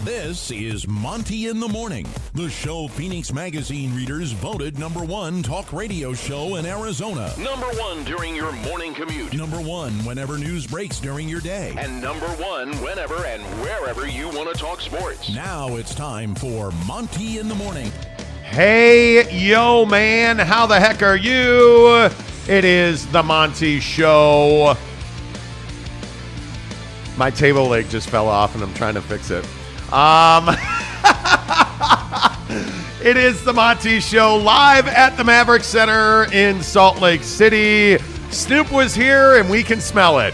This is Monty in the Morning, the show Phoenix Magazine readers voted #1 talk radio show in Arizona. #1 during your morning commute. #1 whenever news breaks during your day. And #1 whenever and wherever you want to talk sports. Now it's time for Monty in the Morning. Hey, yo, man, how the heck are you? It is the Monty Show. My table leg just fell off and I'm trying to fix it. It is the Monty Show live at the Maverick Center in Salt Lake City. Snoop was here and we can smell it.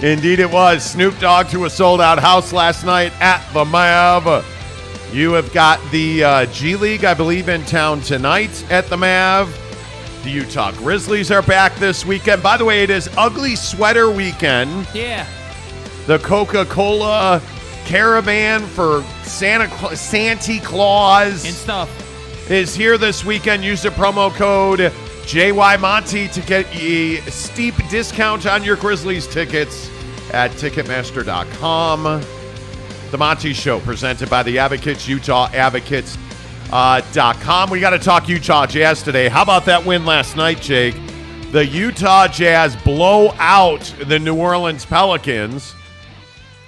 Indeed it was. Snoop Dogg to a sold-out house last night at the Mav. You have got the G League, I believe, in town tonight at the Mav. The Utah Grizzlies are back this weekend. By the way, it is Ugly Sweater Weekend. Yeah. The Coca-Cola Caravan for Santa Claus And stuff. is here this weekend. Use the promo code JYMonty to get a steep discount on your Grizzlies tickets at Ticketmaster.com. The Monty Show presented by the Advocates, UtahAdvocates.com. We got to talk Utah Jazz today. How about that win last night, Jake? The Utah Jazz blow out the New Orleans Pelicans.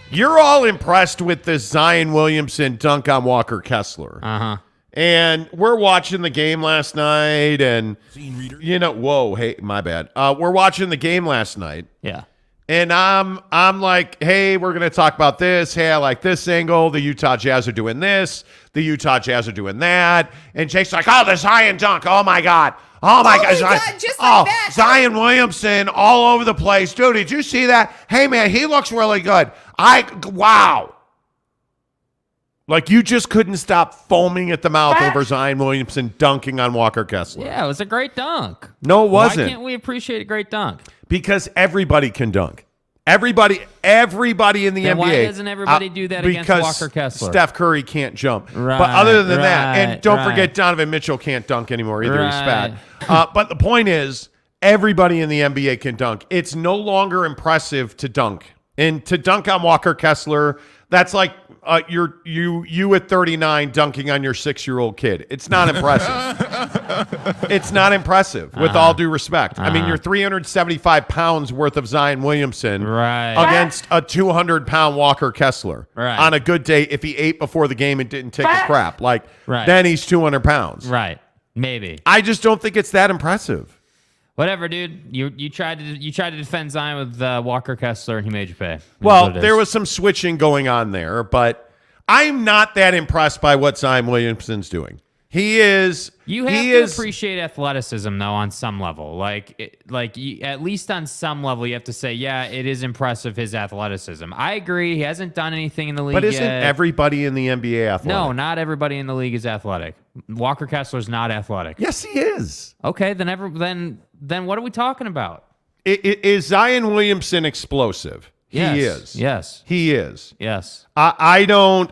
You're all impressed with this Zion Williamson dunk on Walker Kessler. Uh-huh. And we're watching the game last night, and, you know, whoa, hey, my bad. We're watching the game last night. Yeah. And I'm like, hey, we're going to talk about this. Hey, I like this angle. The Utah Jazz are doing this. The Utah Jazz are doing that. And Jake's like, oh, the Zion dunk. Oh, my God. Oh, my God. God, just like that. Zion Williamson all over the place. Dude, did you see that? Hey, man, he looks really good. Wow. Like, you just couldn't stop foaming at the mouth over Zion Williamson dunking on Walker Kessler. Yeah, it was a great dunk. No, it wasn't. Why can't we appreciate a great dunk? Because everybody can dunk. Everybody in the Then NBA. why doesn't everybody do that against because Walker Kessler? Steph Curry can't jump. Right, But other than that, and don't right. forget Donovan Mitchell can't dunk anymore either. He's Right. fat. But the point is, everybody in the NBA can dunk. It's no longer impressive to dunk. And to dunk on Walker Kessler, that's like you at 39 dunking on your 6-year-old kid. It's not impressive. It's not impressive, with all due respect. I mean, you're 375 pounds worth of Zion Williamson against a 200-pound Walker Kessler. Right. On a good day, if he ate before the game and didn't take a crap, then he's 200 pounds. Right. Maybe. I just don't think it's that impressive. Whatever, dude. You tried to defend Zion with Walker Kessler, and he made you pay. Well, there was some switching going on there, but I'm not that impressed by what Zion Williamson's doing. He is. You have to appreciate athleticism, though, on some level. At least on some level, you have to say, yeah, it is impressive, his athleticism. I agree. He hasn't done anything in the league yet. But isn't everybody in the NBA athletic? No, not everybody in the league is athletic. Walker Kessler's not athletic. Yes, he is. Okay, then what are we talking about? Is Zion Williamson explosive? Yes. He is. Yes. He is. Yes. I am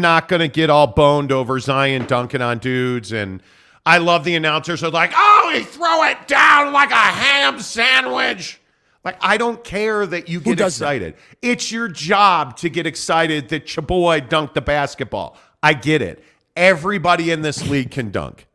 not going to get all boned over Zion dunking on dudes. And I love the announcers are like, oh, he throw it down like a ham sandwich. Like, I don't care that you get excited. It's your job to get excited that your boy dunked the basketball. I get it. Everybody in this league can dunk.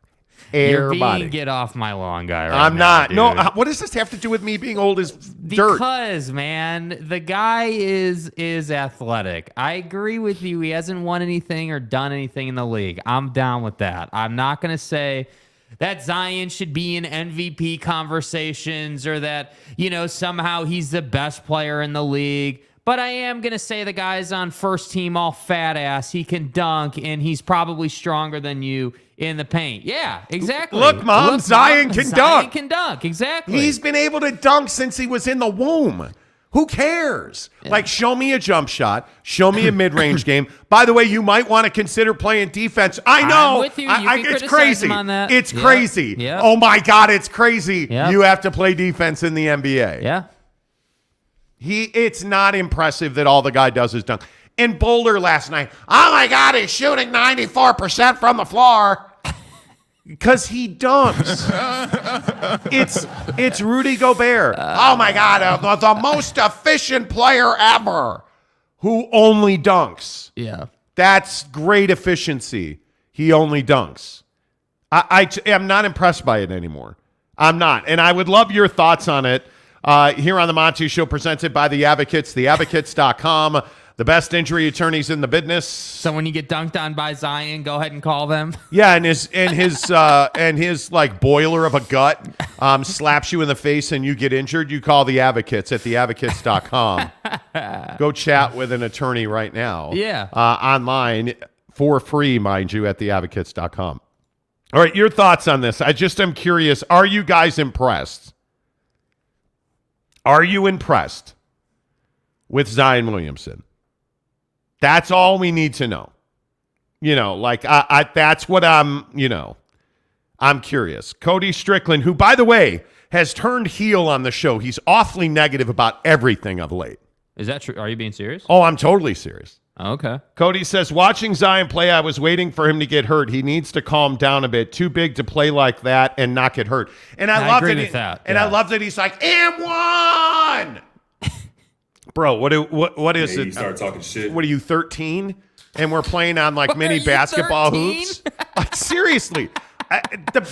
Everybody. You're being get off my lawn guy right I'm now, not. dude. No, what does this have to do with me being old as dirt? Because, man, the guy is athletic. I agree with you. He hasn't won anything or done anything in the league. I'm down with that. I'm not going to say that Zion should be in MVP conversations or that, somehow he's the best player in the league. But I am going to say the guy's on first team all fat ass. He can dunk, and he's probably stronger than you in the paint. Yeah, exactly. Look, Mom, Zion can dunk. Zion can dunk, exactly. He's been able to dunk since he was in the womb. Who cares? Yeah. Like, show me a jump shot. Show me a mid-range game. By the way, you might want to consider playing defense. I know. I'm with you. It's crazy. On that. It's crazy. Yep. Oh, my God, it's crazy. Yep. You have to play defense in the NBA. Yeah. It's not impressive that all the guy does is dunk. In Boulder last night, oh my God, he's shooting 94% from the floor. Because he dunks. It's Rudy Gobert. Oh my God, the most efficient player ever. who only dunks. Yeah. That's great efficiency. He only dunks. I am not impressed by it anymore. I'm not. And I would love your thoughts on it here on the Monty Show, presented by The Advocates, theadvocates.com, the best injury attorneys in the business. So when you get dunked on by Zion, go ahead and call them. Yeah, and his like boiler of a gut slaps you in the face and you get injured, you call The Advocates at theadvocates.com. Go chat with an attorney right now. Yeah. Online for free, mind you, at theadvocates.com. All right, your thoughts on this. I just am curious. Are you guys impressed? Are you impressed with Zion Williamson? That's all we need to know. You know, like that's what I'm curious. Cody Strickland, who, by the way, has turned heel on the show. He's awfully negative about everything of late. Is that true? Are you being serious? Oh, I'm totally serious. Oh, okay. Cody says, watching Zion play, I was waiting for him to get hurt. He needs to calm down a bit. Too big to play like that and not get hurt. And I love that. And I love that he's like, and one. Bro, what is it? You start talking shit. What are you, 13? And we're playing on like mini basketball 13? hoops? Like, seriously.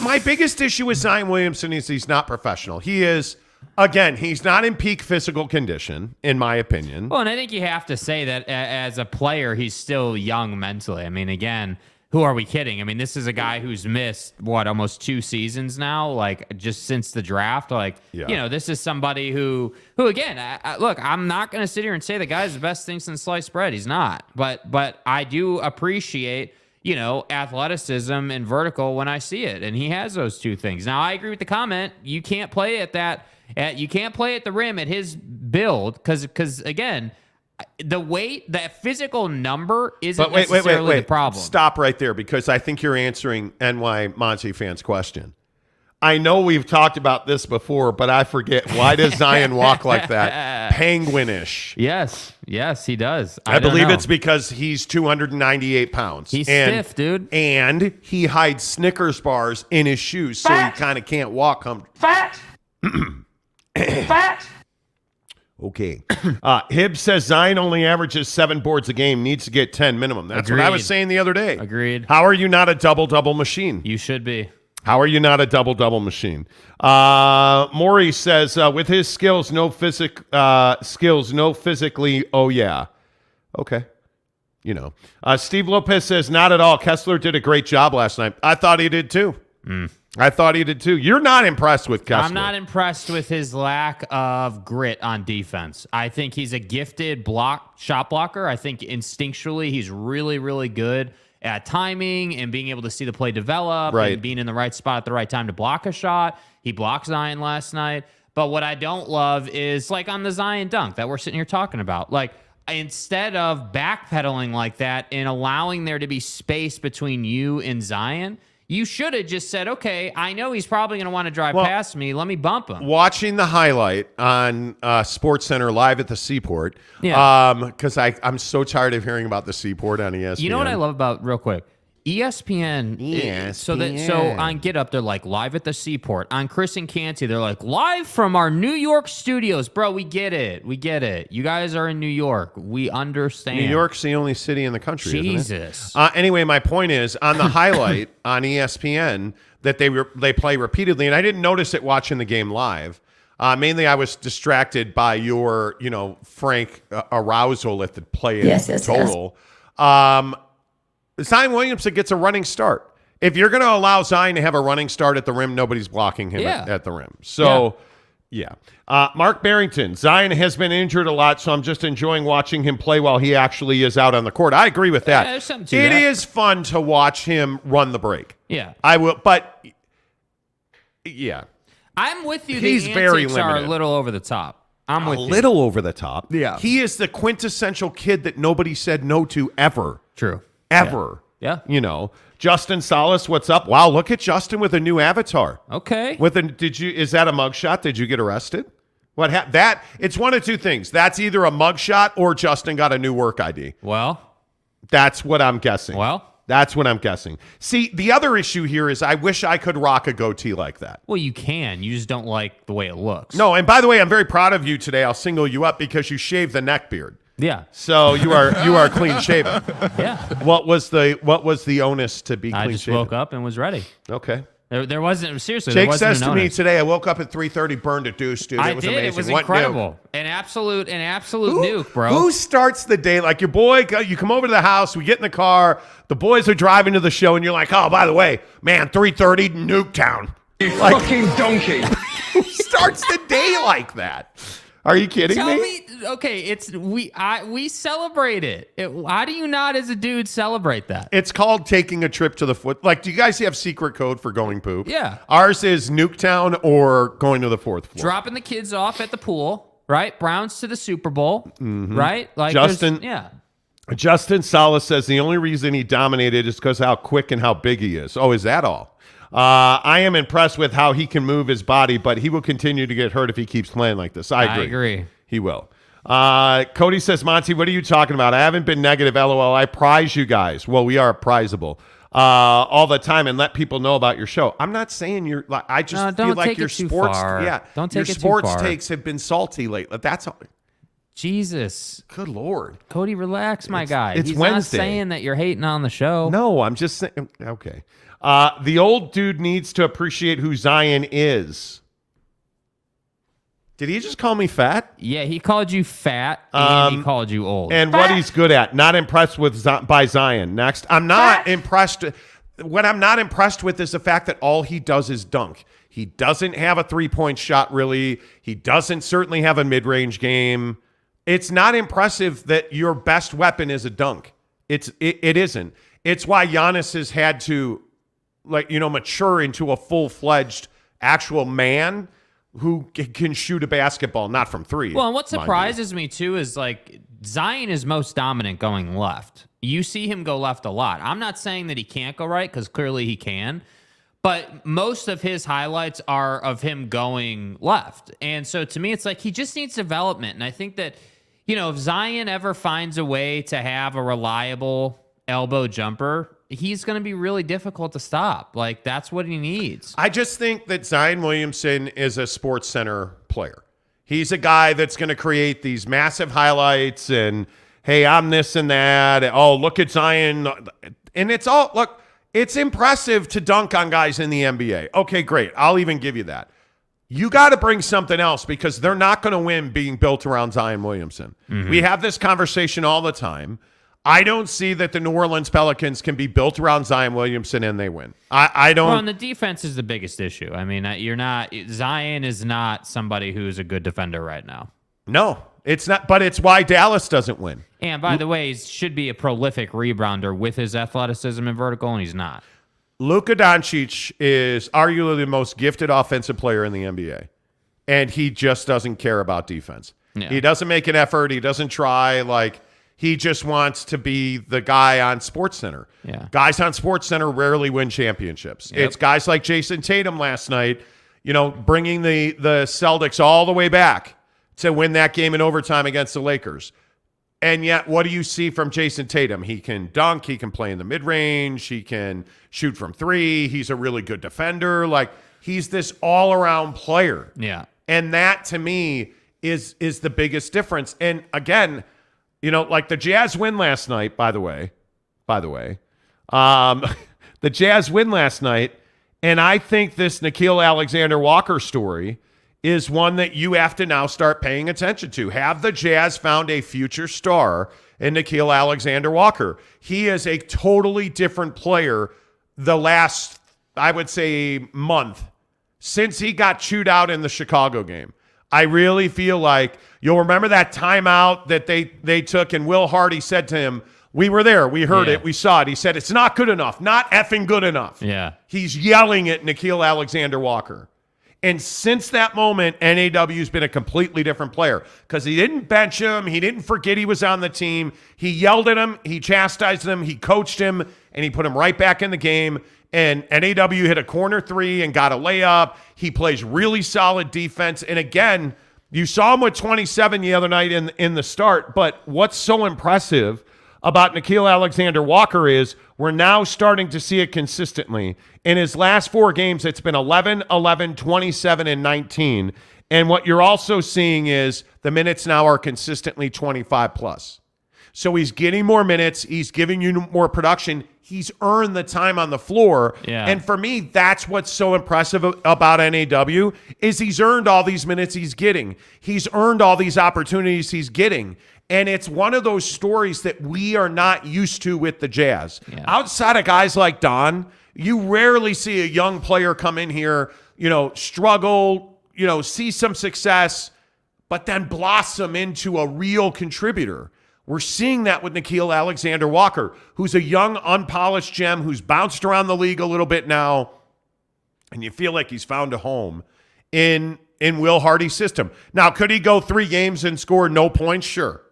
My biggest issue with Zion Williamson is he's not professional. He is. Again, he's not in peak physical condition, in my opinion. Well, and I think you have to say that as a player, he's still young mentally. I mean, again, who are we kidding? I mean, this is a guy who's missed, almost 2 seasons now, like just since the draft. Like, this is somebody who again, look, I'm not going to sit here and say the guy's the best thing since sliced bread. He's not. But I do appreciate, athleticism and vertical when I see it. And he has those 2 things. Now, I agree with the comment. You can't play at that. You can't play at the rim at his build because again, the weight, that physical number isn't necessarily the problem. Stop right there because I think you're answering NY Monty fans' question. I know we've talked about this before, but I forget. Why does Zion walk like that? Penguinish. Yes, he does. I believe it's because he's 298 pounds. He's stiff, dude. And he hides Snickers bars in his shoes, so he kind of can't walk. Fat. Fat. Okay. Hibbs says Zion only averages 7 boards a game, needs to get 10 minimum. That's what I was saying the other day. Agreed. How are you not a double-double machine? You should be. How are you not a double-double machine? Maury says, with his skills, no physically, oh yeah. Okay. Steve Lopez says, not at all. Kessler did a great job last night. I thought he did too. I thought he did too. You're not impressed with Kessler. I'm not impressed with his lack of grit on defense. I think he's a gifted shot blocker. I think instinctually he's really, really good at timing and being able to see the play develop and being in the right spot at the right time to block a shot. He blocked Zion last night. But what I don't love is like on the Zion dunk that we're sitting here talking about. Like, instead of backpedaling like that and allowing there to be space between you and Zion, you should have just said, okay, I know he's probably going to want to drive past me. Let me bump him. Watching the highlight on SportsCenter live at the Seaport, because I'm so tired of hearing about the Seaport on ESPN. You know what I love about, real quick? ESPN. So on Get Up, they're like live at the Seaport. On Chris and Canty, they're like live from our New York studios. Bro, we get it. You guys are in New York. We understand. New York's the only city in the country, Jesus. Isn't it? Anyway, my point is on the highlight on ESPN that they play repeatedly, and I didn't notice it watching the game live. Mainly, I was distracted by your, frank arousal at the play total. Yes. Zion Williamson gets a running start. If you're going to allow Zion to have a running start at the rim, nobody's blocking him at the rim. So, Mark Barrington, Zion has been injured a lot, so I'm just enjoying watching him play while he actually is out on the court. I agree with that. There's something to it that. is fun to watch him run the break. Yeah. I will, but, yeah. I'm with you. He's the very antics are limited. a little over the top. I'm with you. A little over the top. Yeah. He is the quintessential kid that nobody said no to ever. True. Ever. Yeah. Justin Salas, what's up? Wow, look at Justin with a new avatar. Okay. Is that a mugshot? Did you get arrested? It's one of 2 things. That's either a mugshot or Justin got a new work ID. Well, that's what I'm guessing. That's what I'm guessing. See, the other issue here is I wish I could rock a goatee like that. Well, you can. You just don't like the way it looks. No, and by the way, I'm very proud of you today. I'll single you up because you shaved the neck beard. Yeah. So you are clean shaven. Yeah. What was the onus to be clean I just shaven? woke up and was ready. Okay. There wasn't, seriously, Jake there wasn't says an to me onus. today, I woke up at 3:30, burned a deuce, dude. It was amazing. It was What incredible. An absolute nuke, bro. Who starts the day like your boy? You come over to the house, we get in the car, the boys are driving to the show, and you're like, oh, by the way, man, 3:30, Nuketown. You fucking donkey. Who starts the day like that? Are you kidding Tell me? Okay, we celebrate it. How do you not, as a dude, celebrate that? It's called taking a trip to the foot. Like, do you guys have secret code for going poop? Yeah. Ours is Nuketown or going to the fourth floor. Dropping the kids off at the pool, right? Browns to the Super Bowl, right? Like Justin- yeah. Justin Salas says the only reason he dominated is because how quick and how big he is. Oh, is that all? I am impressed with how he can move his body, but he will continue to get hurt if he keeps playing like this. I agree. He will. Cody says, Monty, what are you talking about? I haven't been negative, LOL. I prize you guys. Well, we are prizable all the time and let people know about your show. I'm not saying you're like, I just feel like your sports, Don't take your it sports too far. takes have been salty lately. That's all. Jesus. Good Lord. Cody, relax, my guy. It's He's Wednesday. not saying that you're hating on the show. No, I'm just saying. Okay. The old dude needs to appreciate who Zion is. Did he just call me fat? Yeah, he called you fat and he called you old. And what he's good at. Not impressed with by Zion. Next. I'm not impressed. What I'm not impressed with is the fact that all he does is dunk. He doesn't have a three-point shot, really. He doesn't certainly have a mid-range game. It's not impressive that your best weapon is a dunk. It isn't. It's why Giannis has had to mature into a full-fledged actual man who can shoot a basketball, not from three. Well, and what surprises me, too, is like Zion is most dominant going left. You see him go left a lot. I'm not saying that he can't go right, because clearly he can. But most of his highlights are of him going left. And so to me, it's like he just needs development. And I think that, if Zion ever finds a way to have a reliable elbow jumper, he's going to be really difficult to stop. Like, that's what he needs. I just think that Zion Williamson is a Sports Center player. He's a guy that's going to create these massive highlights and, hey, I'm this and that. Oh, look at Zion. And it's impressive to dunk on guys in the NBA. Okay, great. I'll even give you that. You got to bring something else because they're not going to win being built around Zion Williamson. Mm-hmm. We have this conversation all the time. I don't see that the New Orleans Pelicans can be built around Zion Williamson and they win. I don't. Well, and the defense is the biggest issue. I mean, Zion is not somebody who's a good defender right now. No, it's not. But it's why Dallas doesn't win. And by the way, he should be a prolific rebounder with his athleticism and vertical, and he's not. Luka Doncic is arguably the most gifted offensive player in the NBA, and he just doesn't care about defense. Yeah. He doesn't make an effort. He doesn't try. He just wants to be the guy on SportsCenter. Yeah. Guys on SportsCenter rarely win championships. Yep. It's guys like Jason Tatum last night, bringing the Celtics all the way back to win that game in overtime against the Lakers. And yet, what do you see from Jason Tatum? He can dunk. He can play in the mid-range. He can shoot from three. He's a really good defender. He's this all-around player. Yeah. And that, to me, is the biggest difference. And, again, the Jazz win last night, by the way. The Jazz win last night, and I think this Nickeil Alexander-Walker story is one that you have to now start paying attention to. Have the Jazz found a future star in Nickeil Alexander-Walker? He is a totally different player the last, I would say, month since he got chewed out in the Chicago game. I really feel like you'll remember that timeout that they took, and Will Hardy said to him, we were there, we heard it, we saw it. He said, it's not good enough, not effing good enough. Yeah. He's yelling at Nickeil Alexander-Walker. And since that moment, NAW's been a completely different player because he didn't bench him. He didn't forget he was on the team. He yelled at him. He chastised him. He coached him, and he put him right back in the game. And NAW hit a corner three and got a layup. He plays really solid defense. And again, you saw him with 27 the other night in the start. But what's so impressive about Nickeil Alexander-Walker is we're now starting to see it consistently. In his last four games, it's been 11, 11, 27, and 19. And what you're also seeing is the minutes now are consistently 25 plus. So he's getting more minutes. He's giving you more production. He's earned the time on the floor. Yeah. And for me, that's what's so impressive about NAW is he's earned all these minutes he's getting. He's earned all these opportunities he's getting. And it's one of those stories that we are not used to with the Jazz. Yeah. Outside of guys like Don, you rarely see a young player come in here, struggle, see some success, but then blossom into a real contributor. We're seeing that with Nickeil Alexander-Walker, who's a young, unpolished gem who's bounced around the league a little bit now, and you feel like he's found a home in Will Hardy's system. Now, could he go 3 games and score no points? Sure.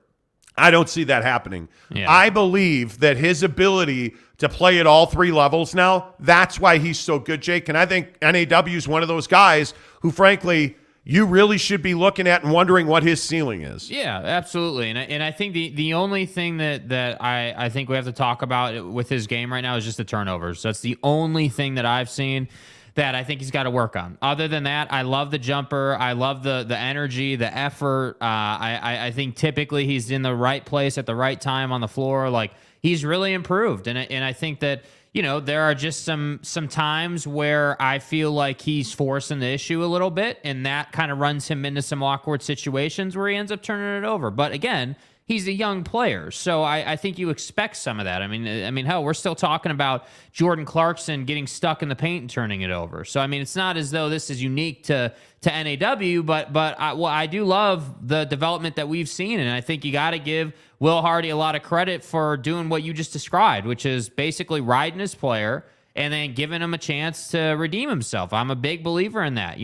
I don't see that happening. Yeah. I believe that his ability to play at all 3 levels now, that's why he's so good, Jake. And I think NAW is one of those guys who, frankly, you really should be looking at and wondering what his ceiling is. Yeah, absolutely. And I think the only thing that I think we have to talk about with his game right now is just the turnovers. That's the only thing that I've seen that I think he's got to work on. Other than that, I love the jumper. I love the energy, the effort. I think typically he's in the right place at the right time on the floor. Like, he's really improved. And I think that, there are just some times where I feel like he's forcing the issue a little bit, and that kind of runs him into some awkward situations where he ends up turning it over. But again, he's a young player, so I think you expect some of that. I mean, hell, we're still talking about Jordan Clarkson getting stuck in the paint and turning it over. So I mean, it's not as though this is unique to NAW, but I do love the development that we've seen, and I think you got to give Will Hardy a lot of credit for doing what you just described, which is basically riding his player and then giving him a chance to redeem himself. I'm a big believer in that.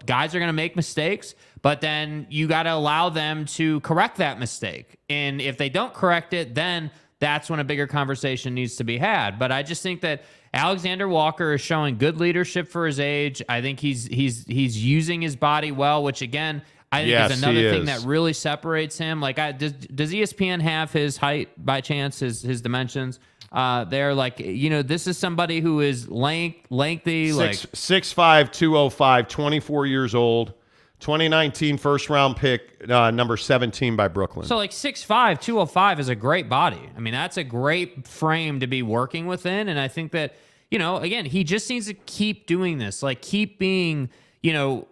Guys are going to make mistakes, but then you got to allow them to correct that mistake. And if they don't correct it, then that's when a bigger conversation needs to be had. But I just think that Alexander-Walker is showing good leadership for his age. I think he's using his body well, which again, I think is another thing that really separates him. Like, does ESPN have his height by chance, his dimensions? They're like, this is somebody who is lengthy, like 6'5", 205, 24 years old, 2019 first round pick, number 17 by Brooklyn. So like 6'5", 205 is a great body. I mean, that's a great frame to be working within. And I think that, again, he just needs to keep doing this, like keep being,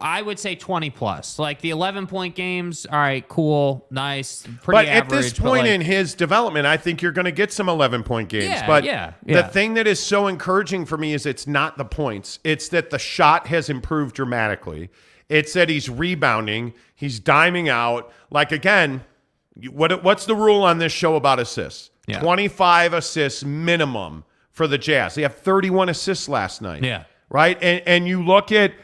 I would say 20 plus. Like the 11-point games, all right, cool, nice, pretty average. But at this point in his development, I think you're going to get some 11-point games. The thing that is so encouraging for me is it's not the points. It's that the shot has improved dramatically. It's that he's rebounding. He's diming out. Like, again, what's the rule on this show about assists? Yeah. 25 assists minimum for the Jazz. They have 31 assists last night. Yeah. Right? And you look at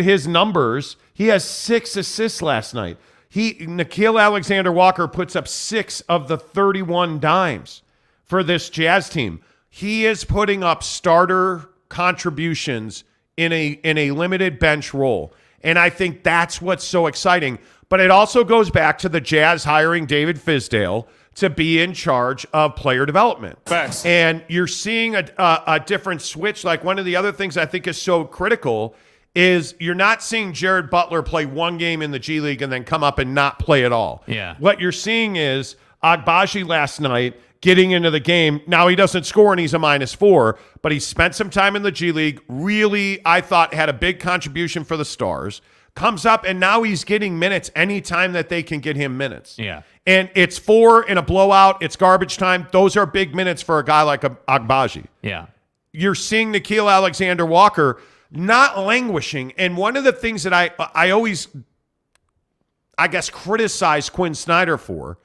his numbers. He has 6 assists last night. Nickeil Alexander-Walker puts up 6 of the 31 dimes for this Jazz team. He is putting up starter contributions in a limited bench role. And I think that's what's so exciting. But it also goes back to the Jazz hiring David Fizdale to be in charge of player development. Facts. And you're seeing a different switch. Like, one of the other things I think is so critical is you're not seeing Jared Butler play 1 game in the G League and then come up and not play at all. Yeah. What you're seeing is Agbaji last night getting into the game. Now, he doesn't score and he's a -4, but he spent some time in the G League. Really, I thought, had a big contribution for the Stars. Comes up, and now he's getting minutes anytime that they can get him minutes. Yeah. And it's 4 in a blowout. It's garbage time. Those are big minutes for a guy like Agbaji. Yeah. You're seeing Nickeil Alexander-Walker not languishing. And one of the things that I always, I guess, criticize Quinn Snyder for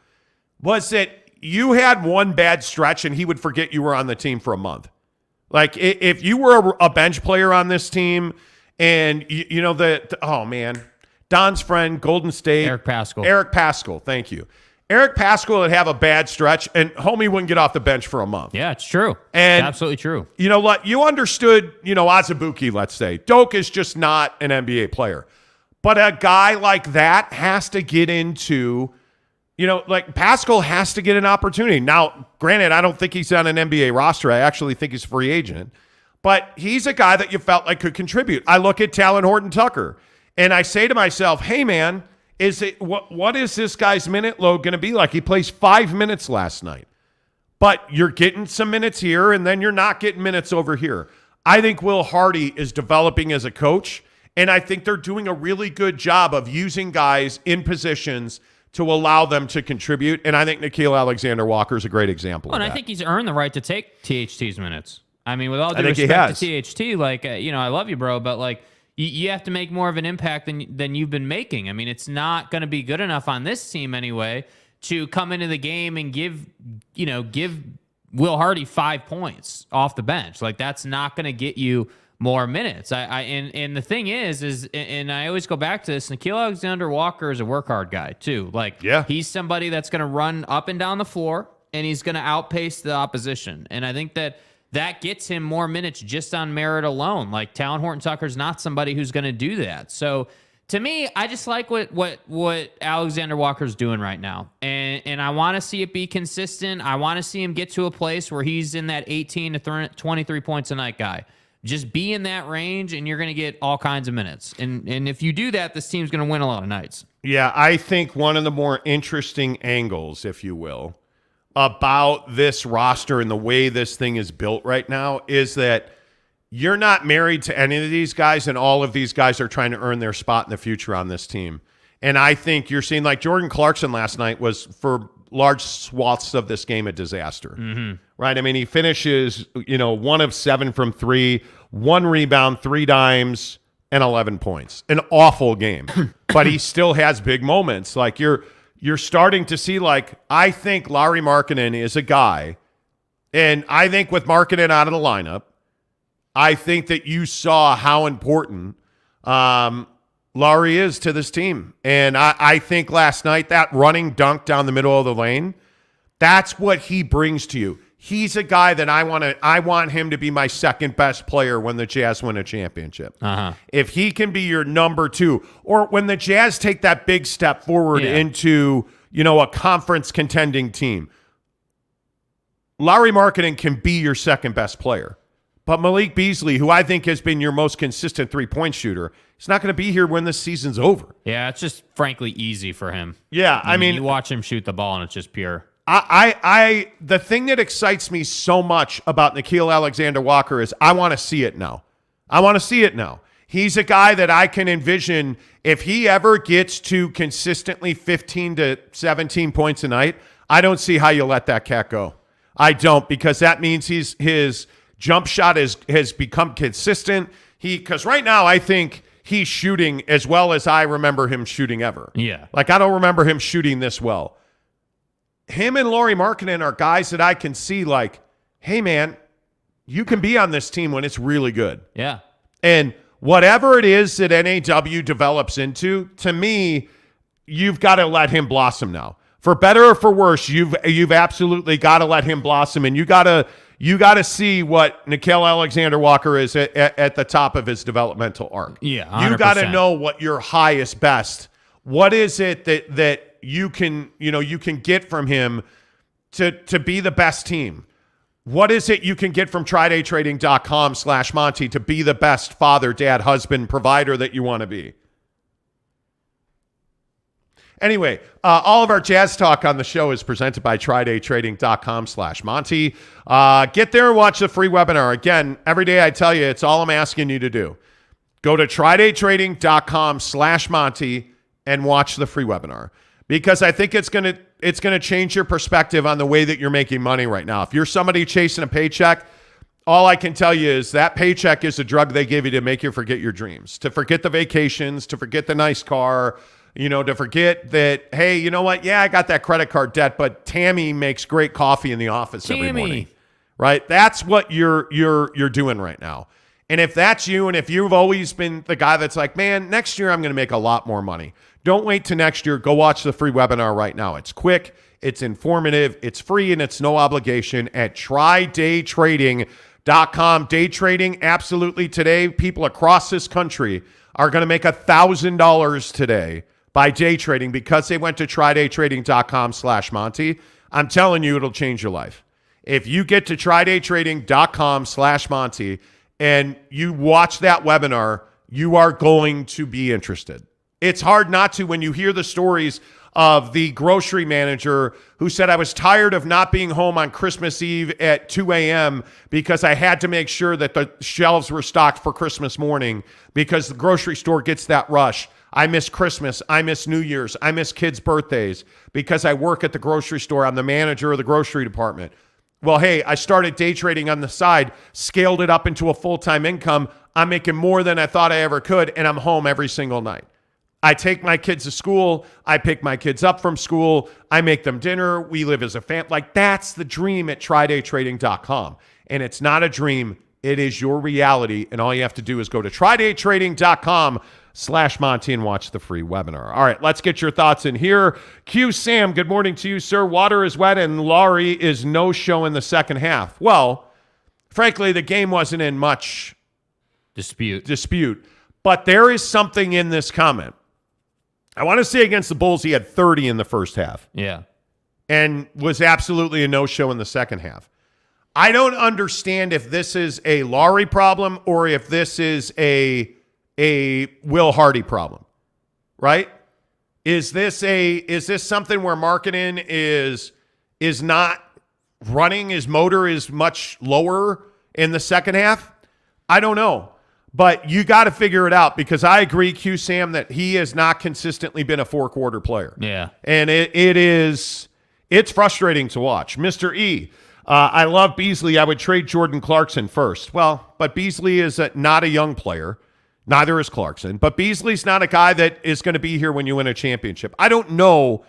was that you had one bad stretch and he would forget you were on the team for a month. Like, if you were a bench player on this team and, oh, man, Don's friend, Golden State. Eric Paschall, thank you. Eric Paschall would have a bad stretch, and homie wouldn't get off the bench for a month. Yeah, it's true. And it's absolutely true. You know what? You understood, Azubuike, let's say. Doak is just not an NBA player. But a guy like that has to get into, like Paschall has to get an opportunity. Now, granted, I don't think he's on an NBA roster. I actually think he's a free agent. But he's a guy that you felt like could contribute. I look at Talon Horton-Tucker. And I say to myself, hey, man, what is this guy's minute load going to be like? He plays 5 minutes last night. But you're getting some minutes here, and then you're not getting minutes over here. I think Will Hardy is developing as a coach, and I think they're doing a really good job of using guys in positions to allow them to contribute. And I think Nickeil Alexander-Walker is a great example of that. And I think he's earned the right to take THT's minutes. I mean, with all due respect to THT, like, I love you, bro, but like, you have to make more of an impact than you've been making. I mean, it's not going to be good enough on this team anyway to come into the game and give Will Hardy 5 points off the bench. Like, that's not going to get you more minutes. And the thing is and I always go back to this, Nikhil Alexander-Walker is a work hard guy too. Like, he's somebody that's going to run up and down the floor, and he's going to outpace the opposition. And I think that gets him more minutes just on merit alone. Like, Talon Horton-Tucker's not somebody who's going to do that. So to me, I just like what Alexander-Walker's doing right now. And I want to see it be consistent. I want to see him get to a place where he's in that 18 to 23 points a night guy. Just be in that range, and you're going to get all kinds of minutes. And if you do that, this team's going to win a lot of nights. Yeah, I think one of the more interesting angles, if you will, about this roster and the way this thing is built right now is that you're not married to any of these guys, and all of these guys are trying to earn their spot in the future on this team. And I think you're seeing, like, Jordan Clarkson last night was, for large swaths of this game, a disaster. Right? I mean, he finishes, 1 of 7 from 3, 1 rebound, 3 dimes, and 11 points. An awful game. But he still has big moments. Like, you're starting to see, like, I think Lauri Markkanen is a guy, and I think with Markkanen out of the lineup, I think that you saw how important Lauri is to this team. And I think last night, that running dunk down the middle of the lane, that's what he brings to you. He's a guy that I want him to be my second best player when the Jazz win a championship. If he can be your number 2, or when the Jazz take that big step forward into, a conference contending team, Lauri Markkanen can be your second best player. But Malik Beasley, who I think has been your most consistent three-point shooter, he's not going to be here when this season's over. Yeah, it's just frankly easy for him. Yeah, I mean, you watch him shoot the ball, and it's just pure. The thing that excites me so much about Nickeil Alexander-Walker is I want to see it now. He's a guy that I can envision, if he ever gets to consistently 15 to 17 points a night, I don't see how you let that cat go. I don't, because that means his jump shot has become consistent. Because right now I think he's shooting as well as I remember him shooting ever. Yeah. Like, I don't remember him shooting this well. Him and Lauri Markkanen are guys that I can see, like, hey, man, you can be on this team when it's really good. Yeah. And whatever it is that NAW develops into, to me, you've got to let him blossom now. For better or for worse, you've absolutely got to let him blossom, and you got to see what Nickeil Alexander-Walker is at the top of his developmental arc. Yeah, 100%. You got to know what your highest best. What is it that you can get from him to be the best team? What is it you can get from TryDayTrading.com/Monty to be the best father, dad, husband, provider that you want to be? Anyway, all of our Jazz talk on the show is presented by TryDayTrading.com/Monty. Get there and watch the free webinar. Again, every day I tell you, it's all I'm asking you to do. Go to TryDayTrading.com/Monty and watch the free webinar, because I think it's gonna change your perspective on the way that you're making money right now. If you're somebody chasing a paycheck, all I can tell you is that paycheck is a drug they give you to make you forget your dreams, to forget the vacations, to forget the nice car, to forget that, hey, you know what? Yeah, I got that credit card debt, but Tammy makes great coffee in the office every morning. Right? That's what you're doing right now. And if that's you, and if you've always been the guy that's like, man, next year I'm going to make a lot more money, don't wait till next year. Go watch the free webinar right now. It's quick, it's informative, it's free, and it's no obligation at TryDayTrading.com. Day trading, absolutely today. People across this country are going to make $1,000 today by day trading because they went to TryDayTrading.com/Monty. I'm telling you, it'll change your life. If you get to TryDayTrading.com/Monty and you watch that webinar, you are going to be interested. It's hard not to when you hear the stories of the grocery manager who said, I was tired of not being home on Christmas Eve at 2 a.m. because I had to make sure that the shelves were stocked for Christmas morning because the grocery store gets that rush. I miss Christmas. I miss New Year's. I miss kids' birthdays because I work at the grocery store. I'm the manager of the grocery department. Well, hey, I started day trading on the side, scaled it up into a full-time income. I'm making more than I thought I ever could, and I'm home every single night. I take my kids to school. I pick my kids up from school. I make them dinner. We live as a family. Like, that's the dream at TryDayTrading.com. And it's not a dream. It is your reality. And all you have to do is go to TryDayTrading.com/Monty and watch the free webinar. All right, let's get your thoughts in here. Q Sam, good morning to you, sir. Water is wet and Lauri is no-show in the second half. Well, frankly, the game wasn't in much dispute. But there is something in this comment. I want to say against the Bulls, he had 30 in the first half. Yeah. And was absolutely a no-show in the second half. I don't understand if this is a Lauri problem or if this is a Will Hardy problem, right? Is this something where Markkanen is not running? His motor is much lower in the second half? I don't know. But you got to figure it out because I agree, Q Sam, that he has not consistently been a four-quarter player. Yeah. And it's frustrating to watch. Mr. E, I love Beasley. I would trade Jordan Clarkson first. Well, but Beasley is not a young player. Neither is Clarkson. But Beasley's not a guy that is going to be here when you win a championship. I don't know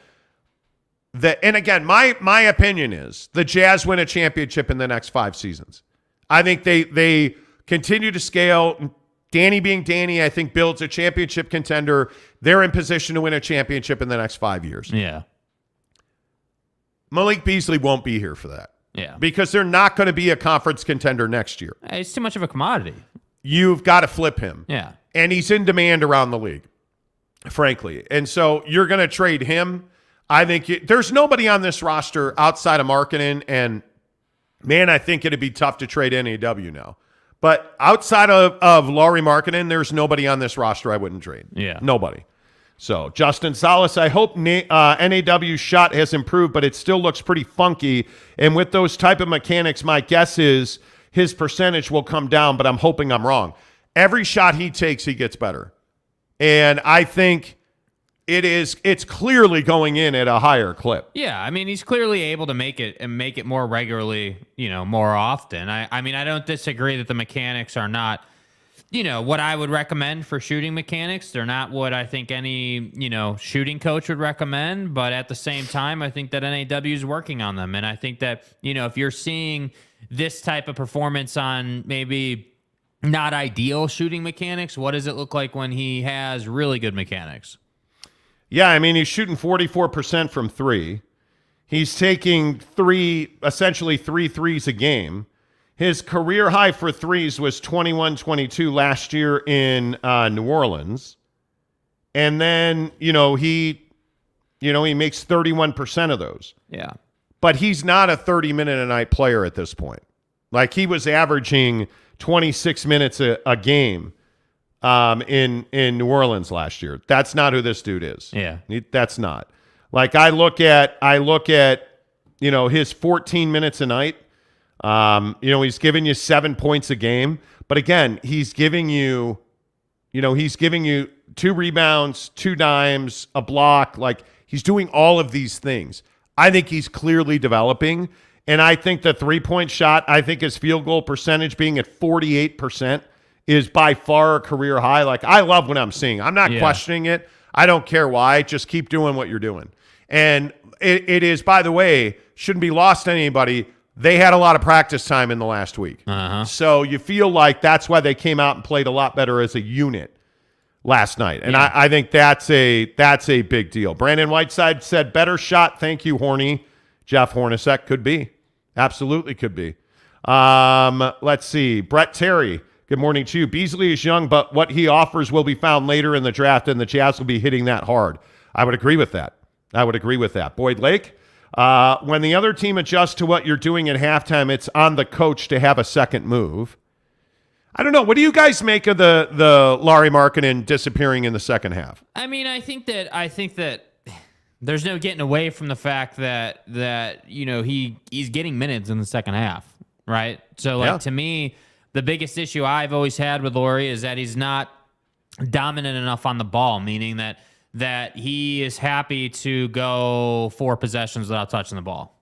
that. And again, my opinion is the Jazz win a championship in the next 5 seasons. I think they continue to scale. Danny being Danny, I think, builds a championship contender. They're in position to win a championship in the next 5 years. Yeah. Malik Beasley won't be here for that. Yeah. Because they're not going to be a conference contender next year. It's too much of a commodity. You've got to flip him. Yeah. And he's in demand around the league, frankly. And so you're going to trade him. I think there's nobody on this roster outside of Markkanen. And, man, I think it'd be tough to trade NAW now. But outside of Lauri Markkanen, there's nobody on this roster I wouldn't trade. Yeah. Nobody. So, Justin Salas, I hope NAW's shot has improved, but it still looks pretty funky. And with those type of mechanics, my guess is his percentage will come down, but I'm hoping I'm wrong. Every shot he takes, he gets better. And I think it's clearly going in at a higher clip. Yeah, I mean, he's clearly able to make it more regularly, more often. I mean, I don't disagree that the mechanics are not, what I would recommend for shooting mechanics. They're not what I think any, shooting coach would recommend. But at the same time, I think that NAW is working on them. And I think that, if you're seeing this type of performance on maybe not ideal shooting mechanics, what does it look like when he has really good mechanics? Yeah, I mean, he's shooting 44% from 3. He's taking essentially three threes a game. His career high for threes was 21-22 last year in New Orleans. And then, he makes 31% of those. Yeah. But he's not a 30-minute-a-night player at this point. Like, he was averaging 26 minutes a game in New Orleans last year. That's not who this dude is. Yeah. That's not. Like, I look at his 14 minutes a night. He's giving you 7 points a game. But again, he's giving you 2 rebounds, 2 dimes, a block. Like, he's doing all of these things. I think he's clearly developing. And I think the 3-point shot, I think his field goal percentage being at 48% is by far a career high. Like, I love what I'm seeing. I'm not questioning it. I don't care why. Just keep doing what you're doing. And it is, by the way, shouldn't be lost to anybody. They had a lot of practice time in the last week. Uh-huh. So you feel like that's why they came out and played a lot better as a unit last night. And I think that's a big deal. Brandon Whiteside said, better shot. Thank you, Horny. Jeff Hornacek could be. Absolutely could be. Let's see. Brett Terry, good morning to you. Beasley is young, but what he offers will be found later in the draft, and the Jazz will be hitting that hard. I would agree with that. Boyd Lake, when the other team adjusts to what you're doing at halftime, it's on the coach to have a second move. I don't know. What do you guys make of the Lauri Markkanen disappearing in the second half? I mean, I think that there's no getting away from the fact that he's getting minutes in the second half, right? So to me, the biggest issue I've always had with Lauri is that he's not dominant enough on the ball, meaning that he is happy to go 4 possessions without touching the ball,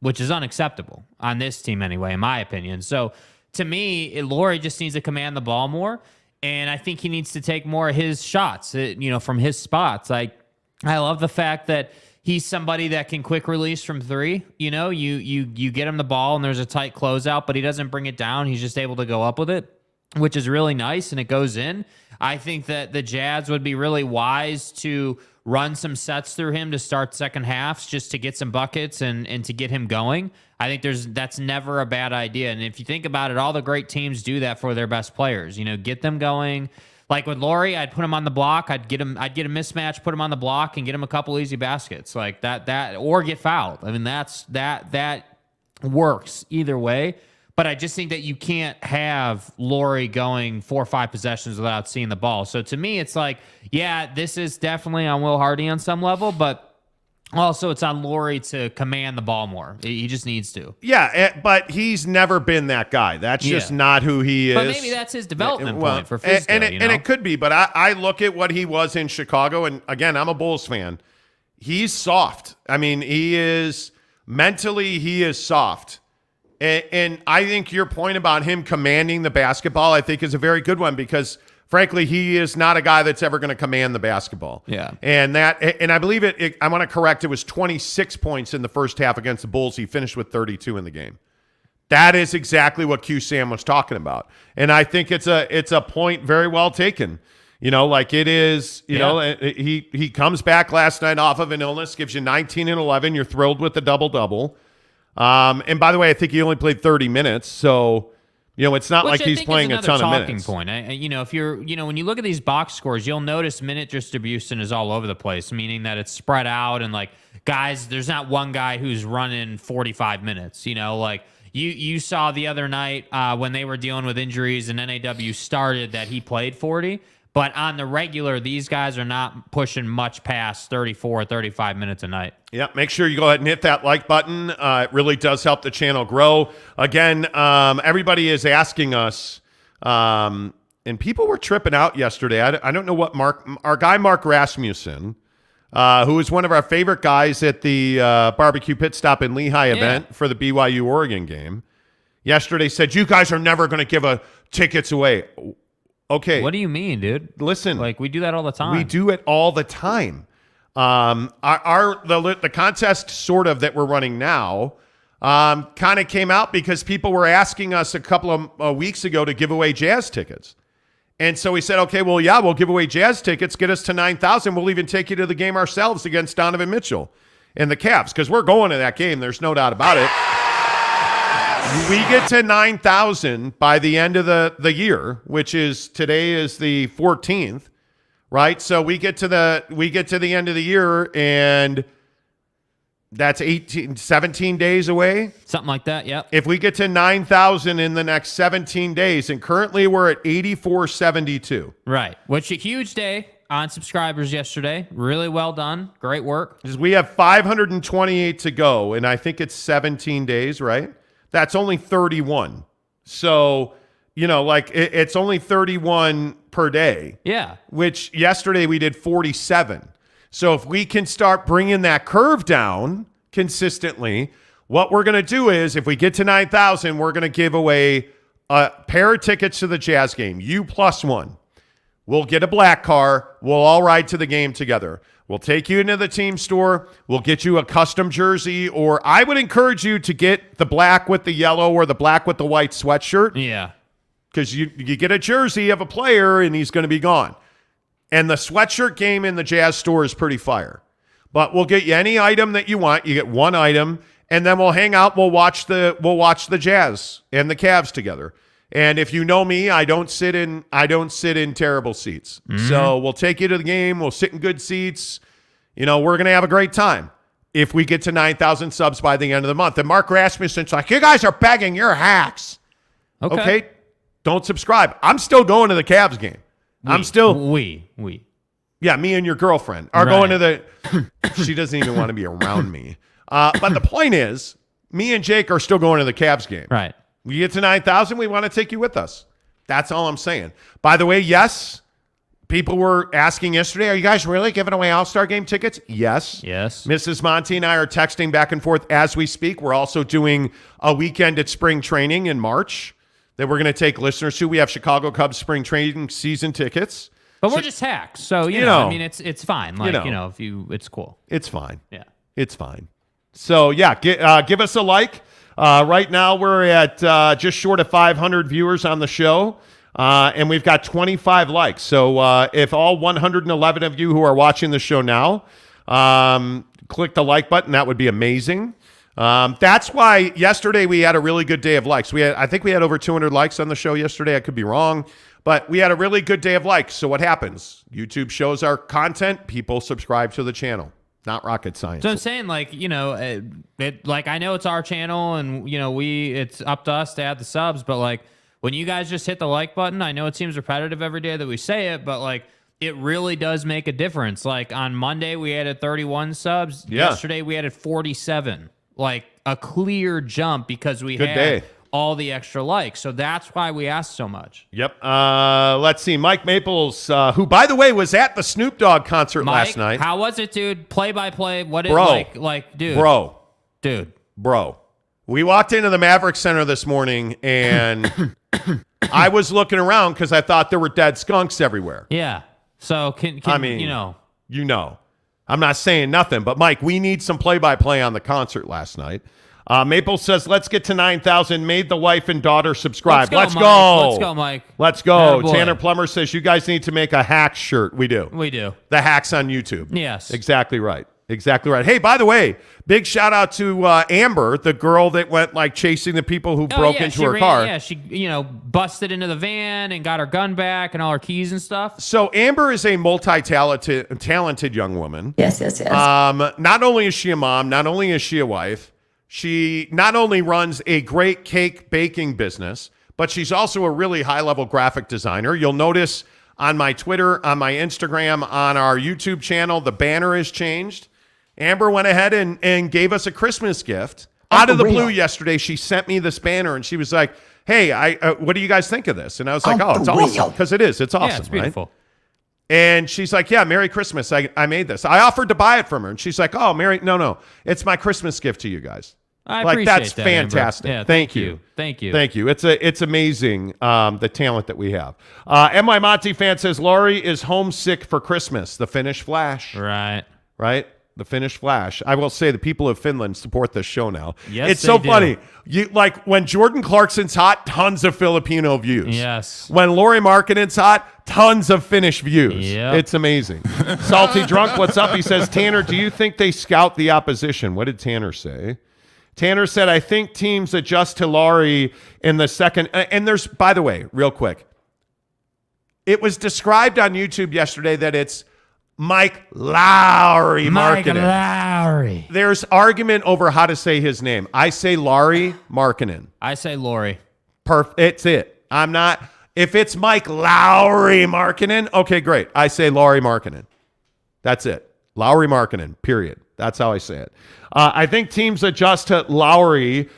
which is unacceptable on this team anyway, in my opinion. So to me, Lauri just needs to command the ball more, and I think he needs to take more of his shots, from his spots. Like, I love the fact that he's somebody that can quick release from 3. You get him the ball and there's a tight closeout, but he doesn't bring it down. He's just able to go up with it, which is really nice, and it goes in. I think that the Jazz would be really wise to run some sets through him to start second halves just to get some buckets and to get him going. I think that's never a bad idea. And if you think about it, all the great teams do that for their best players. Get them going. Like with Lauri, I'd put him on the block. I'd get a mismatch, put him on the block, and get him a couple easy baskets like that, or get fouled. I mean, that works either way. But I just think that you can't have Lauri going 4 or 5 possessions without seeing the ball. So to me, it's like, yeah, this is definitely on Will Hardy on some level, but also it's on Lauri to command the ball more. He just needs to. Yeah, but he's never been that guy. That's just not who he is. But maybe that's his development point for Fizzo, and it could be, but I look at what he was in Chicago, and again, I'm a Bulls fan. He's soft. I mean, he is soft. And I think your point about him commanding the basketball, I think, is a very good one because, frankly, he is not a guy that's ever going to command the basketball. Yeah. And I believe I want to correct, it was 26 points in the first half against the Bulls. He finished with 32 in the game. That is exactly what Q Sam was talking about. And I think it's a point very well taken. It is, he comes back last night off of an illness, gives you 19 and 11. You're thrilled with the double-double. And by the way, I think he only played 30 minutes, so it's not like he's playing a ton of minutes. Point. If you're, when you look at these box scores, you'll notice minute distribution is all over the place, meaning that it's spread out and guys, there's not one guy who's running 45 minutes. You saw the other night when they were dealing with injuries and NAW started that he played 40. But on the regular, these guys are not pushing much past 34, 35 minutes a night. Yeah, make sure you go ahead and hit that like button. It really does help the channel grow. Again, everybody is asking us, and people were tripping out yesterday. I don't know what our guy Mark Rasmussen, who is one of our favorite guys at the barbecue pit stop in Lehigh event for the BYU Oregon game, yesterday said, you guys are never going to give tickets away. Okay. What do you mean, dude? Listen. We do that all the time. We do it all the time. The contest sort of that we're running now kind of came out because people were asking us a couple of weeks ago to give away Jazz tickets. And so we said, okay, well, yeah, we'll give away Jazz tickets, get us to 9,000. We'll even take you to the game ourselves against Donovan Mitchell and the Cavs because we're going to that game. There's no doubt about it. We get to 9,000 by the end of the year, which is today is the 14th, right? So we get to the end of the year, and that's 17 days away. Something like that, yeah. If we get to 9,000 in the next 17 days, and currently we're at 8,472. Right, which a huge day on subscribers yesterday. Really well done. Great work. We have 528 to go, and I think it's 17 days, right? That's only 31. So, it's only 31 per day. Yeah. Which yesterday we did 47. So if we can start bringing that curve down consistently, what we're going to do is if we get to 9,000, we're going to give away a pair of tickets to the Jazz game. You plus one. We'll get a black car. We'll all ride to the game together. We'll take you into the team store. We'll get you a custom jersey, or I would encourage you to get the black with the yellow or the black with the white sweatshirt. Yeah. Because you get a jersey of a player, and he's going to be gone. And the sweatshirt game in the Jazz store is pretty fire. But we'll get you any item that you want. You get one item, and then we'll hang out. We'll watch the Jazz and the Cavs together. And if you know me, I don't sit in terrible seats. Mm-hmm. So we'll take you to the game. We'll sit in good seats. We're going to have a great time if we get to 9,000 subs by the end of the month. And Mark Rasmussen's like, you guys are begging. You're hacks. Okay. Don't subscribe. I'm still going to the Cavs game. Yeah, me and your girlfriend are going to the she doesn't even want to be around me. But the point is, me and Jake are still going to the Cavs game. Right. We get to 9,000, we want to take you with us. That's all I'm saying. By the way, yes, people were asking yesterday, are you guys really giving away All-Star Game tickets? Yes. Mrs. Monty and I are texting back and forth as we speak. We're also doing a weekend at spring training in March that we're going to take listeners to. We have Chicago Cubs spring training season tickets. But we're just hacks, so you know, I mean, it's fine. Like it's cool. It's fine. Yeah, it's fine. So yeah, give us a like. Right now we're at just short of 500 viewers on the show, and we've got 25 likes. So if all 111 of you who are watching the show now click the like button, that would be amazing. That's why yesterday we had a really good day of likes. I think we had over 200 likes on the show yesterday. I could be wrong. But we had a really good day of likes. So what happens? YouTube shows our content. People subscribe to the channel. Not rocket science. So I'm saying, like, I know it's our channel, and it's up to us to add the subs. But like, when you guys just hit the like button, I know it seems repetitive every day that we say it, but like, it really does make a difference. Like on Monday we added 31 subs. Yeah. Yesterday we added 47. Like a clear jump because we Good had day. all the extra likes. So that's why we asked so much. Yep. Let's see. Mike Maples, who, by the way, was at the Snoop Dogg concert last night. How was it, dude? Play by play. What is like, dude? Dude. Bro. We walked into the Maverick Center this morning, and I was looking around because I thought there were dead skunks everywhere. Yeah. So I'm not saying nothing, but Mike, we need some play-by-play on the concert last night. Maple says, let's get to 9,000. Made the wife and daughter subscribe. Let's go. Let's go, Mike. Let's go. Attaboy. Tanner Plummer says, you guys need to make a hack shirt. We do. The hacks on YouTube. Yes. Exactly right. Hey, by the way, big shout out to Amber, the girl that went like chasing the people who broke into her car. Yeah, she busted into the van and got her gun back and all her keys and stuff. So Amber is a talented young woman. Yes. Not only is she a mom, not only is she a wife, she not only runs a great cake baking business, but she's also a really high-level graphic designer. You'll notice on my Twitter, on my Instagram, on our YouTube channel, the banner has changed. Amber went ahead and gave us a Christmas gift. Out of the blue yesterday, she sent me this banner, and she was like, hey, what do you guys think of this? And I was like, it's awesome, because it is. It's awesome, yeah, it's beautiful. Right? And she's like, yeah, Merry Christmas. I made this. I offered to buy it from her, and she's like, oh, no. It's my Christmas gift to you guys. I appreciate that's that, fantastic. Yeah, thank you. It's amazing the talent that we have. MY Monty fan says Lauri is homesick for Christmas. The Finnish Flash. Right. The Finnish Flash. I will say the people of Finland support this show now. Yes, it's so funny. You like when Jordan Clarkson's hot, tons of Filipino views. Yes. When Lauri Markkanen's hot, tons of Finnish views. Yep. It's amazing. Salty Drunk, what's up? He says, Tanner, do you think they scout the opposition? What did Tanner say? Tanner said, I think teams adjust to Lauri in the second. And there's, by the way, real quick, it was described on YouTube yesterday that it's Mike Lauri Markkanen. Lauri. There's argument over how to say his name. I say Lauri Markkanen. I say Lauri. It's it. I'm not. If it's Mike Lauri Markkanen, okay, great. I say Lauri Markkanen. That's it. Lauri Markkanen, period. That's how I say it. I think teams adjust to Lauri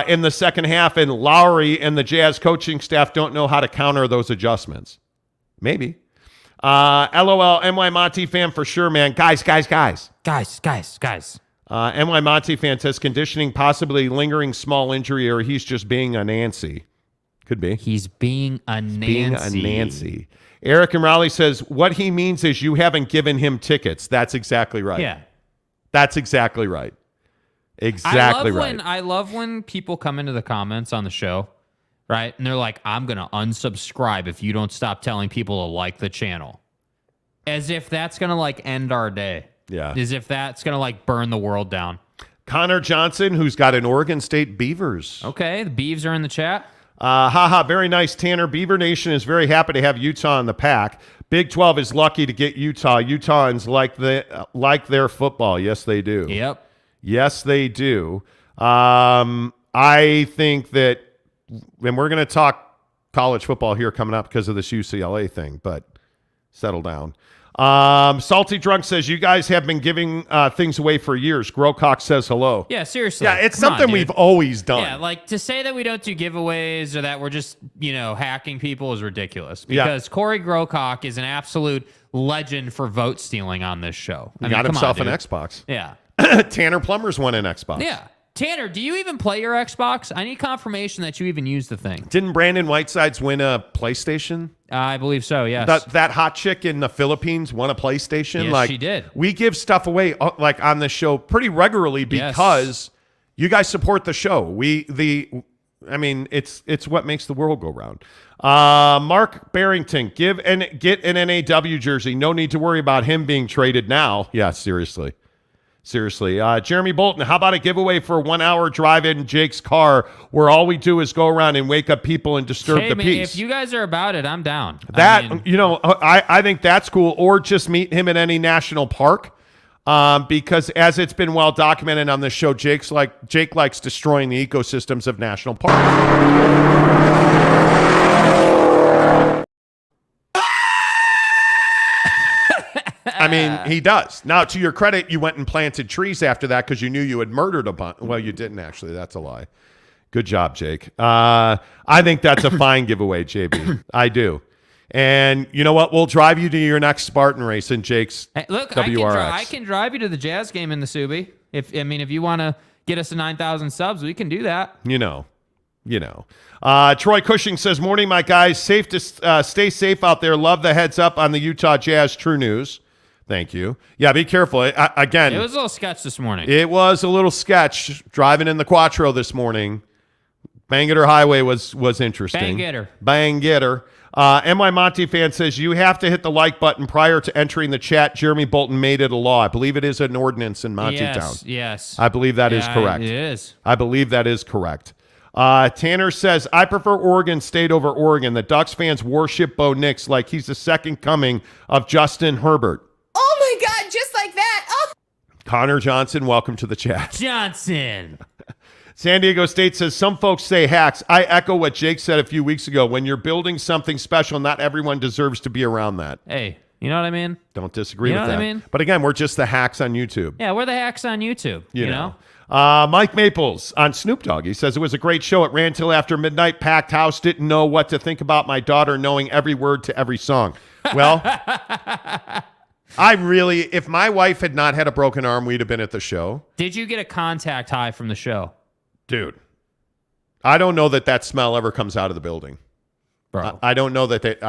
in the second half, and Lauri and the Jazz coaching staff don't know how to counter those adjustments. Maybe. LOL, NY Monty fan for sure, man. Guys. NY Monty fan says conditioning, possibly lingering small injury, or he's just being a Nancy. Could be. He's being a Nancy. Eric and Raleigh says what he means is you haven't given him tickets. That's exactly right. Yeah. That's exactly right. I love when people come into the comments on the show, right? And they're like, I'm going to unsubscribe if you don't stop telling people to like the channel. As if that's going to like end our day. Yeah. As if that's going to like burn the world down. Connor Johnson, who's got an Oregon State Beavers. Okay, the Beavs are in the chat. Very nice, Tanner. Beaver Nation is very happy to have Utah in the pack. Big 12 is lucky to get Utah. Utahns like their football. Yes, they do. Yep. Yes, they do. I think that, and we're going to talk college football here coming up because of this UCLA thing, but settle down. Salty Drunk says, you guys have been giving things away for years. Growcock says hello. Yeah, seriously. Yeah, it's Come something on, we've dude. always done. Yeah, like to say that we don't do giveaways or that we're just, hacking people is ridiculous. Yeah. Because Corey Growcock is an absolute legend for vote stealing on this show. He got himself an dude. Xbox. Yeah. Tanner Plummer's won an Xbox. Yeah. Tanner, do you even play your Xbox? I need confirmation that you even use the thing. Didn't Brandon Whitesides win a PlayStation? I believe so, yes. That hot chick in the Philippines won a PlayStation. Yes, she did. We give stuff away on this show pretty regularly because you guys support the show. It's what makes the world go round. Mark Barrington, get an NAW jersey. No need to worry about him being traded now. Yeah, seriously. Jeremy Bolton, how about a giveaway for a 1 hour drive in Jake's car where all we do is go around and wake up people and disturb the peace? If you guys are about it, I'm down. I think that's cool. Or just meet him at any national park. Because as it's been well documented on this show, Jake likes destroying the ecosystems of national parks. I mean, he does. Now, to your credit, you went and planted trees after that because you knew you had murdered a bunch. Well, you didn't actually. That's a lie. Good job, Jake. I think that's a fine giveaway, JB. I do. And you know what? We'll drive you to your next Spartan race in Jake's WRX. I can drive you to the Jazz game in the Subi. If you want to get us to 9,000 subs, we can do that. Troy Cushing says, morning, my guys. Safe to stay safe out there. Love the heads up on the Utah Jazz. True news. Thank you. Yeah, be careful. Again, it was a little sketch this morning. It was a little sketch. Driving in the Quattro this morning. Bang-Getter Highway was interesting. Bang-Getter. NY Monty fan says, you have to hit the like button prior to entering the chat. Jeremy Bolton made it a law. I believe it is an ordinance in Montytown. Yes. I believe that is correct. It is. I believe that is correct. Tanner says, I prefer Oregon State over Oregon. The Ducks fans worship Bo Nix like he's the second coming of Justin Herbert. Oh, my God, just like that. Oh. Connor Johnson, welcome to the chat. Johnson. San Diego State says, some folks say hacks. I echo what Jake said a few weeks ago. When you're building something special, not everyone deserves to be around that. Hey, you know what I mean? Don't disagree with that. You know what I mean? But again, we're just the hacks on YouTube. Yeah, we're the hacks on YouTube. You know? Mike Maples on Snoop Dogg. He says, it was a great show. It ran till after midnight. Packed house. Didn't know what to think about my daughter knowing every word to every song. Well, if my wife had not had a broken arm, we'd have been at the show. Did you get a contact high from the show? Dude, I don't know that smell ever comes out of the building. Bro. I don't know that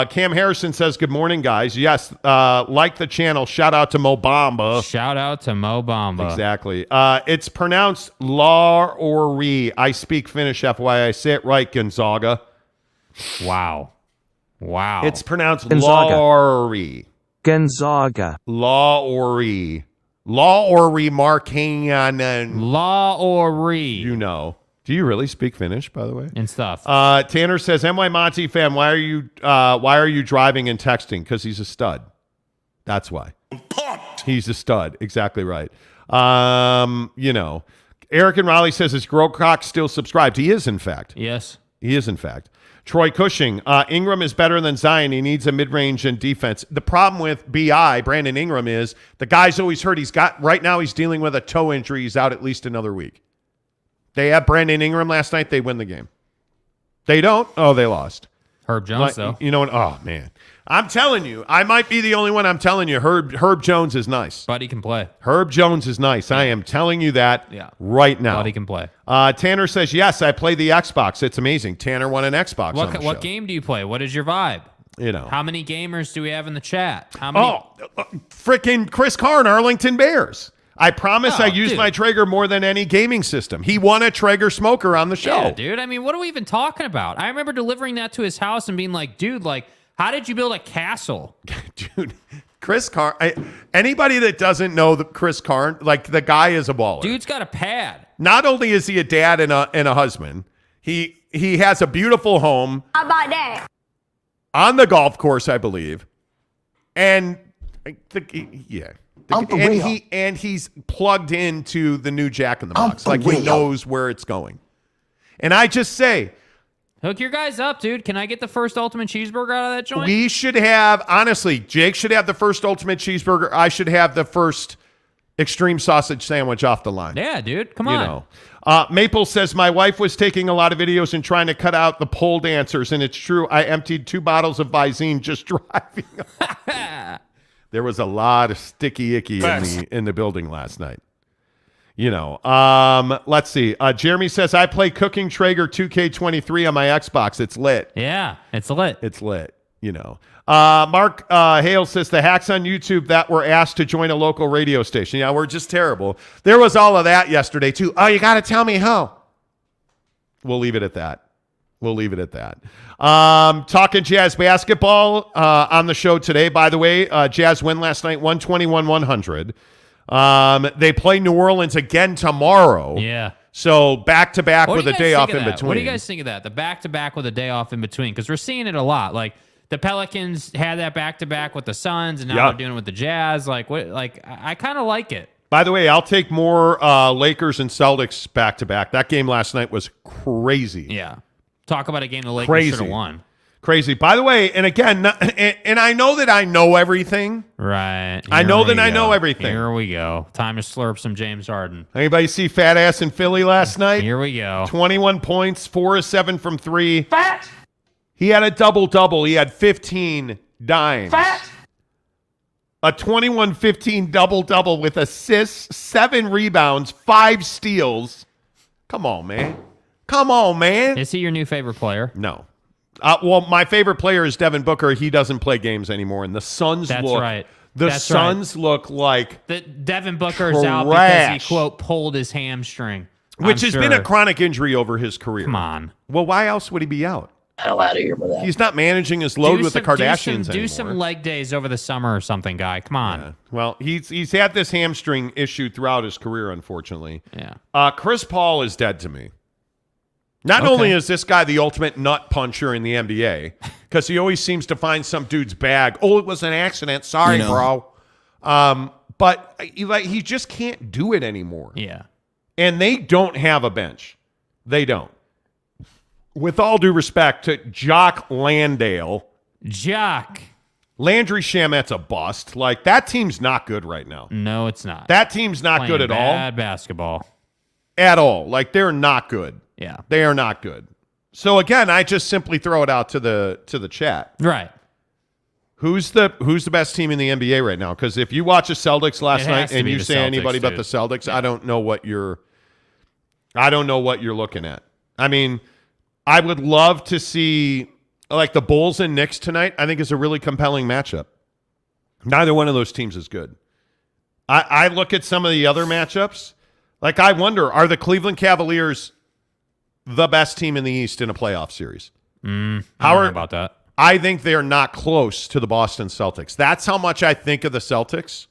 Cam Harrison says, good morning, guys. Yes, like the channel. Shout out to Mo Bamba. Shout out to Mo Bamba. Exactly. It's pronounced Lauri. I speak Finnish, FYI. Say it right, Gonzaga. Wow. It's pronounced Gonzaga. Lauri. Gonzaga. Lauri Markkanen. Lauri. Do you really speak Finnish, by the way? And stuff. Tanner says, NY Monty fan, why are you driving and texting? Because he's a stud. That's why. He's a stud. Exactly right. Eric and Raleigh says, is Growcock still subscribed? He is, in fact. Yes. He is, in fact. Troy Cushing, Ingram is better than Zion. He needs a mid-range and defense. The problem with Brandon Ingram, is the guy's always hurt. Right now he's dealing with a toe injury. He's out at least another week. They have Brandon Ingram last night. They win the game. They don't? Oh, they lost. Herb Jones, though. You know what? Oh, man. I'm telling you, I might be the only one. I'm telling you, Herb Jones is nice. But he can play. Herb Jones is nice. I am telling you that right now. But he can play. Tanner says, yes, I play the Xbox. It's amazing. Tanner won an Xbox on the show. What game do you play? What is your vibe? How many gamers do we have in the chat? How many? Freaking Chris Carr, Arlington Bears. I promise I use my Traeger more than any gaming system. He won a Traeger smoker on the show. Yeah, dude. I mean, what are we even talking about? I remember delivering that to his house and being like, dude, how did you build a castle? Dude, Chris Carr. Anybody that doesn't know Chris Carr, the guy is a baller. Dude's got a pad. Not only is he a dad and a husband, he has a beautiful home. How about that? On the golf course, I believe. And he's plugged into the new Jack in the Box. He knows where it's going. And I just say, hook your guys up, dude. Can I get the first ultimate cheeseburger out of that joint? we should have, honestly, Jake should have the first ultimate cheeseburger. I should have the first extreme sausage sandwich off the line. Yeah, dude. Come on. Maple says, my wife was taking a lot of videos and trying to cut out the pole dancers, and it's true. I emptied 2 bottles of Visine just driving. There was a lot of sticky icky in the building last night. Let's see. Jeremy says, I play Cooking Traeger 2K23 on my Xbox. It's lit. Yeah, it's lit. It's lit. Mark Hale says, the hacks on YouTube that were asked to join a local radio station. Yeah, we're just terrible. There was all of that yesterday, too. Oh, you got to tell me how. We'll leave it at that. Talking Jazz basketball on the show today. By the way, Jazz win last night, 121-100. They play New Orleans again tomorrow. Yeah. So back-to-back with a day off in between. What do you guys think of that? The back-to-back with a day off in between? Because we're seeing it a lot. Like, the Pelicans had that back-to-back with the Suns, and now they're doing it with the Jazz. I kind of like it. By the way, I'll take more Lakers and Celtics back-to-back. That game last night was crazy. Yeah. Talk about a game the Lakers should have won. Crazy. By the way, and again, and I know that I know everything. Right. I know that I know everything. Here we go. Time to slurp some James Harden. Anybody see Fat Ass in Philly last night? Here we go. 21 points, 4 of 7 from 3. Fat. He had a double-double. He had 15 dimes. Fat. A 21-15 double-double with assists, 7 rebounds, 5 steals. Come on, man. Is he your new favorite player? No. Well, my favorite player is Devin Booker. He doesn't play games anymore, and the Suns look like the Devin Booker's out because he, quote, pulled his hamstring. Which has been a chronic injury over his career. Come on. Well, why else would he be out? Hell out of here with that. He's not managing his load with the Kardashians anymore. Do some leg days over the summer or something, guy. Come on. Yeah. Well, he's had this hamstring issue throughout his career, unfortunately. Yeah. Chris Paul is dead to me. Not only is this guy the ultimate nut puncher in the NBA, because he always seems to find some dude's bag. Oh, it was an accident. Sorry, bro. But he just can't do it anymore. Yeah. And they don't have a bench. They don't. With all due respect to Jock Landale. Landry Shamet's a bust. Like, that team's not good right now. No, it's not. That team's not good at all. Bad basketball. At all. Like, they're not good. Yeah. They are not good. So, again, I just simply throw it out to the chat. Right. Who's the best team in the NBA right now? Because if you watch the Celtics last night and you say anybody but the Celtics, I don't know what you're looking at. I mean, I would love to see like the Bulls and Knicks tonight. I think is a really compelling matchup. Neither one of those teams is good. I look at some of the other matchups. Like, I wonder, are the Cleveland Cavaliers the best team in the East in a playoff series? I don't know about that. I think they're not close to the Boston Celtics. That's how much I think of the Celtics.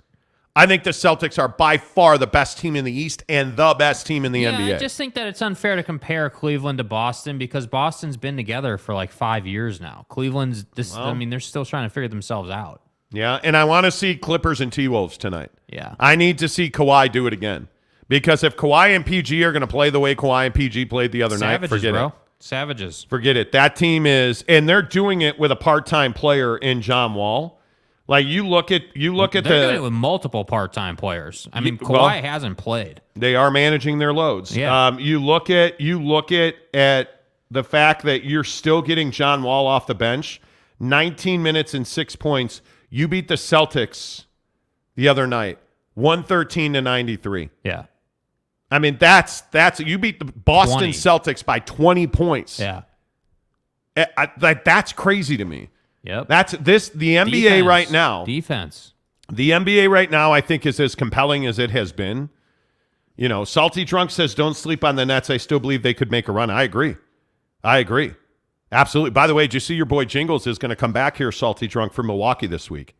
I think the Celtics are by far the best team in the East and the best team in the NBA. I just think that it's unfair to compare Cleveland to Boston because Boston's been together for like 5 years now. Cleveland's they're still trying to figure themselves out. Yeah, and I want to see Clippers and T-Wolves tonight. Yeah. I need to see Kawhi do it again. Because if Kawhi and PG are going to play the way Kawhi and PG played the other night, forget it. Savages. Forget it. That team is, and they're doing it with a part-time player in John Wall. Like, you look at they're doing it with multiple part-time players. I mean, Kawhi hasn't played. They are managing their loads. Yeah. You look at the fact that you're still getting John Wall off the bench. 19 minutes and 6 points. You beat the Celtics the other night, 113-93. Yeah. I mean, that's you beat the Boston 20. Celtics by 20 points. Yeah. That's crazy to me. Yep. The NBA right now. Defense. The NBA right now, I think, is as compelling as it has been. You know, Salty Drunk says, don't sleep on the Nets. I still believe they could make a run. I agree. Absolutely. By the way, did you see your boy Jingles is going to come back here, Salty Drunk, for Milwaukee this week?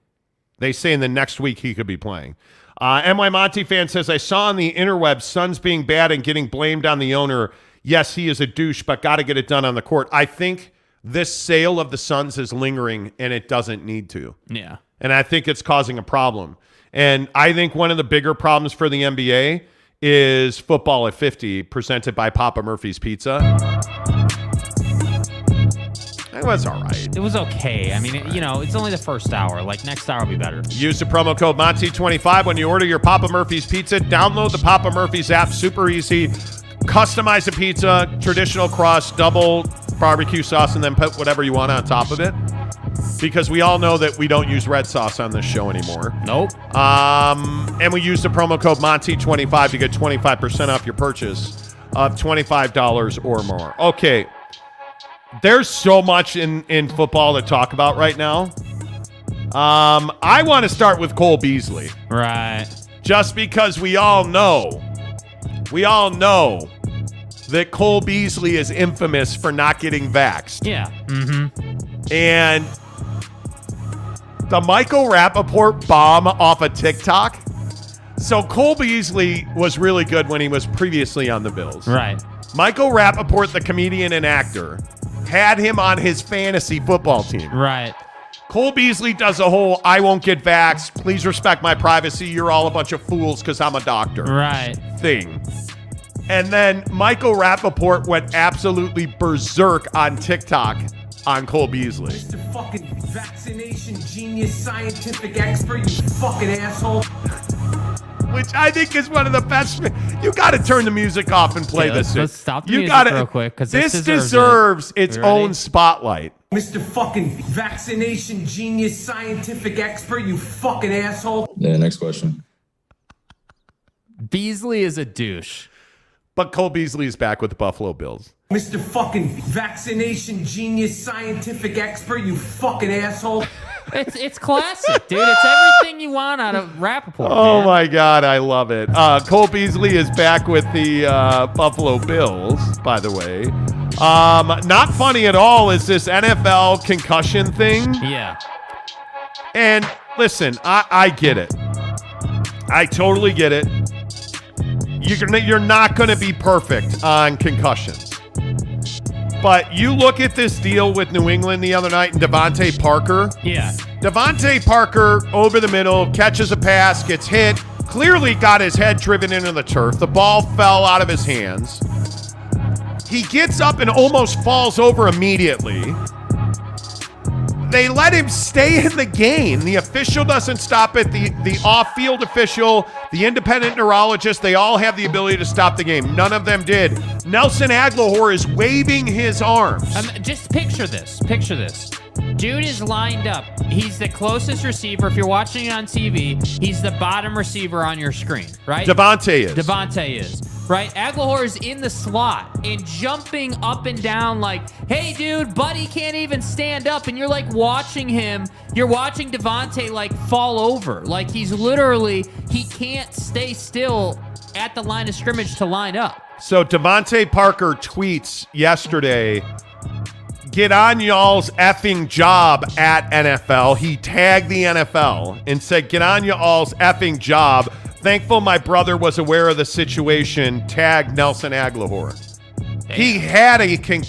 They say in the next week he could be playing. NY Monty fan says, I saw on the interwebs Suns being bad and getting blamed on the owner. Yes, he is a douche, but got to get it done on the court. I think this sale of the Suns is lingering, and it doesn't need to. Yeah. And I think it's causing a problem. And I think one of the bigger problems for the NBA is Football at 50, presented by Papa Murphy's Pizza. It was all right. It was okay. I mean, it's only the first hour. Like, next hour will be better. Use the promo code Monty25 when you order your Papa Murphy's Pizza. Download the Papa Murphy's app. Super easy. Customize a pizza, traditional crust, double barbecue sauce, and then put whatever you want on top of it. Because we all know that we don't use red sauce on this show anymore. Nope. And we use the promo code Monty25 to get 25% off your purchase of $25 or more. Okay. There's so much in football to talk about right now. I want to start with Cole Beasley. Right. Just because we all know that Cole Beasley is infamous for not getting vaxxed. Yeah. Mm-hmm. And the Michael Rapaport bomb off of TikTok. So Cole Beasley was really good when he was previously on the Bills. Right. Michael Rapaport, the comedian and actor, had him on his fantasy football team. Right. Cole Beasley does a whole, I won't get vaxxed, please respect my privacy, you're all a bunch of fools because I'm a doctor. Right. Thing. And then Michael Rapaport went absolutely berserk on TikTok on Cole Beasley. Mr. fucking vaccination genius scientific expert, you fucking asshole. Which I think is one of the best. You got to turn the music off and play this. Let's stop the music real quick, because this deserves its own spotlight. Mr. fucking vaccination genius scientific expert, you fucking asshole. Yeah, next question. Beasley is a douche. But Cole Beasley is back with the Buffalo Bills. Mr. fucking vaccination genius scientific expert, you fucking asshole. It's classic, dude. It's everything you want out of Rapaport. Oh, man. my God. I love it. Cole Beasley is back with the Buffalo Bills, by the way. Not funny at all is this NFL concussion thing. Yeah. And listen, I get it. I totally get it. You're not going to be perfect on concussions. But you look at this deal with New England the other night and Devontae Parker. Yeah. Devontae Parker over the middle, catches a pass, gets hit, clearly got his head driven into the turf. The ball fell out of his hands. He gets up and almost falls over immediately. They let him stay in the game. The official doesn't stop it. The off-field official, the independent neurologist, they all have the ability to stop the game. None of them did. Nelson Agholor is waving his arms. Just picture this. Picture this. Dude is lined up. He's the closest receiver. If you're watching it on TV, he's the bottom receiver on your screen, right? Devontae is. Right? Agholor is in the slot and jumping up and down like, hey, dude, buddy can't even stand up. And you're like watching him. You're watching Devontae like fall over. Like he can't stay still at the line of scrimmage to line up. So Devontae Parker tweets yesterday, get on y'all's effing job at NFL. He tagged the NFL and said, get on y'all's effing job. Thankful my brother was aware of the situation. Tag Nelson Agholor. He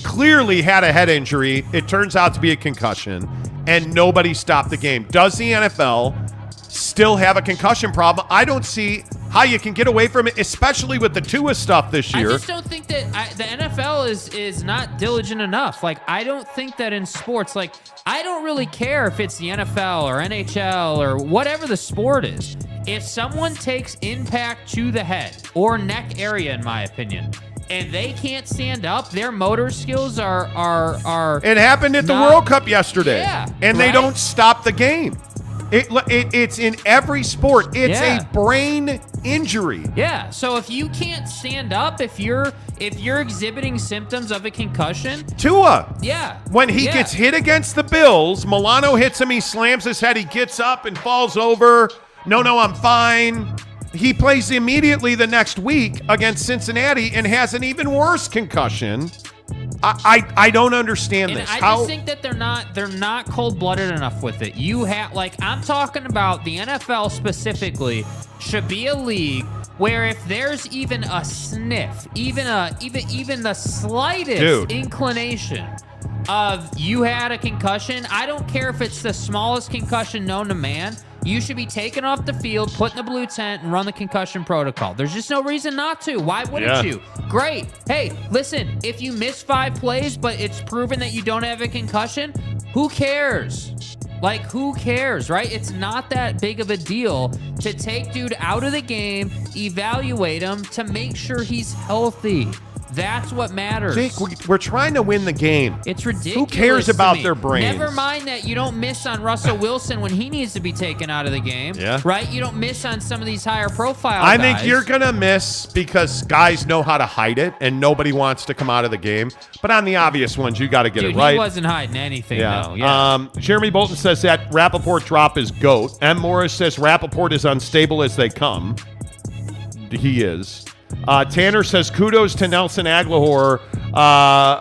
clearly had a head injury. It turns out to be a concussion, and nobody stopped the game. Does the NFL still have a concussion problem? I don't see how you can get away from it, especially with the Tua stuff this year. I just don't think that the NFL is not diligent enough. Like, I don't think that in sports, like, I don't really care if it's the NFL or NHL or whatever the sport is. If someone takes impact to the head or neck area, in my opinion, and they can't stand up, their motor skills are It happened at the World Cup yesterday. Yeah, and they don't stop the game. It's in every sport. It's a brain injury. Yeah. So if you can't stand up, if you're exhibiting symptoms of a concussion, Tua. Yeah. When he gets hit against the Bills, Milano hits him, he slams his head, he gets up and falls over. No, I'm fine. He plays immediately the next week against Cincinnati and has an even worse concussion. I don't understand this. I just think that they're not cold-blooded enough with it. You have, like, I'm talking about the NFL specifically should be a league where if there's even a sniff, even the slightest inclination of you had a concussion, I don't care if it's the smallest concussion known to man, you should be taken off the field, put in the blue tent, and run the concussion protocol. There's just no reason not to. Why wouldn't you? Great. Hey, listen, if you miss 5 plays, but it's proven that you don't have a concussion, who cares? Like, who cares, right? It's not that big of a deal to take dude out of the game, evaluate him to make sure he's healthy. That's what matters. Jake, we're trying to win the game. It's ridiculous. Who cares about their brains? Never mind that you don't miss on Russell Wilson when he needs to be taken out of the game. Yeah. Right? You don't miss on some of these higher profile I guys. think you're going to miss because guys know how to hide it and nobody wants to come out of the game. But on the obvious ones, you got to get it right. He wasn't hiding anything, though. Yeah. Jeremy Bolton says that Rapaport drop is GOAT. M. Morris says Rapaport is unstable as they come. He is. Tanner says kudos to Nelson Aguilar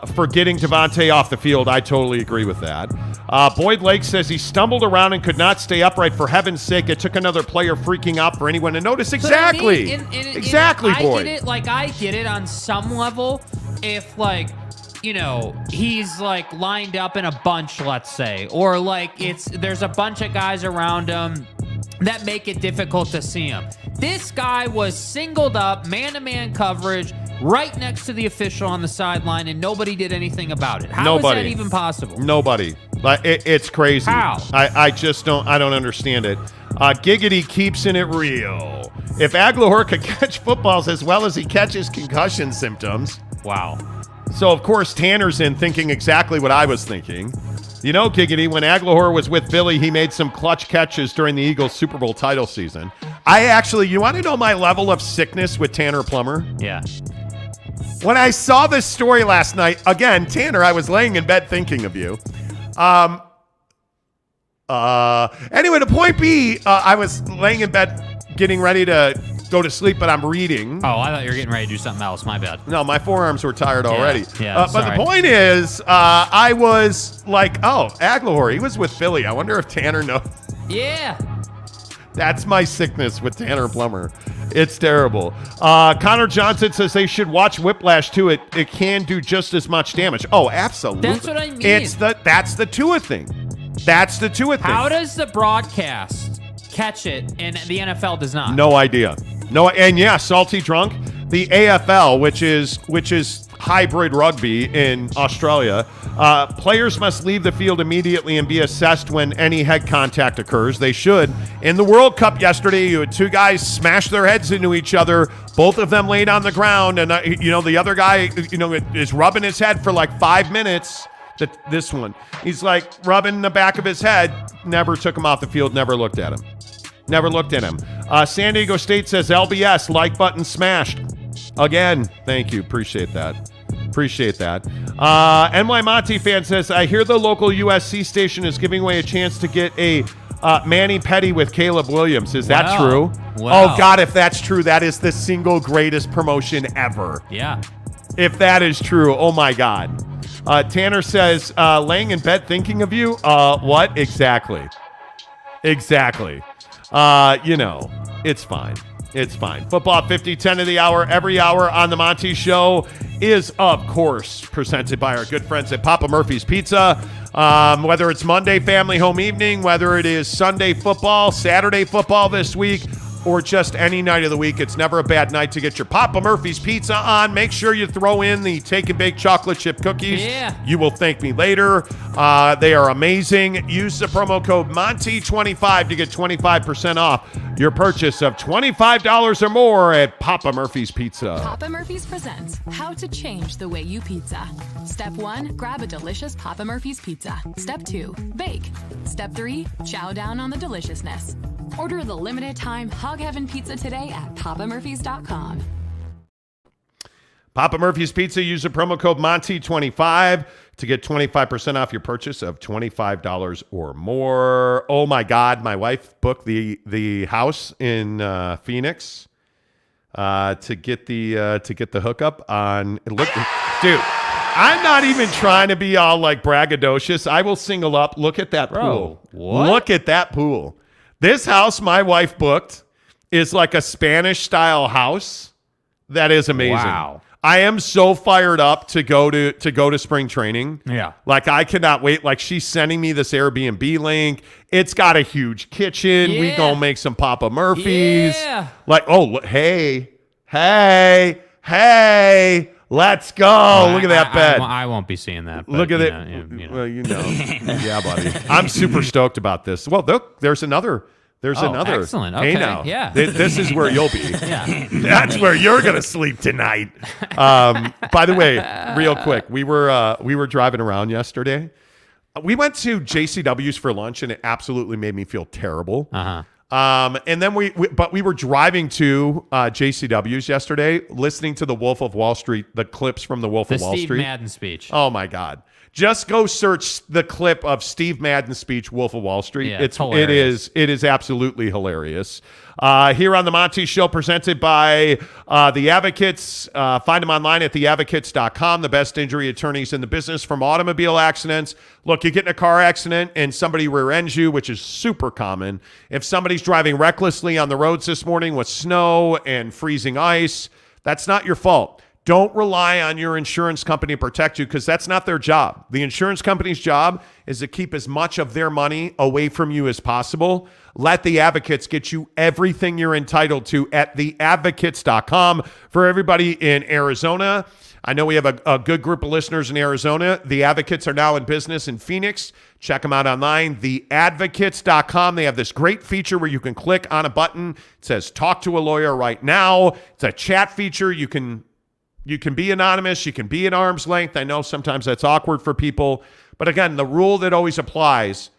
for getting Devontae off the field. I totally agree with that. Boyd Lake says he stumbled around and could not stay upright. For heaven's sake, it took another player freaking out for anyone to notice. Exactly. Exactly, Boyd. I get it on some level if, like, you know, he's like lined up in a bunch, let's say, or like there's a bunch of guys around him that make it difficult to see him. This guy was singled up, man-to-man coverage, right next to the official on the sideline, and nobody did anything about it. How is that even possible? Nobody. Like it's crazy. How? I just don't understand it. Giggity keeps in it real. If Aguilar could catch footballs as well as he catches concussion symptoms. Wow. So, of course, Tanner's in thinking exactly what I was thinking. You know, Giggity, when Aguilar was with Philly, he made some clutch catches during the Eagles' Super Bowl title season. You want to know my level of sickness with Tanner Plummer? Yeah. When I saw this story last night, again, Tanner, I was laying in bed thinking of you. Anyway, to point B, I was laying in bed getting ready to go to sleep, but I'm reading. Oh, I thought you were getting ready to do something else. My bad. No, my forearms were tired already. Yeah, but the point is, I was like, oh, Aguilar, he was with Philly. I wonder if Tanner knows. Yeah. That's my sickness with Tanner Plummer. It's terrible. Connor Johnson says they should watch Whiplash too. It can do just as much damage. Oh, absolutely. That's what I mean. That's the Tua thing. That's the Tua thing. How does the broadcast catch it and the NFL does not? No idea. No, and yeah, salty drunk. The AFL, which is hybrid rugby in Australia, players must leave the field immediately and be assessed when any head contact occurs. They should. In the World Cup yesterday, you had 2 guys smash their heads into each other. Both of them laid on the ground, and the other guy, is rubbing his head for like 5 minutes. This one, he's like rubbing the back of his head. Never took him off the field. Never looked at him. San Diego State says LBS, like button smashed. Again, thank you. Appreciate that. NY Monty fan says, I hear the local USC station is giving away a chance to get a Manny Petty with Caleb Williams. Is that true? Wow. Oh, God, if that's true, that is the single greatest promotion ever. Yeah. If that is true, oh, my God. Tanner says, laying in bed thinking of you? What? Exactly. It's fine. Football 50-10 of the hour, every hour on the Monty Show is, of course, presented by our good friends at Papa Murphy's Pizza. Whether it's Monday family home evening, whether it is Sunday football, Saturday football this week, or just any night of the week, it's never a bad night to get your Papa Murphy's Pizza on. Make sure you throw in the Take and Bake chocolate chip cookies. Yeah. You will thank me later. They are amazing. Use the promo code Monty25 to get 25% off your purchase of $25 or more at Papa Murphy's Pizza. Papa Murphy's presents How to Change the Way You Pizza. Step 1, grab a delicious Papa Murphy's Pizza. Step 2, bake. Step 3, chow down on the deliciousness. Order the limited time Hog Heaven Pizza today at papamurphys.com. Papa Murphy's Pizza, use the promo code Monty25 to get 25% off your purchase of $25 or more. Oh my God, my wife booked the house in Phoenix to get the hookup on. Look, dude, I'm not even trying to be all like braggadocious. I will single up. Look at that pool. What? Look at that pool. This house my wife booked is like a Spanish style house. That is amazing. Wow. I am so fired up to go to spring training. Yeah. Like, I cannot wait. Like, she's sending me this Airbnb link. It's got a huge kitchen. Yeah. We gonna make some Papa Murphy's. Yeah. Like, oh, hey, let's go. Look at that bed. I won't be seeing that. But, Look at it. Know. Yeah, buddy. I'm super stoked about this. Well, look, there's another. Excellent. Okay. Hey, now. Yeah. This is where you'll be. Yeah. That's where you're gonna sleep tonight. By the way, real quick, we were driving around yesterday. We went to JCW's for lunch, and it absolutely made me feel terrible. And then we were driving to JCW's yesterday, listening to the Wolf of Wall Street, the clips from the Wolf of Wall Steve Street. Madden speech. Oh my God. Just go search the clip of Steve Madden's speech, Wolf of Wall Street. Yeah, it's hilarious. It is absolutely hilarious. Here on the Monty Show, presented by The Advocates. Find them online at theadvocates.com. The best injury attorneys in the business, from automobile accidents. Look, you get in a car accident and somebody rear ends you, which is super common. If somebody's driving recklessly on the roads this morning with snow and freezing ice, that's not your fault. Don't rely on your insurance company to protect you, because that's not their job. The insurance company's job is to keep as much of their money away from you as possible. Let the Advocates get you everything you're entitled to at theadvocates.com. For everybody in Arizona, I know we have a good group of listeners in Arizona. The Advocates are now in business in Phoenix. Check them out online, theadvocates.com. They have this great feature where you can click on a button. It says, talk to a lawyer right now. It's a chat feature. You can be anonymous. You can be at arm's length. I know sometimes that's awkward for people. But again, the rule that always applies,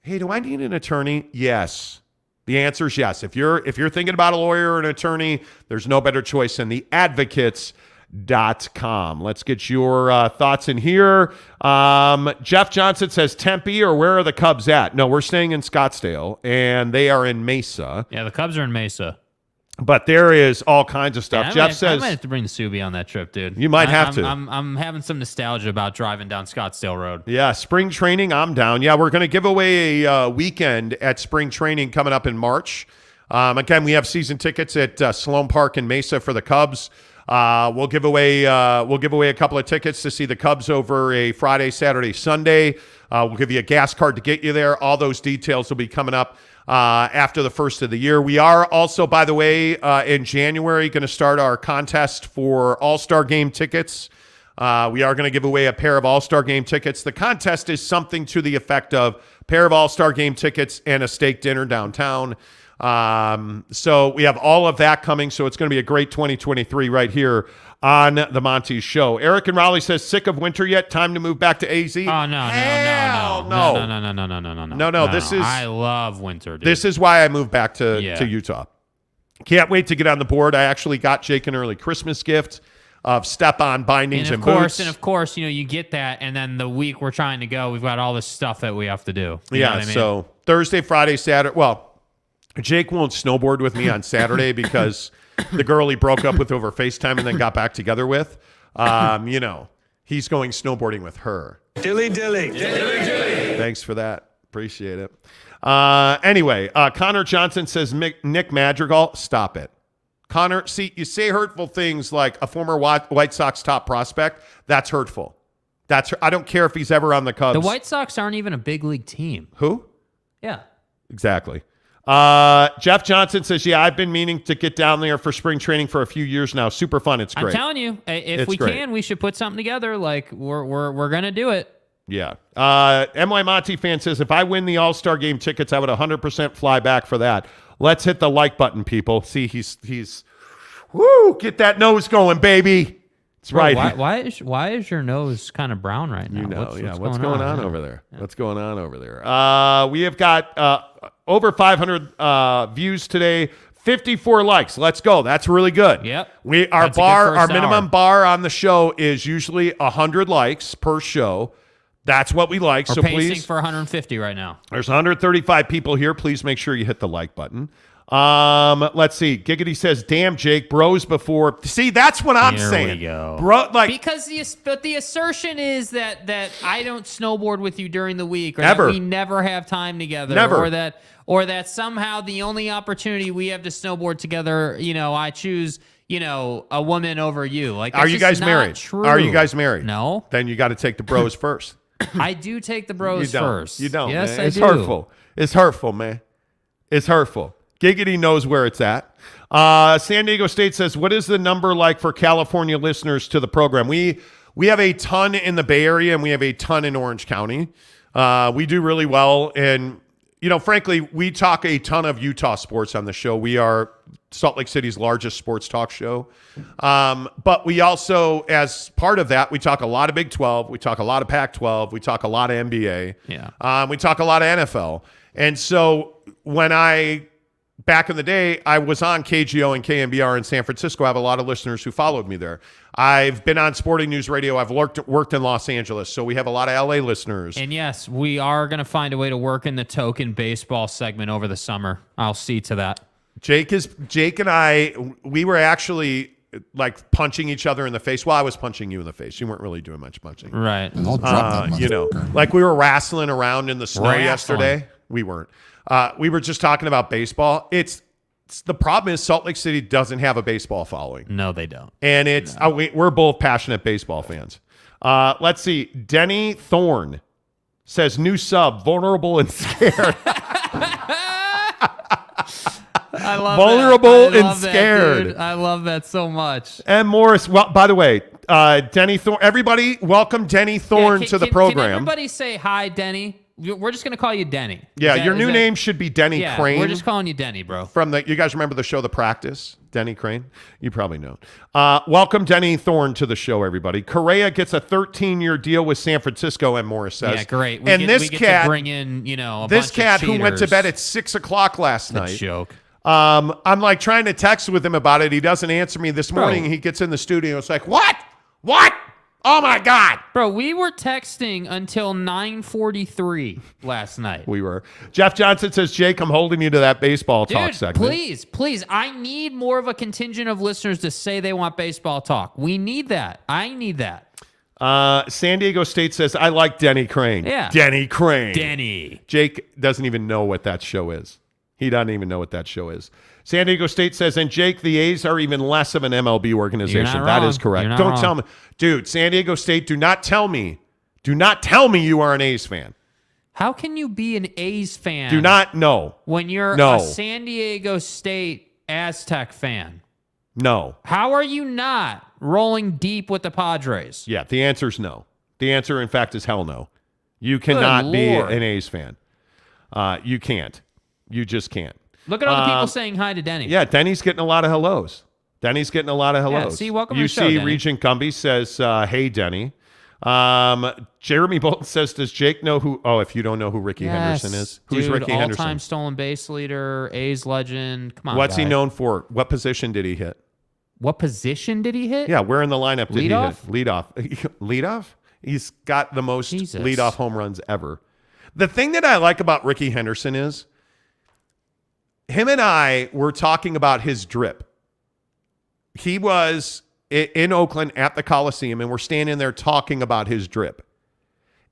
hey, do I need an attorney? Yes. The answer is yes. If you're thinking about a lawyer or an attorney, there's no better choice than theadvocates.com. Let's get your thoughts in here. Jeff Johnson says Tempe, or where are the Cubs at? No, we're staying in Scottsdale, and they are in Mesa. Yeah, the Cubs are in Mesa. But there is all kinds of stuff. Yeah, Jeff says, I might have to bring the Subi on that trip, dude. You might have to. I'm having some nostalgia about driving down Scottsdale Road. Yeah, spring training, I'm down. Yeah, we're going to give away a weekend at spring training coming up in March. Again, we have season tickets at Sloan Park in Mesa for the Cubs. We'll give away a couple of tickets to see the Cubs over a Friday, Saturday, Sunday. We'll give you a gas card to get you there. All those details will be coming up after the first of the year. We are also, by the way, in January, going to start our contest for All-Star Game tickets. We are going to give away a pair of All-Star Game tickets. The contest is something to the effect of a pair of All-Star Game tickets and a steak dinner downtown. So we have all of that coming. So it's going to be a great 2023 right here on the Monty Show. Eric and Raleigh says, sick of winter yet? Time to move back to AZ? Oh, no. This is, I love winter, dude. This is why I moved back to Utah. Can't wait to get on the board. I actually got Jake an early Christmas gift of step-on bindings and boots. And of course, you get that, and then the week we're trying to go, we've got all this stuff that we have to do. You know what I mean? So Thursday, Friday, Saturday. Well, Jake won't snowboard with me on Saturday because the girl he broke up with over FaceTime and then got back together with, he's going snowboarding with her. Dilly. Thanks for that. Appreciate it. Anyway, Connor Johnson says, Nick Madrigal, stop it. Connor, see, you say hurtful things like a former White Sox top prospect. That's hurtful. I don't care if he's ever on the Cubs. The White Sox aren't even a big league team. Who? Yeah. Exactly. Jeff Johnson says, yeah, I've been meaning to get down there for spring training for a few years now. Super fun. It's great. I'm telling you, if we can, we should put something together. Like we're going to do it. Yeah. MY Monty fan says, if I win the All-Star Game tickets, I would 100% fly back for that. Let's hit the like button, people. See, he's woo, get that nose going, baby. That's right. Why is your nose kind of brown right now? What's going on over there? Yeah. What's going on over there? We have got over 500 views today, 54 likes. Let's go. That's really good. Yep. Our minimum bar on the show is usually 100 likes per show. That's what we like. We're so pacing please, for 150 right now. There's 135 people here. Please make sure you hit the like button. Let's see. Giggity says, "Damn, Jake, bros before." See, that's what I'm saying. We go. Bro, because the assertion is that I don't snowboard with you during the week, or Ever. that we never have time together, Never. or that somehow the only opportunity we have to snowboard together, I choose, a woman over you. Like, Are you guys married? True. Are you guys married? No. Then you got to take the bros first. I do take the bros first. You don't. Yes, man. I It's do. hurtful. It's hurtful, man. It's hurtful. Giggity knows where it's at. San Diego State says, what is the number like for California listeners to the program? We have a ton in the Bay Area and we have a ton in Orange County. We do really well. And, frankly, we talk a ton of Utah sports on the show. We are Salt Lake City's largest sports talk show. But we also, as part of that, we talk a lot of Big 12. We talk a lot of Pac-12. We talk a lot of NBA. Yeah. We talk a lot of NFL. And so back in the day, I was on KGO and KMBR in San Francisco. I have a lot of listeners who followed me there. I've been on Sporting News Radio. I've worked in Los Angeles, so we have a lot of LA listeners. And yes, we are going to find a way to work in the token baseball segment over the summer. I'll see to that. Jake and I, we were actually like punching each other in the face. Well, I was punching you in the face. You weren't really doing much punching. Right. Like we were wrestling around in the snow yesterday. We weren't. We were just talking about baseball. The problem is Salt Lake City doesn't have a baseball following. No, they don't. And we're both passionate baseball fans. Let's see. Denny Thorne says, new sub, vulnerable and scared. I love vulnerable that. and scared. Dude. I love that so much. And Morris, well, by the way, Denny Thorne, everybody welcome Denny Thorne to the program. Can everybody say hi, Denny? We're just going to call you Denny. Your new name should be Denny Crane. We're just calling you Denny, bro. You guys remember the show The Practice? Denny Crane? You probably know. Welcome Denny Thorne to the show, everybody. Correa gets a 13-year deal with San Francisco, and Morris says. Yeah, great. We get to bring in, a this bunch cat of who went to cheaters. bed at 6 o'clock last night. Joke. I'm like trying to text with him about it. He doesn't answer me. This morning he gets in the studio. It's like, what? Oh my God. Bro, we were texting until 9:43 last night. We were. Jeff Johnson says, Jake, I'm holding you to that baseball talk segment. Please. I need more of a contingent of listeners to say they want baseball talk. We need that. I need that. San Diego State says, I like Denny Crane. Yeah. Denny Crane. Denny. Jake doesn't even know what that show is. He doesn't even know what that show is. San Diego State says, and Jake, the A's are even less of an MLB organization. That is correct. Don't tell me. Dude, San Diego State, do not tell me you are an A's fan. How can you be an A's fan? Do not know. When you're a San Diego State Aztec fan. No. How are you not rolling deep with the Padres? Yeah, the answer is no. The answer, in fact, is hell no. You cannot be an A's fan. You can't. You just can't. Look at all the people saying hi to Denny. Yeah, Denny's getting a lot of hellos. Yeah, see, welcome to the show, UC Denny. Regent Gumby says, hey, Denny. Jeremy Bolton says, does Jake know who... Oh, if you don't know who Ricky Henderson is. Who's Ricky Henderson? All-time stolen base leader, A's legend. Come on, What's he known for? What position did he hit? What position did he hit? Yeah, where in the lineup did he hit? Leadoff? Leadoff? He's got the most Jesus. leadoff home runs ever. The thing that I like about Ricky Henderson is him and I were talking about his drip. He was in Oakland at the Coliseum, and we're standing there talking about his drip.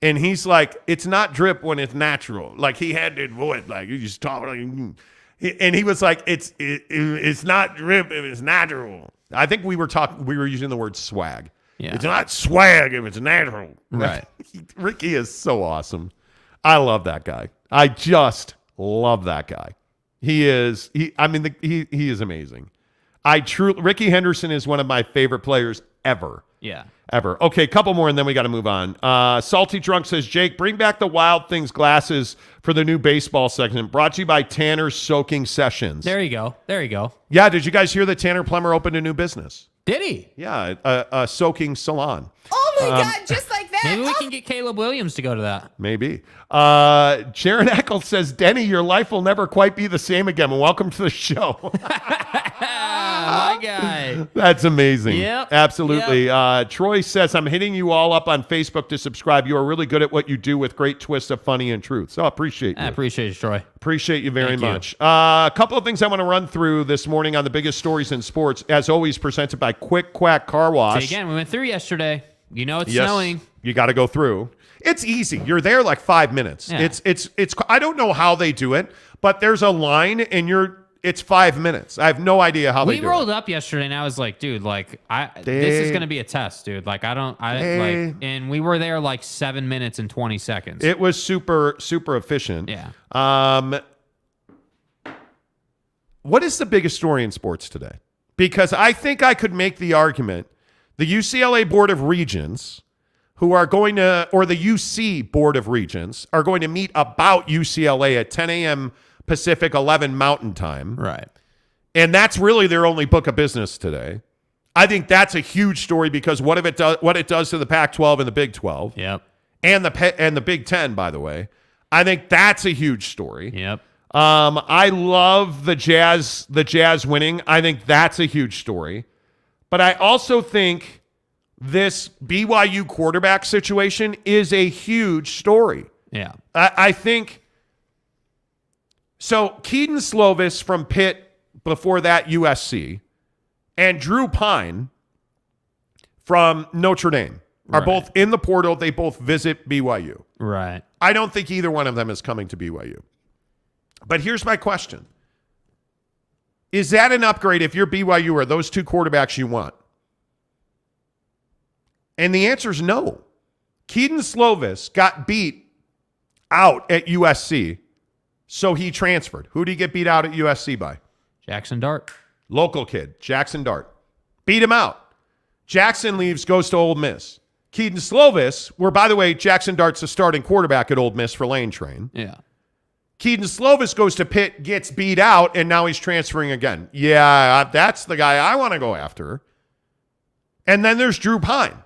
And he's like, it's not drip when it's natural. Like, he had to avoid, like, you just talk like, and he was like, it's not drip if it's natural. I think we were using the word swag. Yeah. It's not swag if it's natural. Right. Ricky is so awesome. I love that guy. I just love that guy. He is amazing. Ricky Henderson is one of my favorite players ever. Yeah. Ever. Okay, a couple more and then we got to move on. Salty Drunk says, Jake, bring back the Wild Things glasses for the new baseball segment. Brought to you by Tanner's Soaking Sessions. There you go. Yeah, did you guys hear that Tanner Plummer opened a new business? Did he? Yeah, a soaking salon. Oh my God, just like that. Maybe we can get Caleb Williams to go to that. Maybe. Jaren Hall says, Denny, your life will never quite be the same again. And welcome to the show. My guy. That's amazing. Yep. Absolutely. Troy says, I'm hitting you all up on Facebook to subscribe. You are really good at what you do with great twists of funny and truth. So I appreciate you. I appreciate you, Troy. Appreciate you very Thank you. much. A couple of things I want to run through this morning on the biggest stories in sports, as always presented by Quick Quack Car Wash. See, again, we went through yesterday. You know it's snowing. You got to go through. It's easy. You're there like 5 minutes. Yeah. It's I don't know how they do it, but there's a line and it's 5 minutes. I have no idea how they do rolled it. up yesterday, and I was like, dude, like this is gonna be a test, dude. Like and we were there like 7 minutes and 20 seconds. It was super efficient. Yeah. What is the biggest story in sports today? Because I think I could make the argument the UCLA Board of Regents, who are going to, or the UC Board of Regents, are going to meet about UCLA at 10 a.m. Pacific, 11 Mountain Time. Right. And that's really their only book of business today. I think that's a huge story because what it does to the Pac-12 and the Big 12. Yep. And the Big 10, by the way. I think that's a huge story. Yep. I love the Jazz winning. I think that's a huge story. But I also think this BYU quarterback situation is a huge story. Yeah. I think so. Keaton Slovis from Pitt, before that USC, and Drew Pine from Notre Dame are both in the portal. They both visit BYU. Right. I don't think either one of them is coming to BYU. But here's my question. Is that an upgrade if you're BYU? Are those two quarterbacks you want? And the answer is no. Keaton Slovis got beat out at USC, so he transferred. Who did he get beat out at USC by? Jackson Dart. Local kid, Jackson Dart. Beat him out. Jackson leaves, goes to Ole Miss. Keaton Slovis, where, by the way, Jackson Dart's the starting quarterback at Ole Miss for Lane Train. Yeah. Keaton Slovis goes to Pitt, gets beat out, and now he's transferring again. Yeah, that's the guy I want to go after. And then there's Drew Pine.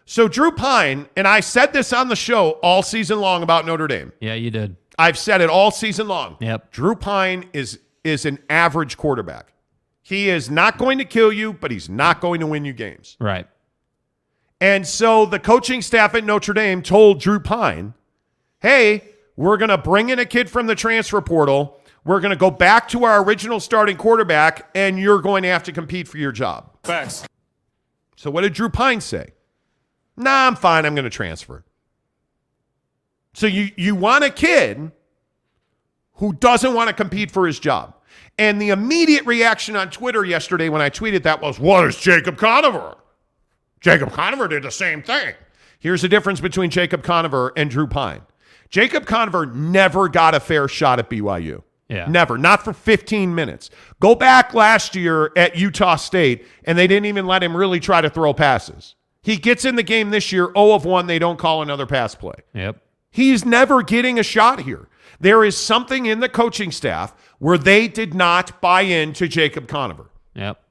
So Drew Pine, and I said this on the show all season long about Notre Dame. Yeah, you did. I've said it all season long. Yep. Drew Pine is an average quarterback. He is not going to kill you, but he's not going to win you games. Right. And so the coaching staff at Notre Dame told Drew Pine, hey, we're going to bring in a kid from the transfer portal. We're going to go back to our original starting quarterback, and you're going to have to compete for your job. Facts. So what did Drew Pine say? Nah, I'm fine. I'm going to transfer. So you want a kid who doesn't want to compete for his job. And the immediate reaction on Twitter yesterday when I tweeted that was, what is Jacob Conover? Jacob Conover did the same thing. Here's the difference between Jacob Conover and Drew Pine. Jacob Conover never got a fair shot at BYU. Yeah. Never. Not for 15 minutes. Go back last year at Utah State, and they didn't even let him really try to throw passes. He gets in the game this year, 0 of 1. They don't call another pass play. Yep. He's never getting a shot here. There is something in the coaching staff where they did not buy into Jacob Conover. Yep.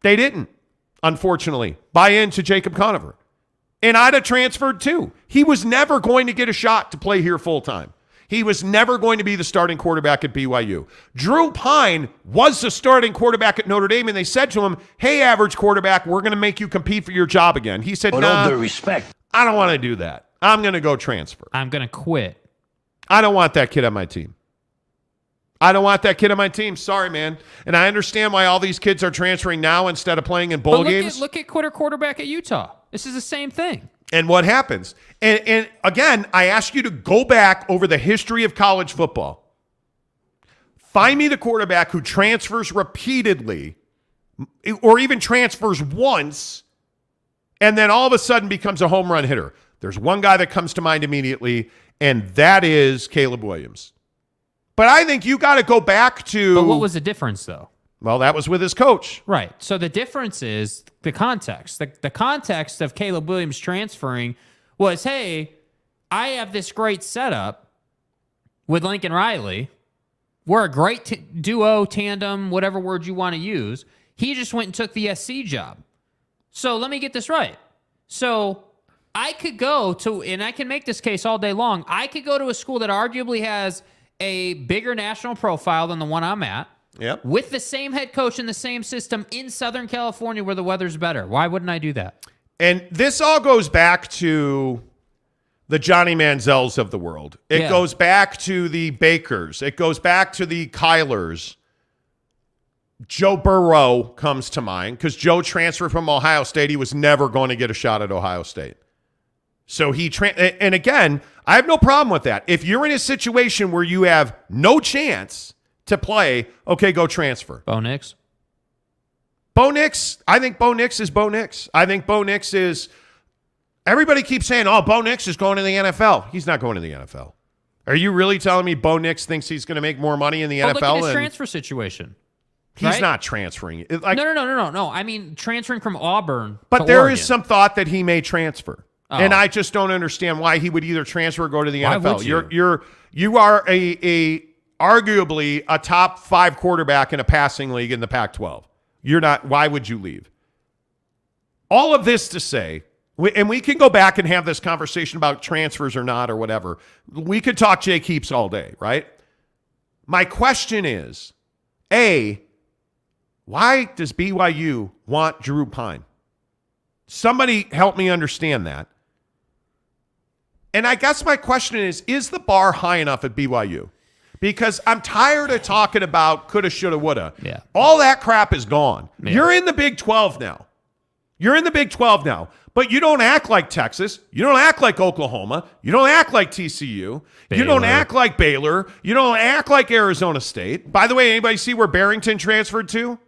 They didn't, unfortunately, buy into Jacob Conover. And I'd have transferred too. He was never going to get a shot to play here full time. He was never going to be the starting quarterback at BYU. Drew Pine was the starting quarterback at Notre Dame, and they said to him, hey, average quarterback, we're going to make you compete for your job again. He said, nah, all due respect, I don't want to do that. I'm going to go transfer. I'm going to quit. I don't want that kid on my team. I don't want that kid on my team. Sorry, man. And I understand why all these kids are transferring now instead of playing in bowl games. Look at quitter quarterback at Utah. This is the same thing. And what happens? And again, I ask you to go back over the history of college football. Find me the quarterback who transfers repeatedly or even transfers once and then all of a sudden becomes a home run hitter. There's one guy that comes to mind immediately, and that is Caleb Williams. But I think you got to go back to... But what was the difference, though? Well, that was with his coach. Right. So the difference is the context. The context of Caleb Williams transferring was, hey, I have this great setup with Lincoln Riley. We're a great duo, tandem, whatever word you want to use. He just went and took the SC job. So let me get this right. So I could go to, and I can make this case all day long, I could go to a school that arguably has a bigger national profile than the one I'm at. Yep. With the same head coach and the same system in Southern California where the weather's better. Why wouldn't I do that? And this all goes back to the Johnny Manziels of the world. It goes back to the Bakers. It goes back to the Kylers. Joe Burrow comes to mind because Joe transferred from Ohio State. He was never going to get a shot at Ohio State. So and again, I have no problem with that. If you're in a situation where you have no chance to play, okay, go transfer. Bo Nix? Bo Nix, I think Bo Nix is Bo Nix. I think Bo Nix is, everybody keeps saying, oh, Bo Nix is going to the NFL. He's not going to the NFL. Are you really telling me Bo Nix thinks he's going to make more money in the NFL? Look at his transfer situation. He's right? not transferring. No. I mean, transferring from Auburn But to there Oregon. is some thought that he may transfer. Oh. And I just don't understand why he would either transfer or go to the Why NFL. would you? You are a arguably a top 5 quarterback in a passing league in the Pac-12. You're not. Why would you leave? All of this to say, and we can go back and have this conversation about transfers or not or whatever. We could talk Jake Heaps all day, right? My question is, A, why does BYU want Drew Pine? Somebody help me understand that. And I guess my question is the bar high enough at BYU? Because I'm tired of talking about coulda, shoulda, woulda. Yeah. All that crap is gone. Yeah. You're in the Big 12 now. But you don't act like Texas. You don't act like Oklahoma. You don't act like TCU. You don't act like Baylor. You don't act like Arizona State. By the way, anybody see where Barrington transferred to?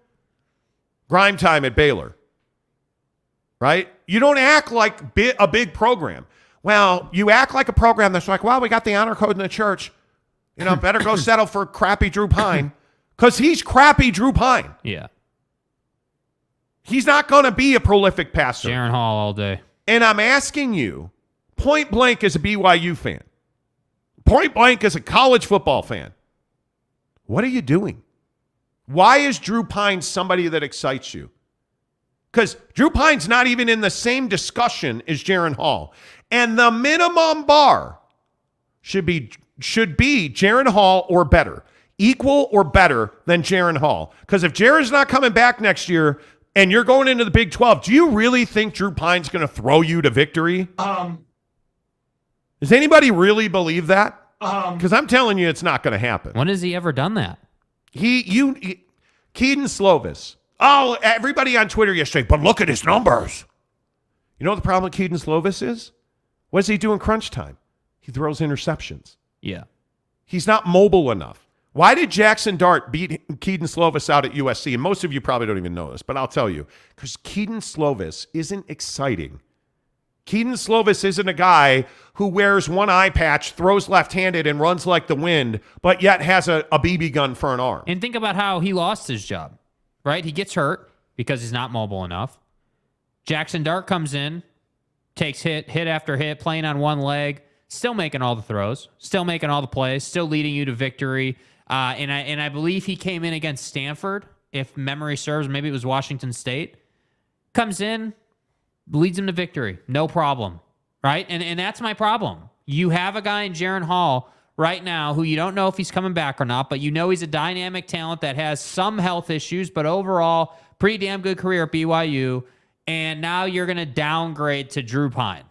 Grime time at Baylor. Right? You don't act like a big program. Well, you act like a program that's like, well, we got the honor code in the church. Better go settle for crappy Drew Pine. Because he's crappy Drew Pine. Yeah. He's not going to be a prolific passer. Jaren Hall all day. And I'm asking you, point blank as a BYU fan, point blank as a college football fan, what are you doing? Why is Drew Pine somebody that excites you? Because Drew Pine's not even in the same discussion as Jaren Hall. And the minimum bar should be Jaren Hall or better. Equal or better than Jaren Hall. Because if Jaren's not coming back next year and you're going into the Big 12, do you really think Drew Pine's going to throw you to victory? Does anybody really believe that? Because I'm telling you it's not going to happen. When has he ever done that? Keaton Slovis. Oh, everybody on Twitter yesterday, but look at his numbers. You know what the problem with Keaton Slovis is? What does he do in crunch time? He throws interceptions. Yeah. He's not mobile enough. Why did Jackson Dart beat Keaton Slovis out at USC? And most of you probably don't even know this, but I'll tell you. Because Keaton Slovis isn't exciting. Keaton Slovis isn't a guy who wears one eye patch, throws left-handed, and runs like the wind, but yet has a BB gun for an arm. And think about how he lost his job, right? He gets hurt because he's not mobile enough. Jackson Dart comes in, takes hit after hit, playing on one leg, still making all the throws, still making all the plays, still leading you to victory. And I believe he came in against Stanford, if memory serves. Maybe it was Washington State. Comes in, leads him to victory. No problem, right? And that's my problem. You have a guy in Jaren Hall right now who you don't know if he's coming back or not, but you know he's a dynamic talent that has some health issues, but overall, pretty damn good career at BYU. And now you're going to downgrade to Drew Pine.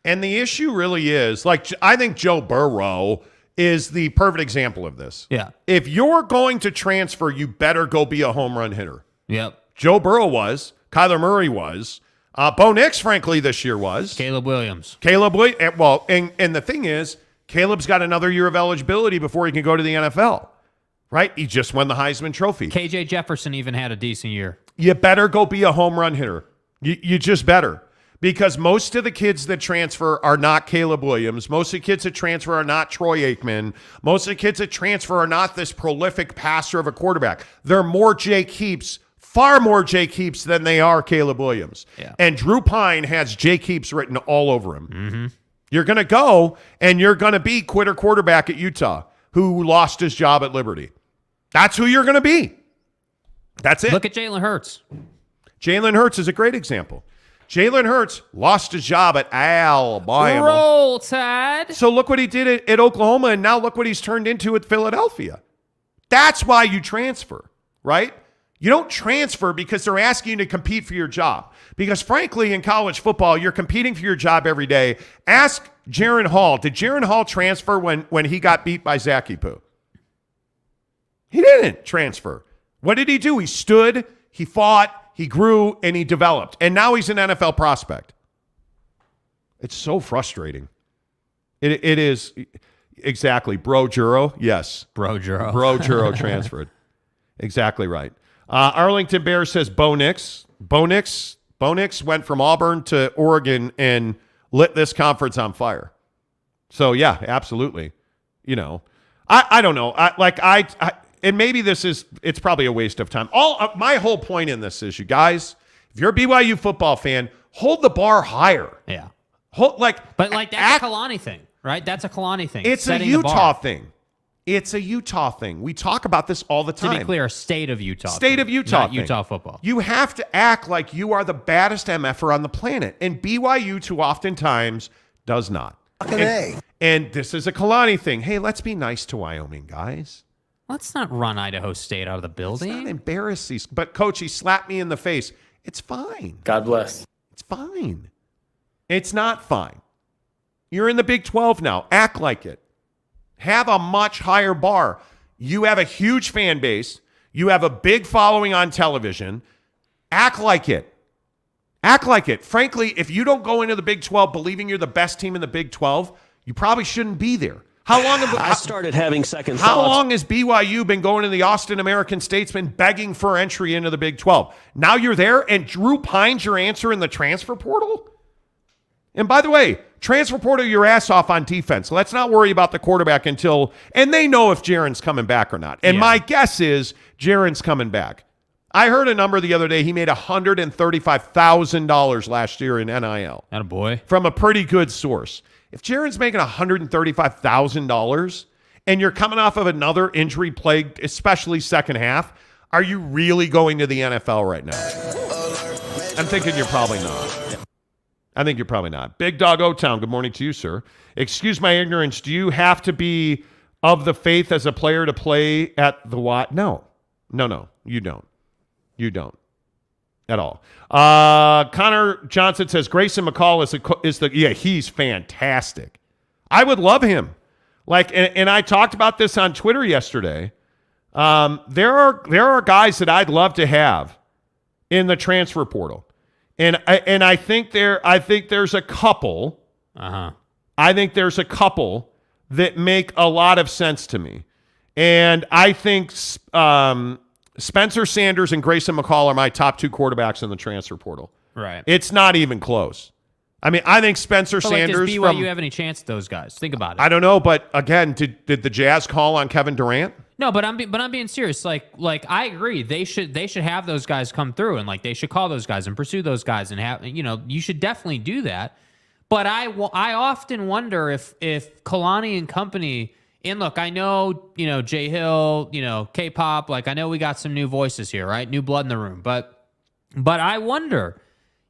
And the issue really is, I think Joe Burrow is the perfect example of this. Yeah. If you're going to transfer, you better go be a home run hitter. Yep. Joe Burrow was. Kyler Murray was. Bo Nix, frankly, this year was. Caleb Williams. Well, and the thing is, Caleb's got another year of eligibility before he can go to the NFL, right? He just won the Heisman Trophy. KJ Jefferson even had a decent year. You better go be a home run hitter. You just better. Because most of the kids that transfer are not Caleb Williams. Most of the kids that transfer are not Troy Aikman. Most of the kids that transfer are not this prolific passer of a quarterback. They're more Jake Heaps, far more Jake Heaps than they are Caleb Williams. Yeah. And Drew Pine has Jake Heaps written all over him. Mm-hmm. You're going to go and you're going to be quitter quarterback at Utah who lost his job at Liberty. That's who you're going to be. That's it. Look at Jalen Hurts. Jalen Hurts is a great example. Jalen Hurts lost his job at Alabama. Roll Tide. So look what he did at Oklahoma, and now look what he's turned into at Philadelphia. That's why you transfer, right? You don't transfer because they're asking you to compete for your job. Because frankly, in college football, you're competing for your job every day. Ask Jaren Hall. Did Jaren Hall transfer when he got beat by Zachy Poo? He didn't transfer. What did he do? He stood, he fought, he grew, and he developed. And now he's an NFL prospect. It's so frustrating. It is. Exactly. Bro Juro. Yes. Bro Juro. Bro Juro transferred. Exactly right. Arlington Bear says Bo Nix. Bo Nix went from Auburn to Oregon and lit this conference on fire. So, yeah, absolutely. You know, I don't know. And maybe it's probably a waste of time. My whole point in this is, you guys, if you're a BYU football fan, hold the bar higher. Yeah. But that's a Kalani thing, right? That's a Kalani thing. It's a Utah thing. It's a Utah thing. We talk about this all the time. To be clear, state of Utah. State of Utah not thing. Utah football. You have to act like you are the baddest MFer on the planet. And BYU too oftentimes does not. And this is a Kalani thing. Hey, let's be nice to Wyoming, guys. Let's not run Idaho State out of the building. Let's not embarrass these. But, Coach, he slapped me in the face. It's fine. God bless. It's fine. It's not fine. You're in the Big 12 now. Act like it. Have a much higher bar. You have a huge fan base. You have a big following on television. Act like it. Act like it. Frankly, if you don't go into the Big 12 believing you're the best team in the Big 12, you probably shouldn't be there. I started having second thoughts. How long has BYU been going to the Austin American Statesman begging for entry into the Big 12? Now you're there, and Drew Pine's your answer in the transfer portal? And by the way, transfer portal your ass off on defense. Let's not worry about the quarterback until, and they know if Jaren's coming back or not. And my guess is Jaren's coming back. I heard a number the other day. He made $135,000 last year in NIL. Attaboy. From a pretty good source. If Jaren's making $135,000 and you're coming off of another injury-plagued, especially second half, are you really going to the NFL right now? I'm thinking you're probably not. I think you're probably not. Big Dog O-Town, good morning to you, sir. Excuse my ignorance. Do you have to be of the faith as a player to play at the Y? No, you don't. You don't at all. Connor Johnson says Grayson McCall he's fantastic. I would love him. And I talked about this on Twitter yesterday. There are guys that I'd love to have in the transfer portal. And I think there's a couple. I think there's a couple that make a lot of sense to me. And I think Spencer Sanders and Grayson McCall are my top two quarterbacks in the transfer portal. Right. It's not even close. I mean, I think Spencer Sanders. Does BYU have any chance at those guys? Think about it. I don't know, but again, did the Jazz call on Kevin Durant? No, but I'm being serious. Like I agree. They should have those guys come through, and they should call those guys and pursue those guys, and have you should definitely do that. But I often wonder if Kalani and company. And look, I know, Jay Hill, K-pop, I know we got some new voices here, right? New blood in the room. But I wonder,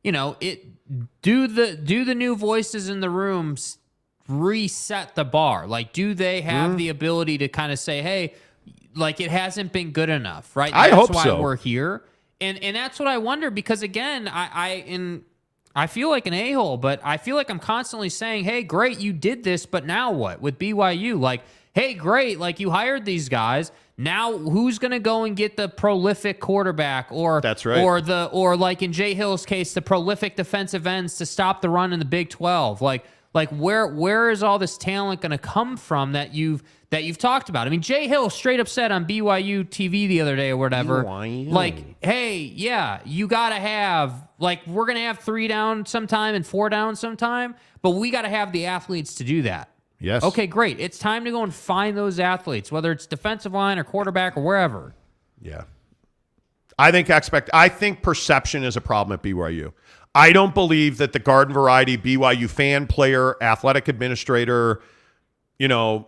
do the new voices in the rooms reset the bar? Do they have the ability to kind of say, hey, it hasn't been good enough, right? I hope so. That's why we're here. And that's what I wonder, because again, I feel like an a-hole, but I feel like I'm constantly saying, hey, great, you did this, but now what with BYU? Hey, great, you hired these guys. Now who's going to go and get the prolific quarterback That's right. or in Jay Hill's case, the prolific defensive ends to stop the run in the Big 12? Where is all this talent going to come from that you've talked about? I mean, Jay Hill straight up said on BYU TV the other day or whatever, hey, yeah, you got to have, we're going to have 3 down sometime and 4 down sometime, but we got to have the athletes to do that. Yes. Okay, great. It's time to go and find those athletes, whether it's defensive line or quarterback or wherever. Yeah. I think perception is a problem at BYU. I don't believe that the garden variety BYU fan, player, athletic administrator, I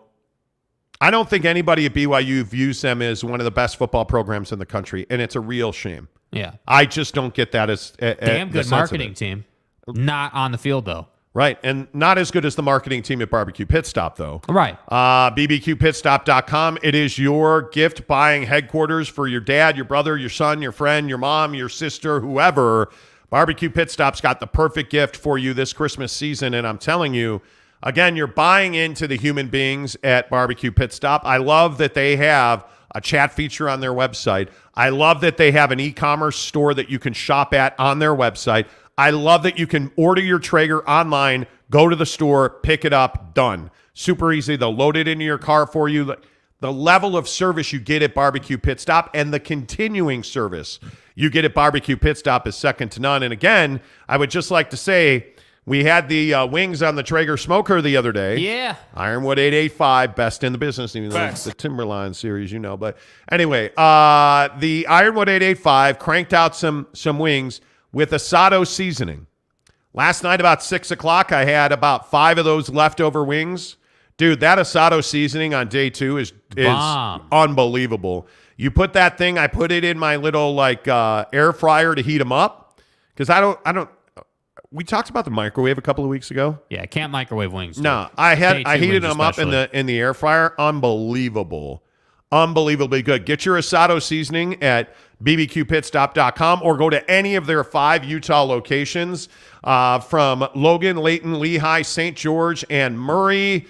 don't think anybody at BYU views them as one of the best football programs in the country, and it's a real shame. Yeah. I just don't get that as damn good marketing team. Not on the field, though. Right, and not as good as the marketing team at Barbecue Pit Stop, though. Right. bbqpitstop.com. It is your gift buying headquarters for your dad, your brother, your son, your friend, your mom, your sister, whoever. Barbecue Pit Stop's got the perfect gift for you this Christmas season, and I'm telling you, again, you're buying into the human beings at Barbecue Pit Stop. I love that they have a chat feature on their website. I love that they have an e-commerce store that you can shop at on their website. I love that you can order your Traeger online, Go to the store, pick it up, done. Super easy. They'll load it into your car for you. The level of service you get at Barbecue Pit Stop and the continuing service you get at Barbecue Pit Stop is second to none. And again, I would just like to say, we had the wings on the Traeger smoker the other day. Yeah. Ironwood 885, best in the business, even though it's the Timberline series, you know. But anyway, the Ironwood 885 cranked out some wings with asado seasoning. Last night about 6 o'clock, I had about 5 of those leftover wings. Dude, that asado seasoning on day 2 is unbelievable. You put that thing, I put it in my little air fryer to heat them up because I don't. We talked about the microwave a couple of weeks ago. Yeah, can't microwave wings. No, I heated them up in the air fryer. Unbelievable. Unbelievably good. Get your asado seasoning at bbqpitstop.com or go to any of their 5 Utah locations from Logan, Layton, Lehigh, St. George, and Murray.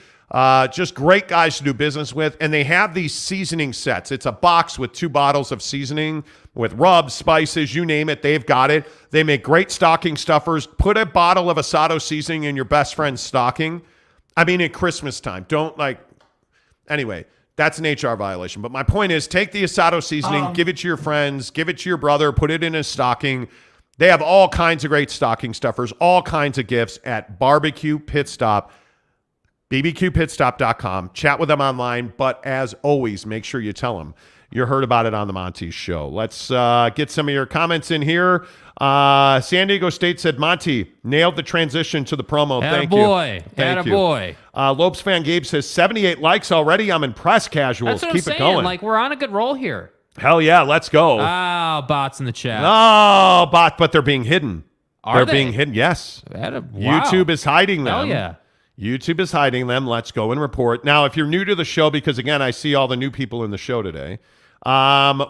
Just great guys to do business with. And they have these seasoning sets. It's a box with 2 bottles of seasoning with rubs, spices, you name it. They've got it. They make great stocking stuffers. Put a bottle of asado seasoning in your best friend's stocking. I mean, at Christmas time. Anyway, that's an HR violation. But my point is, take the asado seasoning, give it to your friends, give it to your brother, put it in a stocking. They have all kinds of great stocking stuffers, all kinds of gifts at Barbecue Pit Stop. bbqpitstop.com. Chat with them online, but as always, make sure you tell them you heard about it on the Monty Show. Let's get some of your comments in here. San Diego State said, Monty, nailed the transition to the promo. Thank you. Thank you. Lopes fan Gabe says, 78 likes already. I'm impressed, casuals. That's what Keep I'm it saying. going. Like, we're on a good roll here. Hell yeah, let's go. Bots in the chat. Oh, but they're being hidden. They're being hidden, yes. Wow. YouTube is hiding them. Hell yeah. YouTube is hiding them. Let's go and report. Now, if you're new to the show, because again, I see all the new people in the show today,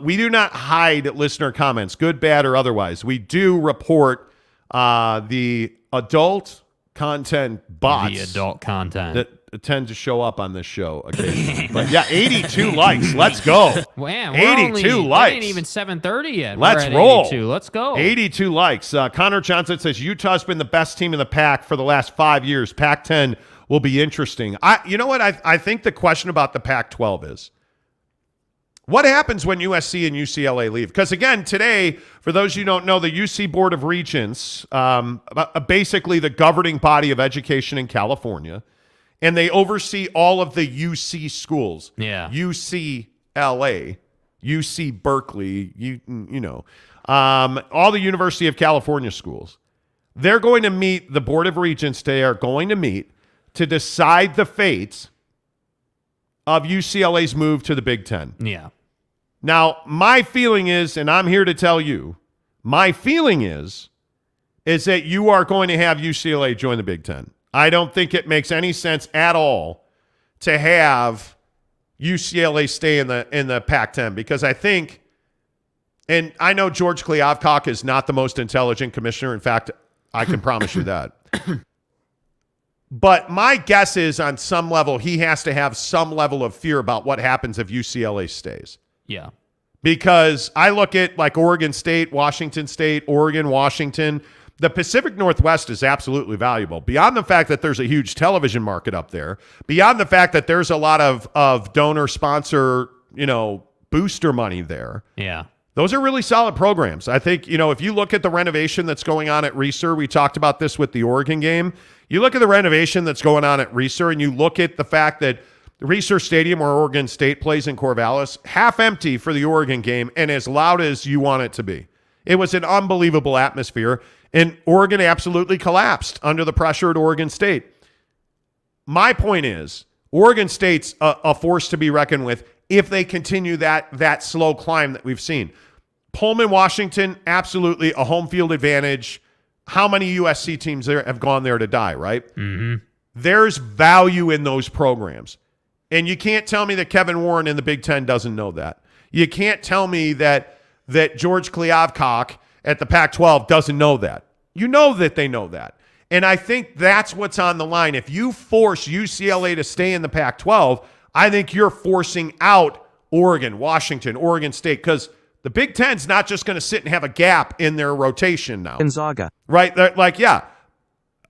we do not hide listener comments, good, bad, or otherwise. We do report the adult content bots. The adult content. That tend to show up on this show occasionally. But yeah, 82 likes. Let's go. Man, 82 likes. It ain't even 7:30 yet. Let's we're at roll. 82. Let's go. 82 likes. Connor Johnson says Utah's been the best team in the Pac for the last 5 years. Pac-10 will be interesting. You know what? I think the question about the Pac-12 is, what happens when USC and UCLA leave? Because again, today, for those you don't know, the UC Board of Regents, basically the governing body of education in California, and they oversee all of the UC schools. Yeah. UCLA, UC Berkeley, you know, all the University of California schools. They're going to meet, the Board of Regents, they are going to meet to decide the fate of UCLA's move to the Big Ten. Yeah. Now, my feeling is, and I'm here to tell you, my feeling is that you are going to have UCLA join the Big Ten. I don't think it makes any sense at all to have UCLA stay in the Pac-10 because I think, and I know George Kliavkoff is not the most intelligent commissioner. In fact, I can promise you that. But my guess is on some level, he has to have some level of fear about what happens if UCLA stays. Yeah. Because I look at like Oregon State, Washington State, Oregon, Washington. The Pacific Northwest is absolutely valuable. Beyond the fact that there's a huge television market up there, beyond the fact that there's a lot of donor sponsor, booster money there. Yeah. Those are really solid programs. I think, if you look at the renovation that's going on at Reser, we talked about this with the Oregon game. You look at the renovation that's going on at Reser and you look at the fact that the Reser Stadium where Oregon State plays in Corvallis, half empty for the Oregon game and as loud as you want it to be. It was an unbelievable atmosphere. And Oregon absolutely collapsed under the pressure at Oregon State. My point is, Oregon State's a force to be reckoned with if they continue that slow climb that we've seen. Pullman, Washington, absolutely a home field advantage. How many USC teams there have gone there to die, right? Mm-hmm. There's value in those programs. And you can't tell me that Kevin Warren in the Big Ten doesn't know that. You can't tell me that George Kliavkoff at the Pac-12 doesn't know that. You know that they know that. And I think that's what's on the line. If you force UCLA to stay in the Pac-12, I think you're forcing out Oregon, Washington, Oregon State, because the Big Ten's not just going to sit and have a gap in their rotation now. Gonzaga. Right? They're like, yeah.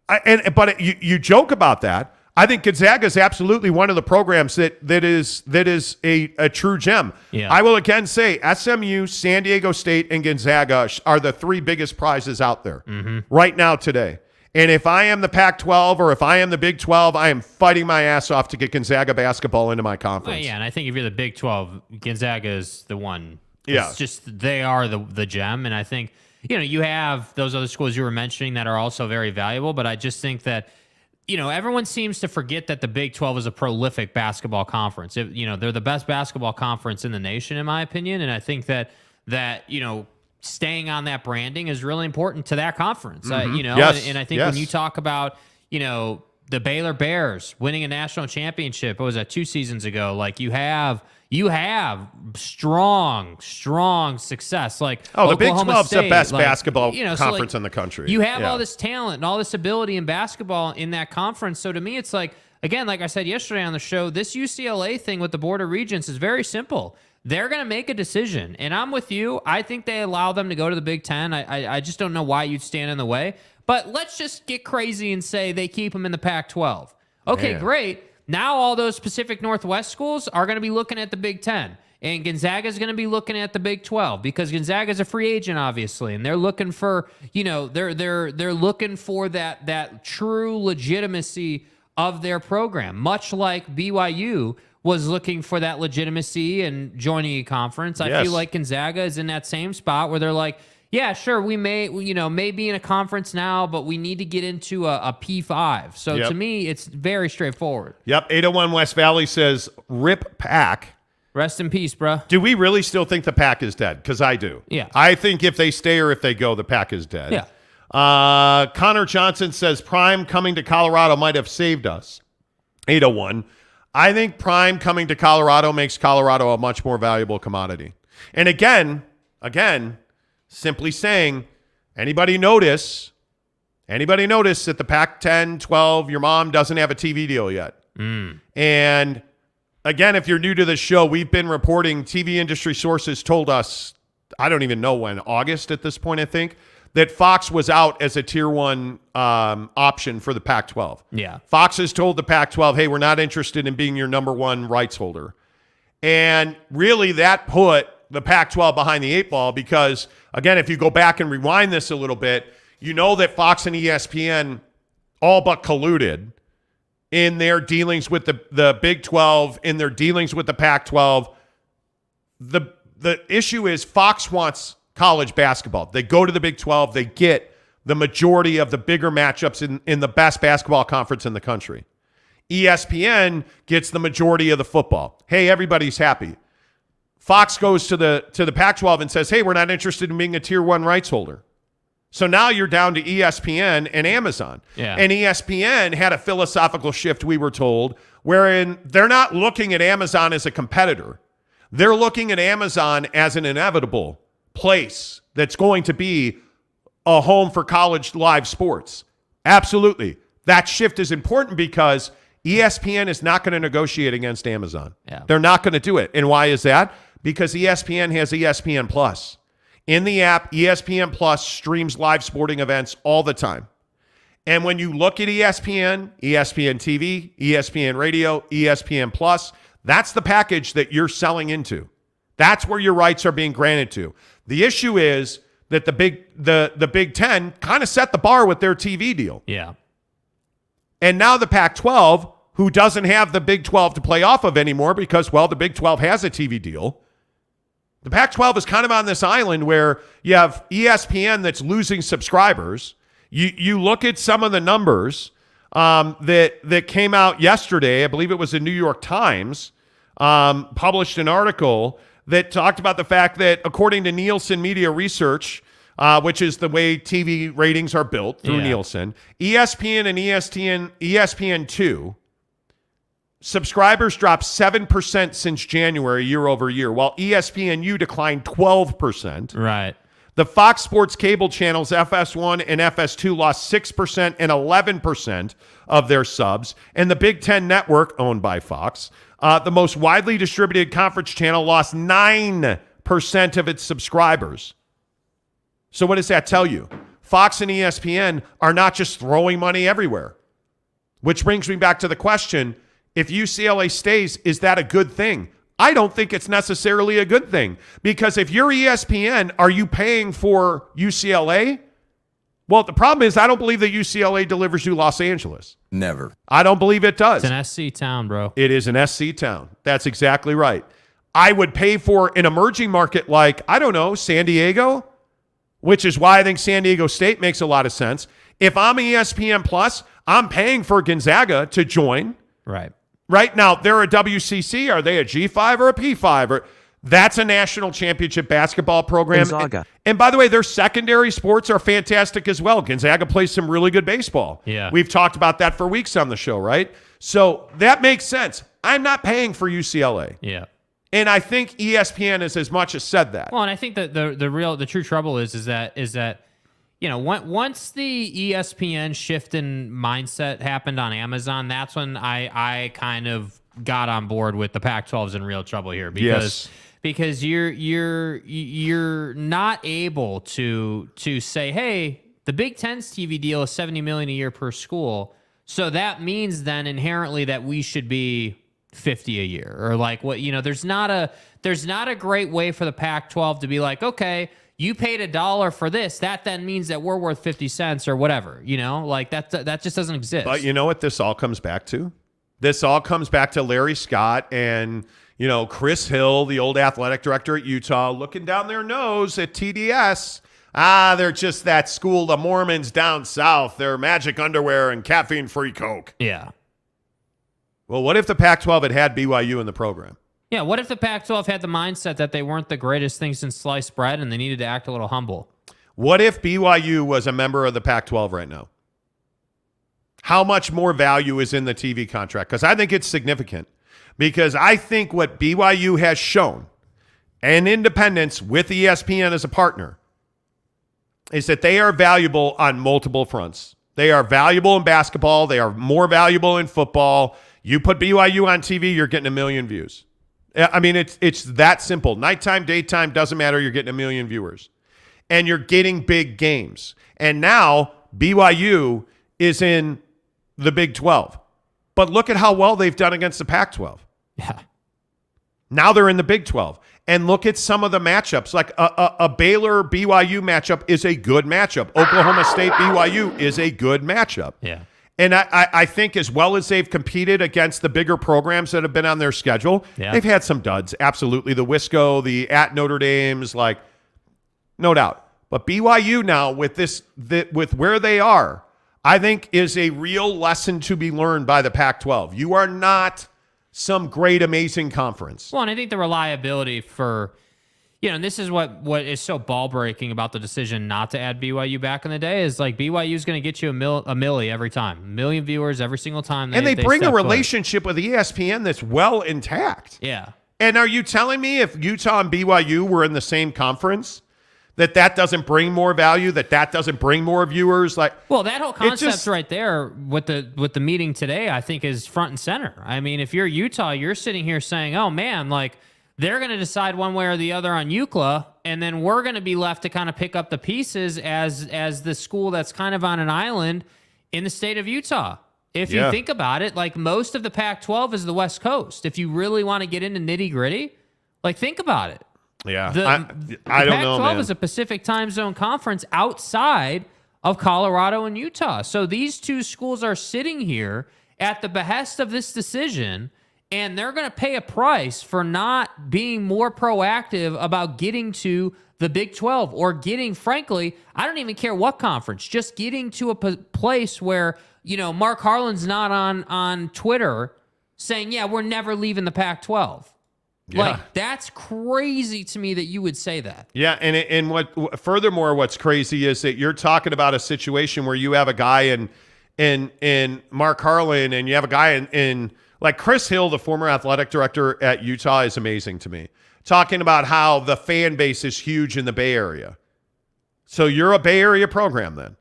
But you joke about that. I think Gonzaga is absolutely one of the programs that is a true gem. Yeah. I will again say SMU, San Diego State, and Gonzaga are the three biggest prizes out there right now today. And if I am the Pac-12 or if I am the Big 12, I am fighting my ass off to get Gonzaga basketball into my conference. Well, yeah, and I think if you're the Big 12, Gonzaga is the one. Yeah. It's just they are the gem, and I think you have those other schools you were mentioning that are also very valuable, but I just think that everyone seems to forget that the Big 12 is a prolific basketball conference. They're the best basketball conference in the nation, in my opinion, and I think that staying on that branding is really important to that conference. Yes. And I think when you talk about the Baylor Bears winning a national championship, what was that, 2 seasons ago? Like you have strong success. Like the Big Oklahoma 12's State, the best like, basketball conference in the country. You have all this talent and all this ability in basketball in that conference. So to me, it's like, again, like I said yesterday on the show, this UCLA thing with the Board of Regents is very simple. They're going to make a decision, and I'm with you. I think they allow them to go to the Big Ten. I just don't know why you'd stand in the way. But let's just get crazy and say they keep them in the Pac-12. Okay, great. Now all those Pacific Northwest schools are going to be looking at the Big Ten, and Gonzaga is going to be looking at the Big 12 because Gonzaga is a free agent, obviously, and they're looking for they're looking for that true legitimacy of their program, much like BYU was looking for that legitimacy and joining a conference. I feel like Gonzaga is in that same spot where they're like, yeah, sure, we may be in a conference now, but we need to get into a P5. So to me, it's very straightforward. Yep. 801 West Valley says, rip Pac. Rest in peace, bro. Do we really still think the Pac is dead? Because I do. Yeah. I think if they stay or if they go, the Pac is dead. Yeah. Connor Johnson says, Prime coming to Colorado might have saved us. 801. I think Prime coming to Colorado makes Colorado a much more valuable commodity. And again, simply saying, anybody notice that the Pac-10, 12, your mom doesn't have a TV deal yet? And again, if you're new to this show, we've been reporting, TV industry sources told us, I don't even know when, August at this point, I think, that Fox was out as a tier 1 option for the Pac-12. Yeah. Fox has told the Pac-12, hey, we're not interested in being your number 1 rights holder. And really that put the Pac-12 behind the 8 ball because, again, if you go back and rewind this a little bit, you know that Fox and ESPN all but colluded in their dealings with the Big 12, in their dealings with the Pac-12. The issue is Fox wants college basketball. They go to the Big 12. They get the majority of the bigger matchups in the best basketball conference in the country. ESPN gets the majority of the football. Hey, everybody's happy. Fox goes to the Pac-12 and says, hey, we're not interested in being a tier 1 rights holder. So now you're down to ESPN and Amazon. Yeah. And ESPN had a philosophical shift, we were told, wherein they're not looking at Amazon as a competitor. They're looking at Amazon as an inevitable place that's going to be a home for college live sports. Absolutely. That shift is important because ESPN is not going to negotiate against Amazon. Yeah. They're not going to do it. And why is that? Because ESPN has ESPN Plus. In the app, ESPN Plus streams live sporting events all the time. And when you look at ESPN, ESPN TV, ESPN Radio, ESPN Plus, that's the package that you're selling into. That's where your rights are being granted to. The issue is that the Big Ten kind of set the bar with their TV deal. Yeah. And now the Pac-12, who doesn't have the Big 12 to play off of anymore because, well, the Big 12 has a TV deal. The Pac-12 is kind of on this island where you have ESPN that's losing subscribers. You look at some of the numbers that came out yesterday. I believe it was the New York Times published an article that talked about the fact that according to Nielsen Media Research, which is the way TV ratings are built through Nielsen, ESPN and ESPN2 subscribers dropped 7% since January year over year, while ESPNU declined 12%. Right. The Fox Sports cable channels FS1 and FS2 lost 6% and 11% of their subs, and the Big Ten Network, owned by Fox, the most widely distributed conference channel, lost 9% of its subscribers. So what does that tell you? Fox and ESPN are not just throwing money everywhere. Which brings me back to the question, if UCLA stays, is that a good thing? I don't think it's necessarily a good thing. Because if you're ESPN, are you paying for UCLA? Well, the problem is I don't believe that UCLA delivers you Los Angeles. Never. I don't believe it does. It's an SC town, bro. It is an SC town. That's exactly right. I would pay for an emerging market like, I don't know, San Diego, which is why I think San Diego State makes a lot of sense. If I'm ESPN Plus, I'm paying for Gonzaga to join. Right. Right now, they're a WCC. Are they a G5 or a P5? Or that's a national championship basketball program. Gonzaga. And by the way, their secondary sports are fantastic as well. Gonzaga plays some really good baseball. Yeah. We've talked about that for weeks on the show, right? So that makes sense. I'm not paying for UCLA. Yeah. And I think ESPN has as much as said that. Well, and I think that the true trouble is that you know, once the ESPN shift in mindset happened on Amazon, that's when I kind of got on board with the Pac-12's in real trouble here because you're not able to say, hey, the Big Ten's TV deal is $70 million a year per school, so that means then inherently that we should be 50 a year, or like what, you know, there's not a great way for the Pac-12 to be like, okay, you paid $1 for this, that then means that we're worth 50 cents or whatever, you know, like that just doesn't exist. But you know what this all comes back to? This all comes back to Larry Scott and, you know, Chris Hill, the old athletic director at Utah, looking down their nose at TDS. They're just that school of Mormons down south. They're magic underwear and caffeine-free Coke. Yeah. Well, what if the Pac-12 had BYU in the program? Yeah, what if the Pac-12 had the mindset that they weren't the greatest thing since sliced bread and they needed to act a little humble? What if BYU was a member of the Pac-12 right now? How much more value is in the TV contract? Because I think it's significant. Because I think what BYU has shown, and independence with ESPN as a partner, is that they are valuable on multiple fronts. They are valuable in basketball. They are more valuable in football. You put BYU on TV, you're getting 1 million views. I mean, it's that simple. Nighttime, daytime, doesn't matter. You're getting 1 million viewers. And you're getting big games. And now BYU is in the Big 12. But look at how well they've done against the Pac-12. Yeah. Now they're in the Big 12. And look at some of the matchups. Like a Baylor-BYU matchup is a good matchup. Oklahoma State-BYU is a good matchup. Yeah. And I think as well as they've competed against the bigger programs that have been on their schedule, they've had some duds. Absolutely. The Wisco, the at Notre Dame's, like, no doubt. But BYU now with where they are, I think is a real lesson to be learned by the Pac-12. You are not some great, amazing conference. Well, and I think the reliability for, you know, and this is what is so ball-breaking about the decision not to add BYU back in the day is like BYU is going to get you a milli every time. 1 million viewers every single time. And they bring a step foot. relationship with ESPN that's well intact. Yeah. And are you telling me if Utah and BYU were in the same conference, that doesn't bring more value, that doesn't bring more viewers? Like, well, that whole concept right there with the meeting today, I think, is front and center. I mean, if you're Utah, you're sitting here saying, oh, man, like, they're going to decide one way or the other on UCLA, and then we're going to be left to kind of pick up the pieces as the school that's kind of on an island in the state of Utah. If you think about it, like most of the Pac-12 is the West Coast. If you really want to get into nitty-gritty, like think about it. Yeah, The I don't know, Pac-12 man. is a Pacific time zone conference outside of Colorado and Utah. So these two schools are sitting here at the behest of this decision, and they're going to pay a price for not being more proactive about getting to the Big 12 or getting, frankly, I don't even care what conference, just getting to a place where, you know, Mark Harlan's not on Twitter saying, yeah, we're never leaving the Pac-12. Yeah. Like, that's crazy to me that you would say that. Yeah, and furthermore, what's crazy is that you're talking about a situation where you have a guy in Mark Harlan, and you have a guy in like Chris Hill, the former athletic director at Utah, is amazing to me. Talking about how the fan base is huge in the Bay Area. So you're a Bay Area program then.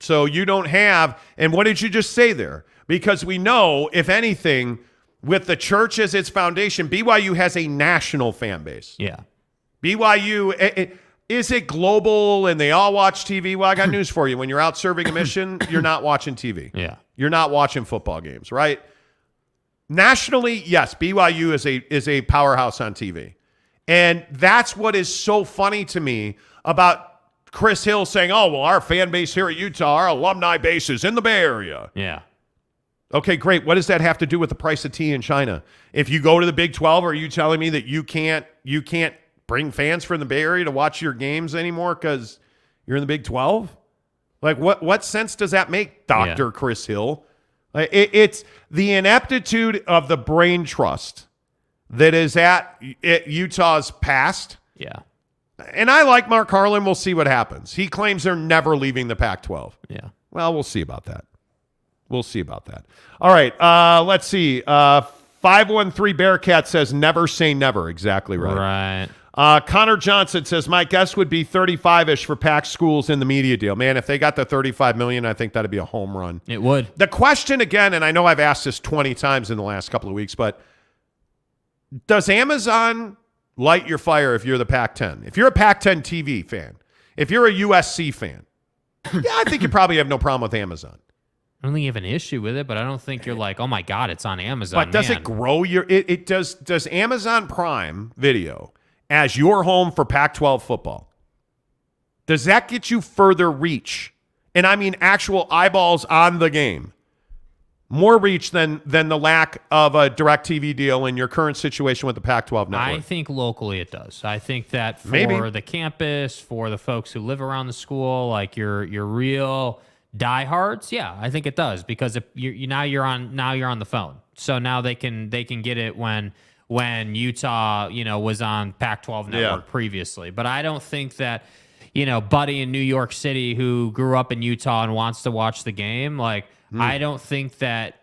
So you don't have, and what did you just say there? Because we know, if anything, with the church as its foundation, BYU has a national fan base. Yeah. BYU, is it global and they all watch TV? Well, I got news for you. When you're out serving a mission, you're not watching TV. Yeah. You're not watching football games, right? Nationally, yes, BYU is a powerhouse on TV. And that's what is so funny to me about Chris Hill saying, oh, well, our fan base here at Utah, our alumni base is in the Bay Area. Yeah. Okay, great. What does that have to do with the price of tea in China? If you go to the Big 12, are you telling me that you can't bring fans from the Bay Area to watch your games anymore because you're in the Big 12? Like, what sense does that make, Dr. Chris Hill? It's the ineptitude of the brain trust that is at Utah's past. Yeah. And I like Mark Harlan. We'll see what happens. He claims they're never leaving the Pac-12. Yeah. Well, we'll see about that. We'll see about that. All right. Let's see. 513 Bearcat says never say never. Exactly right. Right. Connor Johnson says, my guess would be 35-ish for Pac schools in the media deal. Man, if they got the $35 million, I think that'd be a home run. It would. The question again, and I know I've asked this 20 times in the last couple of weeks, but does Amazon light your fire if you're the Pac-10? If you're a Pac-10 TV fan, if you're a USC fan, yeah, I think you probably have no problem with Amazon. I don't think you have an issue with it, but I don't think you're like, oh my God, it's on Amazon. But does it grow your does Amazon Prime Video as your home for Pac-12 football? Does that get you further reach? And I mean actual eyeballs on the game. More reach than the lack of a DirecTV deal in your current situation with the Pac-12 network. I think locally it does. I think that for Maybe. the campus, for the folks who live around the school, like your real diehards, yeah, I think it does, because if you're on the phone, so now they can get it when Utah was on Pac-12 network previously. But I don't think that Buddy in New York City who grew up in Utah and wants to watch the game, like I don't think that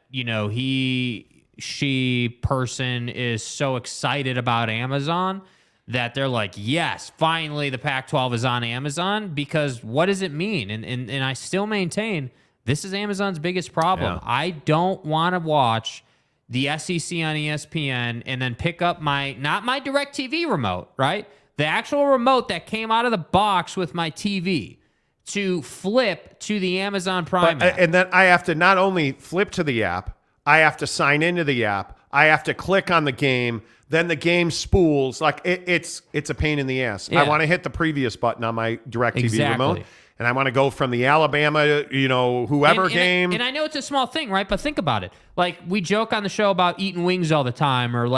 she person is so excited about Amazon that they're like, yes, finally the Pac-12 is on Amazon, because what does it mean? And I still maintain this is Amazon's biggest problem. Yeah. I don't want to watch the SEC on ESPN and then pick up not my DirecTV remote, right? The actual remote that came out of the box with my TV to flip to the Amazon Prime app. And then I have to not only flip to the app, I have to sign into the app, I have to click on the game, then the game spools. Like it's a pain in the ass. Yeah. I want to hit the previous button on my DirecTV Exactly. remote, and I want to go from the Alabama, whoever game. And I know it's a small thing, right? But think about it. Like, we joke on the show about eating wings all the time, or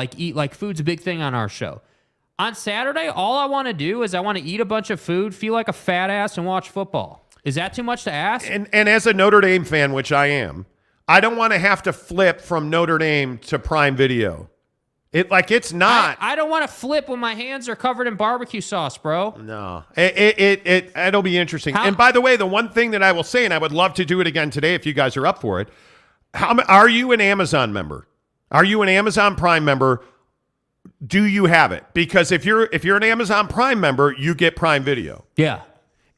food's a big thing on our show. On Saturday, all I want to do is I want to eat a bunch of food, feel like a fat ass, and watch football. Is that too much to ask? And as a Notre Dame fan, which I am, I don't want to have to flip from Notre Dame to Prime Video. It's not. I don't want to flip when my hands are covered in barbecue sauce, bro. No. It'll be interesting. And by the way, the one thing that I will say, and I would love to do it again today if you guys are up for it, are you an Amazon member? Are you an Amazon Prime member? Do you have it? Because if you're an Amazon Prime member, you get Prime Video. Yeah.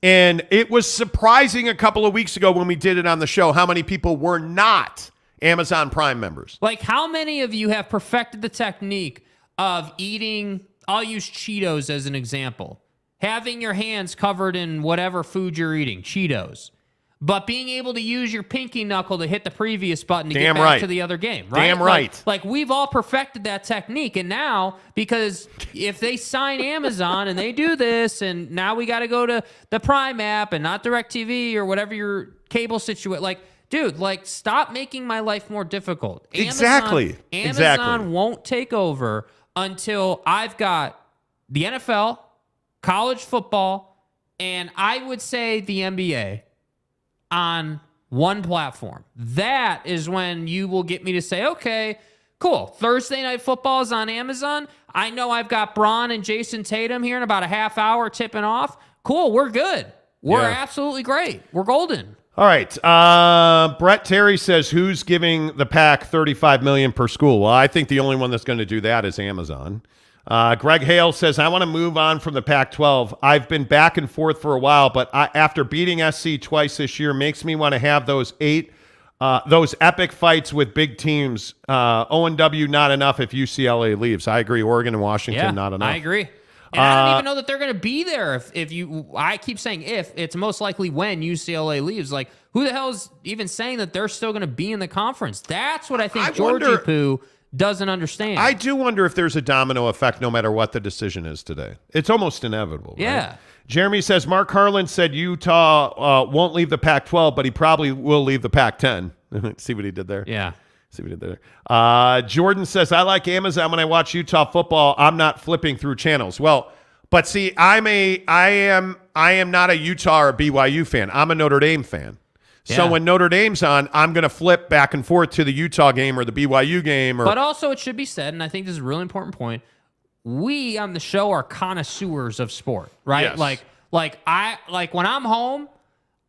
And it was surprising a couple of weeks ago when we did it on the show how many people were not Amazon Prime members. Like, how many of you have perfected the technique of eating, I'll use Cheetos as an example, having your hands covered in whatever food you're eating, Cheetos, but being able to use your pinky knuckle to hit the previous button to get back to the other game, right? Damn right. Like, we've all perfected that technique, and now, because if they sign Amazon and they do this, and now we got to go to the Prime app and not DirecTV or whatever your cable situation, like, dude, stop making my life more difficult. Amazon won't take over until I've got the NFL, college football, and I would say the NBA on one platform. That is when you will get me to say, okay, cool, Thursday Night Football is on Amazon. I know I've got Braun and Jason Tatum here in about a half hour tipping off. Cool, we're good. We're absolutely great. We're golden. All right. Brett Terry says, who's giving the Pac $35 million per school? Well, I think the only one that's going to do that is Amazon. Greg Hale says, I want to move on from the Pac-12. I've been back and forth for a while, but after beating SC twice this year, makes me want to have those epic fights with big teams. O&W not enough if UCLA leaves. I agree. Oregon and Washington not enough. I agree. And I don't even know that they're going to be there I keep saying if, it's most likely when UCLA leaves. Like, who the hell is even saying that they're still going to be in the conference? That's what I think Georgie Poo doesn't understand. I do wonder if there's a domino effect no matter what the decision is today. It's almost inevitable. Yeah. Right? Jeremy says, Mark Harlan said Utah won't leave the Pac-12, but he probably will leave the Pac-10. See what he did there? Yeah. See what he did there. Jordan says, I like Amazon when I watch Utah football. I'm not flipping through channels. Well, but see, I am not a Utah or a BYU fan. I'm a Notre Dame fan. So when Notre Dame's on, I'm going to flip back and forth to the Utah game or the BYU game. But also, it should be said, and I think this is a really important point, we on the show are connoisseurs of sport, right? Yes. Like when I'm home,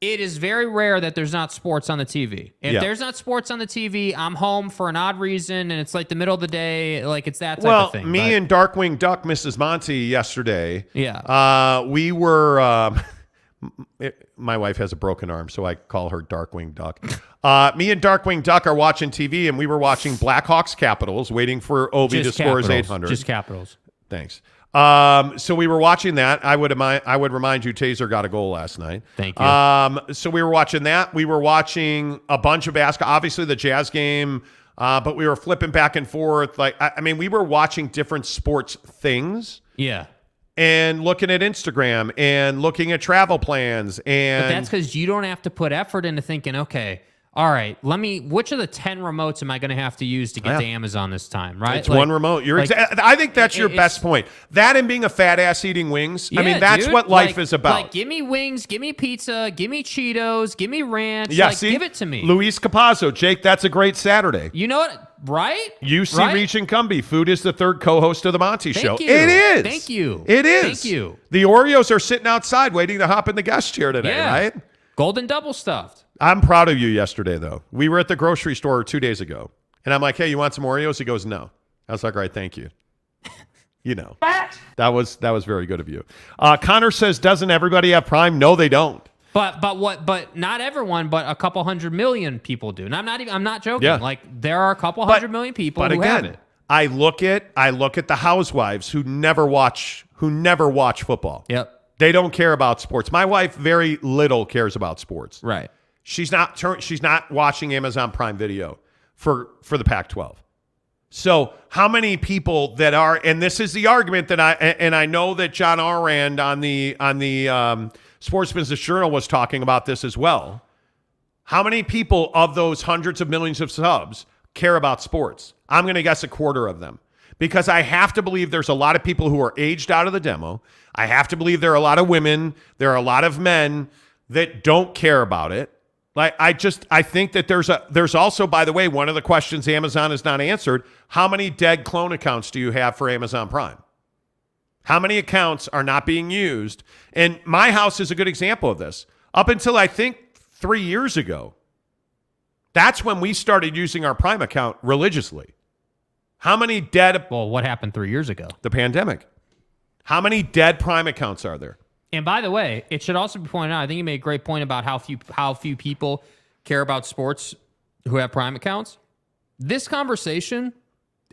it is very rare that there's not sports on the TV. If there's not sports on the TV, I'm home for an odd reason, and it's like the middle of the day, like it's that type of thing. Well, me and Darkwing Duck, Mrs. Monty, yesterday, we were my wife has a broken arm, so I call her Darkwing Duck. Me and Darkwing Duck are watching TV, and we were watching Blackhawks Capitals, waiting for Obi to score his 800. Just Capitals. Thanks. So we were watching that. I would remind you, Taser got a goal last night. Thank you. So we were watching that. We were watching a bunch of basketball, obviously the Jazz game, but we were flipping back and forth. Like, I mean, we were watching different sports things. Yeah. And looking at Instagram and looking at travel plans. But that's because you don't have to put effort into thinking, okay, all right, which of the 10 remotes am I going to have to use to get to Amazon this time, right? It's one remote. I think that's your best point. That and being a fat ass eating wings. Yeah, I mean, that's what life is about. Like, give me wings, give me pizza, give me Cheetos, give me ranch. Yeah, give it to me. Luis Capazzo, Jake, that's a great Saturday. You know what? Right? UC Reach and Cumbie. Food is the third co-host of the Monty Show. You. It is. Thank you. It is. Thank you. The Oreos are sitting outside waiting to hop in the guest chair today, right? Golden double stuffed. I'm proud of you yesterday, though. We were at the grocery store 2 days ago, and I'm like, hey, you want some Oreos? He goes, no. I was like, all right, thank you. You know. That was very good of you. Connor says, doesn't everybody have Prime? No, they don't. But not everyone, but a couple 100 million people do. And I'm not joking. Yeah. Like, there are a couple 100 million people who have it. I look at the housewives who never watch football. Yep. They don't care about sports. My wife very little cares about sports. Right. She's not watching Amazon Prime Video for the Pac-12. So how many people that are, and this is the argument that I know that John Arand on the Sports Business Journal was talking about this as well. How many people of those hundreds of millions of subs care about sports? I'm going to guess a quarter of them. Because I have to believe there's a lot of people who are aged out of the demo. I have to believe there are a lot of women, there are a lot of men that don't care about it. Like, I think that there's also, by the way, one of the questions Amazon has not answered, how many dead clone accounts do you have for Amazon Prime? How many accounts are not being used? And my house is a good example of this. Up until I think 3 years ago, that's when we started using our Prime account religiously. How many dead... Well, what happened 3 years ago? The pandemic. How many dead Prime accounts are there? And by the way, it should also be pointed out, I think you made a great point about how few people care about sports who have Prime accounts. This conversation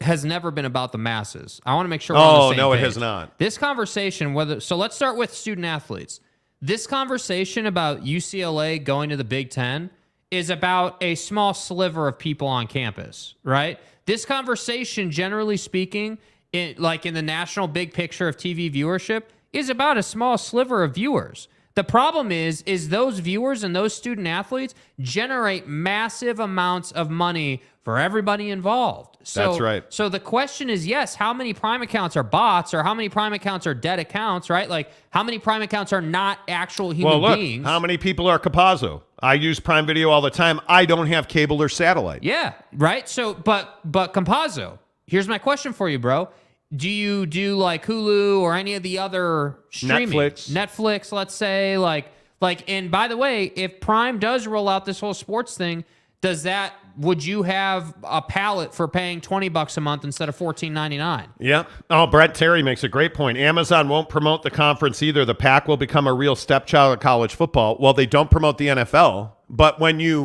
has never been about the masses. I want to make sure we're on the same no, page. It has not. This conversation, so let's start with student athletes. This conversation about UCLA going to the Big Ten is about a small sliver of people on campus, right? This conversation, generally speaking, in the national big picture of TV viewership, is about a small sliver of viewers. The problem is those viewers and those student athletes generate massive amounts of money for everybody involved. So, that's right. So the question is, yes, how many Prime accounts are bots or how many Prime accounts are dead accounts, right? Like, how many Prime accounts are not actual human beings? How many people are Capazzo? I use Prime Video all the time. I don't have cable or satellite. Yeah, right? So, but Capazzo, here's my question for you, bro. Do you do like Hulu or any of the other streaming? Netflix, let's say, like, and by the way, if Prime does roll out this whole sports thing, would you have a pallet for paying $20 a month instead of $14.99? Yeah. Oh, Brett Terry makes a great point. Amazon won't promote the conference either. The Pac will become a real stepchild of college football. Well, they don't promote the NFL, but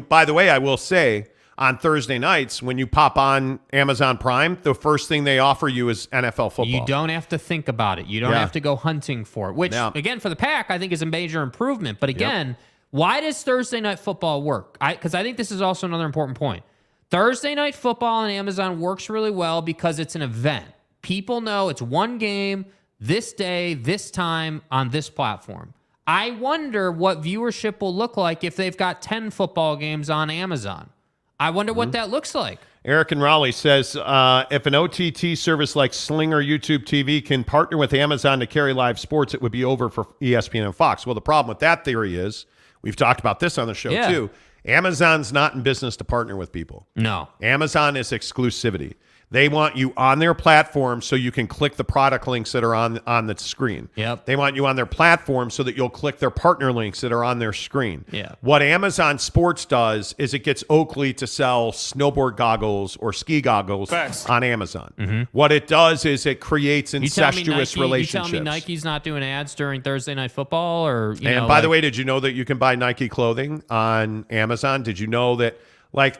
by the way, I will say, on Thursday nights, when you pop on Amazon Prime, the first thing they offer you is NFL football. You don't have to think about it. You don't have to go hunting for it, which, again, for the Pac, I think is a major improvement. But again, why does Thursday Night Football work? Because I think this is also another important point. Thursday Night Football on Amazon works really well because it's an event. People know it's one game, this day, this time, on this platform. I wonder what viewership will look like if they've got 10 football games on Amazon. I wonder what that looks like. Eric in Raleigh says, if an OTT service like Sling or YouTube TV can partner with Amazon to carry live sports, it would be over for ESPN and Fox. Well, the problem with that theory is, we've talked about this on the show too, Amazon's not in business to partner with people. No. Amazon is exclusivity. They want you on their platform so you can click the product links that are on the screen. Yep. They want you on their platform so that you'll click their partner links that are on their screen. Yeah. What Amazon Sports does is it gets Oakley to sell snowboard goggles or ski goggles on Amazon. Mm-hmm. What it does is it creates incestuous relationships. You tell me Nike's not doing ads during Thursday Night Football? By the way, did you know that you can buy Nike clothing on Amazon? Did you know that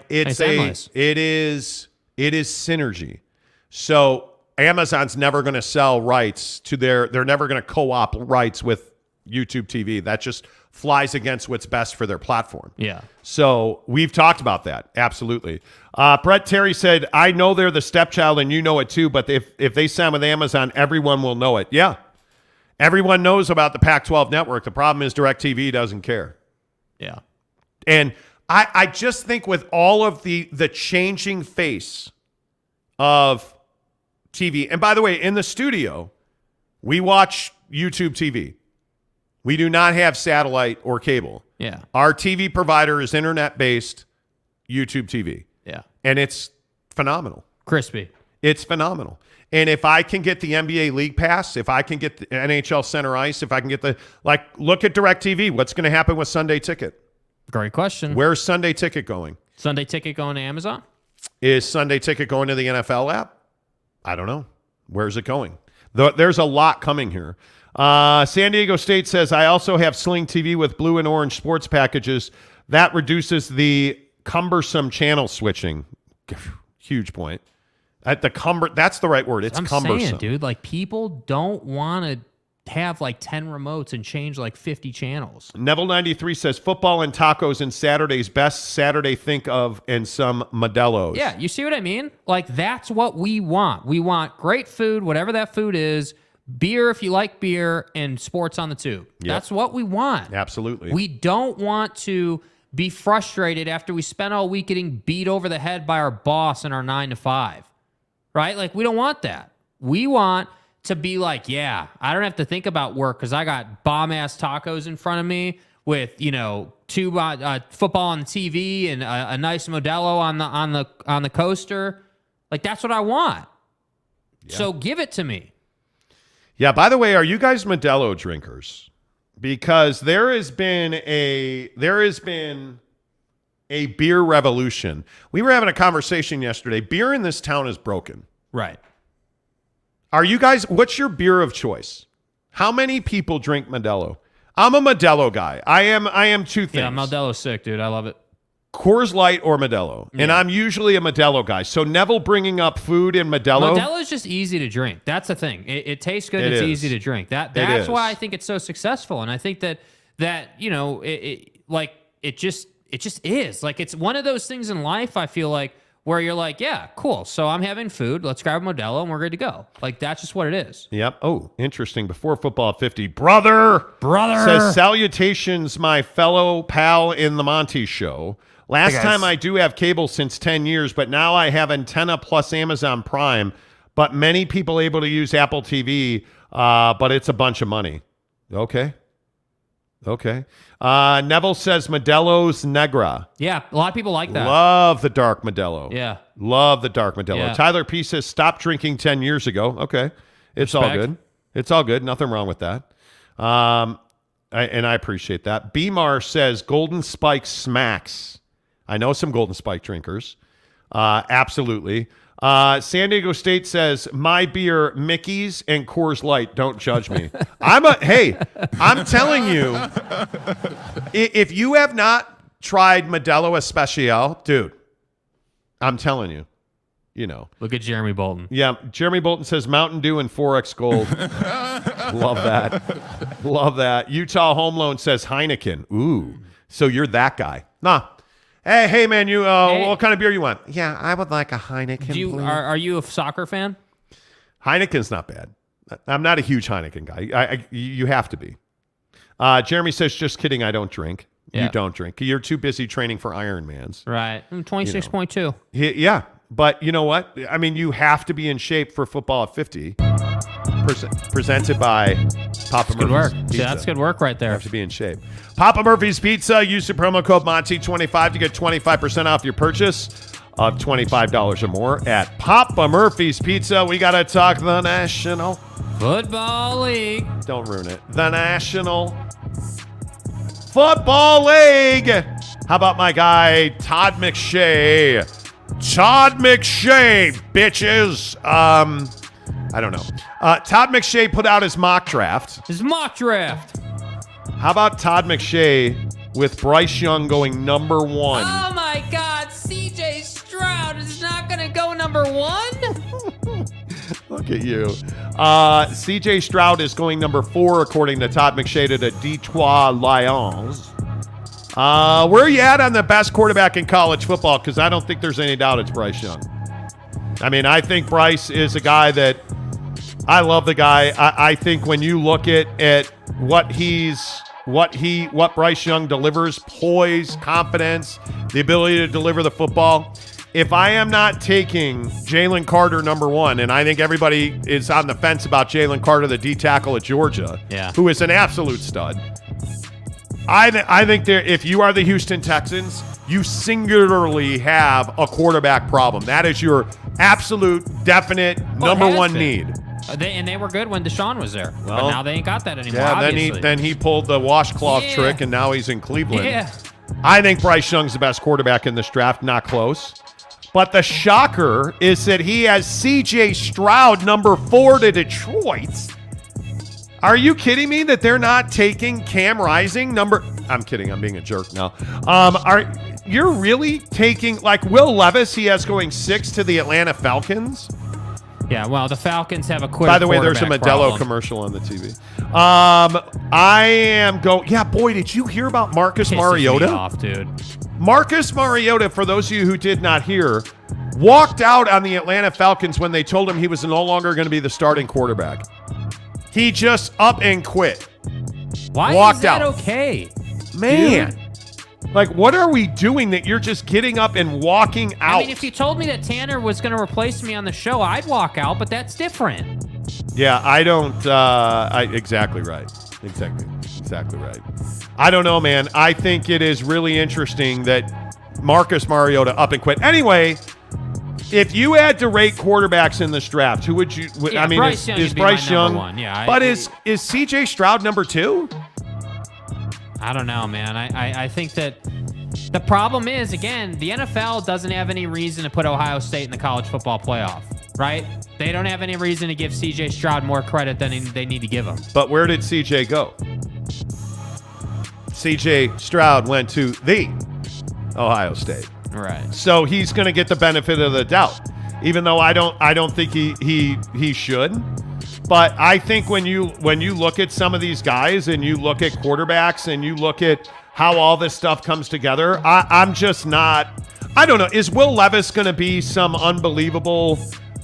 it is synergy. So Amazon's never going to sell rights to they're never going to co-op rights with YouTube TV. That just flies against what's best for their platform. Yeah. So we've talked about that. Absolutely. Brett Terry said, I know they're the stepchild and you know it too, but if they sign with Amazon, everyone will know it. Yeah. Everyone knows about the Pac-12 network. The problem is DirecTV doesn't care. Yeah. And I just think with all of the changing face of TV, and by the way, in the studio, we watch YouTube TV. We do not have satellite or cable. Yeah. Our TV provider is internet-based YouTube TV. Yeah. And it's phenomenal. Crispy. It's phenomenal. And if I can get the NBA League Pass, if I can get the NHL Center Ice, if I can get look at DirecTV. What's going to happen with Sunday Ticket? Great question. Where's Sunday Ticket going? Sunday Ticket going to Amazon? Is Sunday Ticket going to the NFL app? I don't know. Where's it going? There's a lot coming here. San Diego State says, I also have Sling TV with blue and orange sports packages. That reduces the cumbersome channel switching. Huge point. That's the right word. It's cumbersome. I'm saying, dude, people don't want to have 10 remotes and change 50 channels. Neville 93 says football and tacos and Saturday's best Saturday think of and some Modelo's. Yeah, you see what I mean? That's what we want. We want great food, whatever that food is, beer if you like beer, and sports on the tube. Yep. That's what we want. Absolutely. We don't want to be frustrated after we spent all week getting beat over the head by our boss in our 9 to 5. Right? We don't want that. We want to be yeah, I don't have to think about work because I got bomb-ass tacos in front of me with, two football on the TV and a nice Modelo on the coaster. That's what I want. Yeah. So give it to me. Yeah, by the way, are you guys Modelo drinkers? Because there has been a beer revolution. We were having a conversation yesterday. Beer in this town is broken. Right. Are you guys, what's your beer of choice? How many people drink Modelo? I'm a Modelo guy. I am two things. Yeah, Modelo's sick, dude. I love it. Coors Light or Modelo. Yeah. And I'm usually a Modelo guy. So Neville bringing up food in Modelo. Modelo is just easy to drink. That's the thing. It tastes good. It's easy to drink. That's why I think it's so successful. And I think that it just is. It's one of those things in life, I feel where you're yeah, cool. So I'm having food. Let's grab a Modelo and we're good to go. That's just what it is. Yep. Oh, interesting. Before football 50, brother says, salutations, my fellow pal in the Monty Show. Last time I do have cable since 10 years, but now I have antenna plus Amazon Prime, but many people able to use Apple TV, but it's a bunch of money. Okay. Neville says Modelo's Negra. Yeah, a lot of people like that. Love the dark Modelo. Yeah. Love the dark Modelo. Yeah. Tyler P says, stop drinking 10 years ago. Okay. It's all good. It's all good. Nothing wrong with that. And I appreciate that. B-Mar says Golden Spike smacks. I know some Golden Spike drinkers. Absolutely. San Diego State says, my beer, Mickey's and Coors Light. Don't judge me. I'm telling you, if you have not tried Modelo Especial, dude, I'm telling you. Look at Jeremy Bolton. Yeah, Jeremy Bolton says Mountain Dew and Forex Gold. Love that. Love that. Utah Home Loan says Heineken. Ooh, so you're that guy. Nah. Hey, man, you. What kind of beer you want? Yeah, I would like a Heineken. Are you a soccer fan? Heineken's not bad. I'm not a huge Heineken guy. You have to be. Jeremy says, just kidding, I don't drink. Yeah. You don't drink. You're too busy training for Ironmans. Right. 26.2. Yeah. But you know what? I mean, you have to be in shape for Football at 50. Presented by Papa Murphy's good work. Pizza. See, that's good work right there. You have to be in shape. Papa Murphy's Pizza. Use the promo code Monty25 to get 25% off your purchase of $25 or more at Papa Murphy's Pizza. We got to talk the National Football League. Don't ruin it. The National Football League. How about my guy, Todd McShay? Todd McShay, bitches. I don't know. Todd McShay put out his mock draft. How about Todd McShay with Bryce Young going number 1? Oh, my God. CJ Stroud is not going to go number 1? Look at you. CJ Stroud is going number 4, according to Todd McShay, to the Detroit Lions. Where are you at on the best quarterback in college football? Because I don't think there's any doubt it's Bryce Young. I mean, I think Bryce is a guy that I love the guy. I think when you look at what Bryce Young delivers, poise, confidence, the ability to deliver the football. If I am not taking Jalen Carter number 1, and I think everybody is on the fence about Jalen Carter, the D tackle at Georgia, who is an absolute stud. I think if you are the Houston Texans, you singularly have a quarterback problem. That is your absolute, definite number 1 need. They were good when Deshaun was there, but now they ain't got that anymore. Yeah, obviously. then he pulled the washcloth trick, and now he's in Cleveland. Yeah. I think Bryce Young's the best quarterback in this draft, not close. But the shocker is that he has C.J. Stroud number 4 to Detroit. Are you kidding me that they're not taking Cam Rising number? I'm kidding. I'm being a jerk now. You're really taking, like, Will Levis, he has going 6 to the Atlanta Falcons? Yeah, well, the Falcons have a quick. By the way, there's a Modelo commercial on the TV. I am going. Yeah, boy, did you hear about Marcus Mariota? Me off, dude. Marcus Mariota, for those of you who did not hear, walked out on the Atlanta Falcons when they told him he was no longer going to be the starting quarterback. He just up and quit. Why walked is that out. Okay? Man. Dude. Like, what are we doing that you're just getting up and walking out? I mean, if you told me that Tanner was going to replace me on the show, I'd walk out, but that's different. Yeah, I don't. Exactly right. Exactly right. I don't know, man. I think it is really interesting that Marcus Mariota up and quit. Anyway, if you had to rate quarterbacks in this draft, who would you? Yeah, I mean, Bryce Young is Bryce Young? One. Yeah, but is C.J. Stroud number 2? I don't know, man. I think that the problem is, again, the NFL doesn't have any reason to put Ohio State in the college football playoff, right? They don't have any reason to give C.J. Stroud more credit than they need to give him. But where did C.J. go? C.J. Stroud went to the Ohio State. Right. So he's going to get the benefit of the doubt, even though I don't think he should. But I think when you look at some of these guys and you look at quarterbacks and you look at how all this stuff comes together, I'm just not. I don't know. Is Will Levis going to be some unbelievable,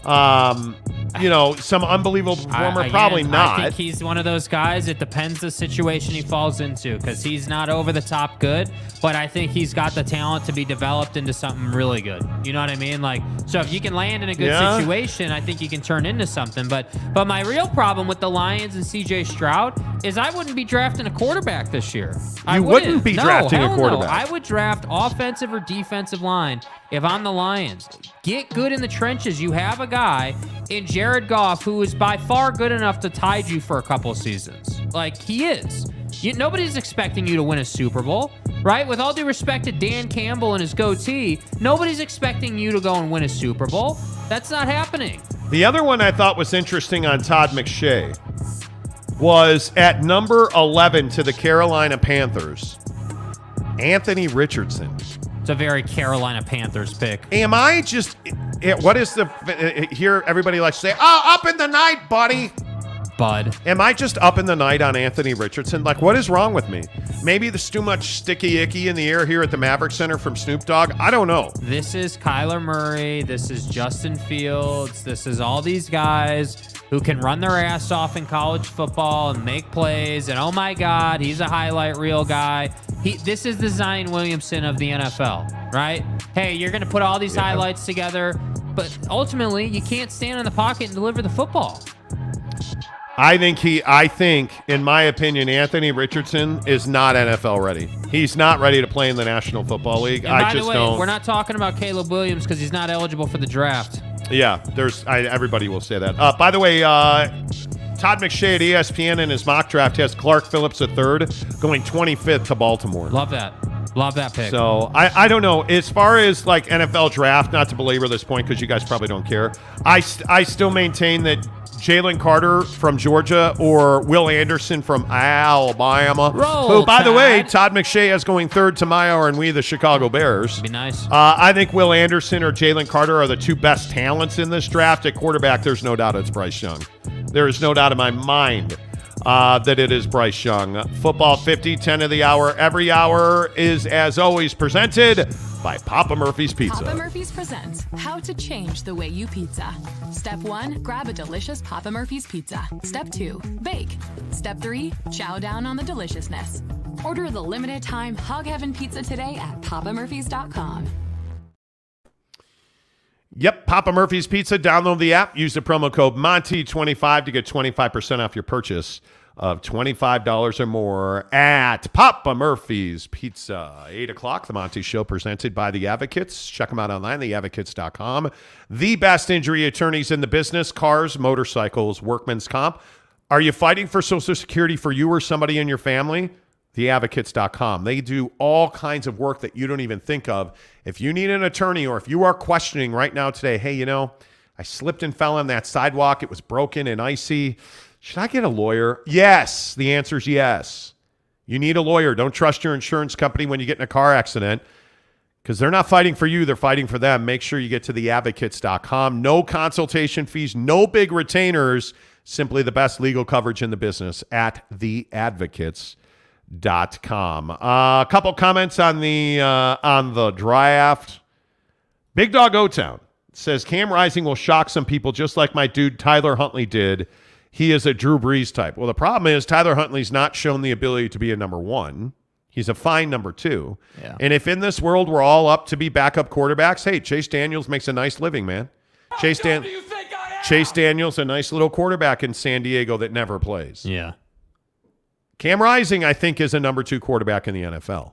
some unbelievable performer? Probably not. I think he's one of those guys. It depends the situation he falls into, because he's not over the top good, but I think he's got the talent to be developed into something really good. You know what I mean? Like, so if you can land in a good situation, I think you can turn into something. But my real problem with the Lions and C.J. Stroud is I wouldn't be drafting a quarterback this year. You wouldn't be drafting a quarterback. No. I would draft offensive or defensive line if I'm the Lions. Get good in the trenches. You have a guy in Jared Goff who is by far good enough to tide you for a couple seasons. Like, he is. Nobody's expecting you to win a Super Bowl, right? With all due respect to Dan Campbell and his goatee, nobody's expecting you to go and win a Super Bowl. That's not happening. The other one I thought was interesting on Todd McShay was at number 11 to the Carolina Panthers, Anthony Richardson. It's a very Carolina Panthers pick. Am I just, what is the, here everybody likes to say, oh, up in the night, buddy. Bud. Am I just up in the night on Anthony Richardson? Like, what is wrong with me? Maybe there's too much sticky icky in the air here at the Maverick Center from Snoop Dogg. I don't know. This is Kyler Murray. This is Justin Fields. This is all these guys who can run their ass off in college football and make plays. And oh my God, he's a highlight reel guy. This is the Zion Williamson of the NFL, right? Hey, you're going to put all these highlights together, but ultimately you can't stand in the pocket and deliver the football. I think, in my opinion, Anthony Richardson is not NFL ready. He's not ready to play in the National Football League. And by the way, we're not talking about Caleb Williams because he's not eligible for the draft. Yeah, everybody will say that. By the way, Todd McShay at ESPN in his mock draft has Clark Phillips a third, going 25th to Baltimore. Love that. Love that pick. So I don't know. As far as like NFL draft, not to belabor this point because you guys probably don't care, I still maintain that Jalen Carter from Georgia or Will Anderson from Alabama. Roll, who, by the way, Tide. Todd McShay has going third to my and we, the Chicago Bears. Be nice. I think Will Anderson or Jalen Carter are the two best talents in this draft. At quarterback, there's no doubt it's Bryce Young. There is no doubt in my mind that it is Bryce Young. Football 50, 10 of the hour. Every hour is, as always, presented by Papa Murphy's Pizza. Papa Murphy's presents How to Change the Way You Pizza. Step 1, grab a delicious Papa Murphy's pizza. Step 2, bake. Step 3, chow down on the deliciousness. Order the limited time Hug Heaven pizza today at papamurphys.com. Yep, Papa Murphy's Pizza. Download the app. Use the promo code Monty25 to get 25% off your purchase of $25 or more at Papa Murphy's Pizza. 8 o'clock, The Monty Show presented by The Advocates. Check them out online, theadvocates.com. The best injury attorneys in the business, cars, motorcycles, workman's comp. Are you fighting for Social Security for you or somebody in your family? theadvocates.com. They do all kinds of work that you don't even think of. If you need an attorney or if you are questioning right now today, hey, I slipped and fell on that sidewalk. It was broken and icy. Should I get a lawyer? Yes. The answer is yes. You need a lawyer. Don't trust your insurance company when you get in a car accident because they're not fighting for you. They're fighting for them. Make sure you get to theadvocates.com. No consultation fees, no big retainers, simply the best legal coverage in the business at theadvocates.com. A couple comments on the draft. Big Dog O-Town says Cam Rising will shock some people just like my dude Tyler Huntley did. He is a Drew Brees type. Well, the problem is Tyler Huntley's not shown the ability to be a number one. He's a fine number two. Yeah. And if in this world we're all up to be backup quarterbacks, hey, Chase Daniels makes a nice living, man. Chase Daniels, a nice little quarterback in San Diego that never plays. Yeah. Cam Rising, I think, is a number two quarterback in the NFL.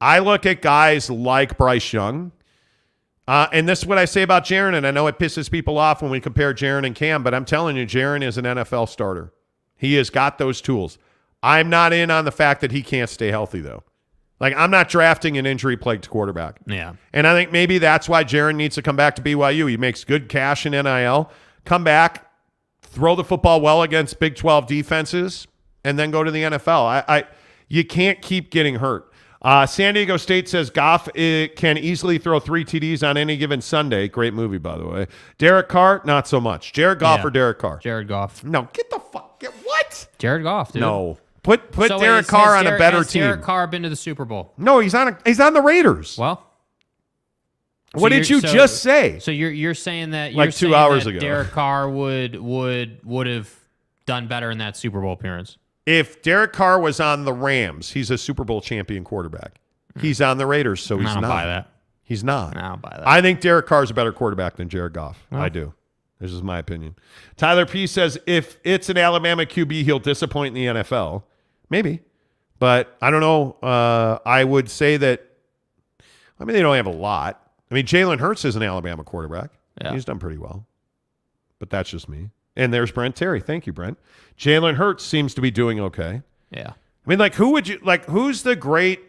I look at guys like Bryce Young, and this is what I say about Jaren, and I know it pisses people off when we compare Jaren and Cam, but I'm telling you, Jaren is an NFL starter. He has got those tools. I'm not in on the fact that he can't stay healthy, though. Like, I'm not drafting an injury-plagued quarterback. Yeah. And I think maybe that's why Jaren needs to come back to BYU. He makes good cash in NIL, come back, throw the football well against Big 12 defenses, and then go to the NFL. You can't keep getting hurt. San Diego State says Goff can easily throw 3 TDs on any given Sunday. Great movie, by the way. Derek Carr, not so much. Jared Goff or Derek Carr? Jared Goff. No, get the fuck. What? Jared Goff, dude. No. Put Derek Carr on a better team. Derek Carr been to the Super Bowl? No, he's on the Raiders. Well, what did you just say? So you're saying that like 2 hours ago, Derek Carr would have done better in that Super Bowl appearance. If Derek Carr was on the Rams, he's a Super Bowl champion quarterback. He's on the Raiders, so he's not. I don't buy that. He's not. I don't buy that. I think Derek Carr is a better quarterback than Jared Goff. Well, I do. This is my opinion. Tyler P. says if it's an Alabama QB, he'll disappoint in the NFL. Maybe. But I don't know. I would say that, they don't have a lot. Jalen Hurts is an Alabama quarterback. Yeah. He's done pretty well. But that's just me. And there's Brent Terry. Thank you, Brent. Jalen Hurts seems to be doing okay. Yeah. Who's the great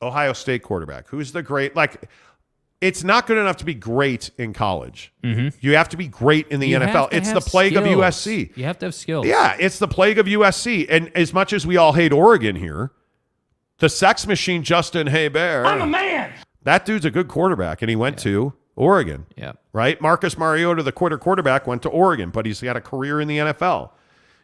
Ohio State quarterback? Who's the great, it's not good enough to be great in college. Mm-hmm. You have to be great in the NFL. It's the plague of USC. You have to have skills. Yeah, it's the plague of USC. And as much as we all hate Oregon here, the sex machine, Justin Herbert. I'm a man. That dude's a good quarterback, and he went to Oregon. Yeah. Right? Marcus Mariota, the quarterback, went to Oregon, but he's got a career in the NFL.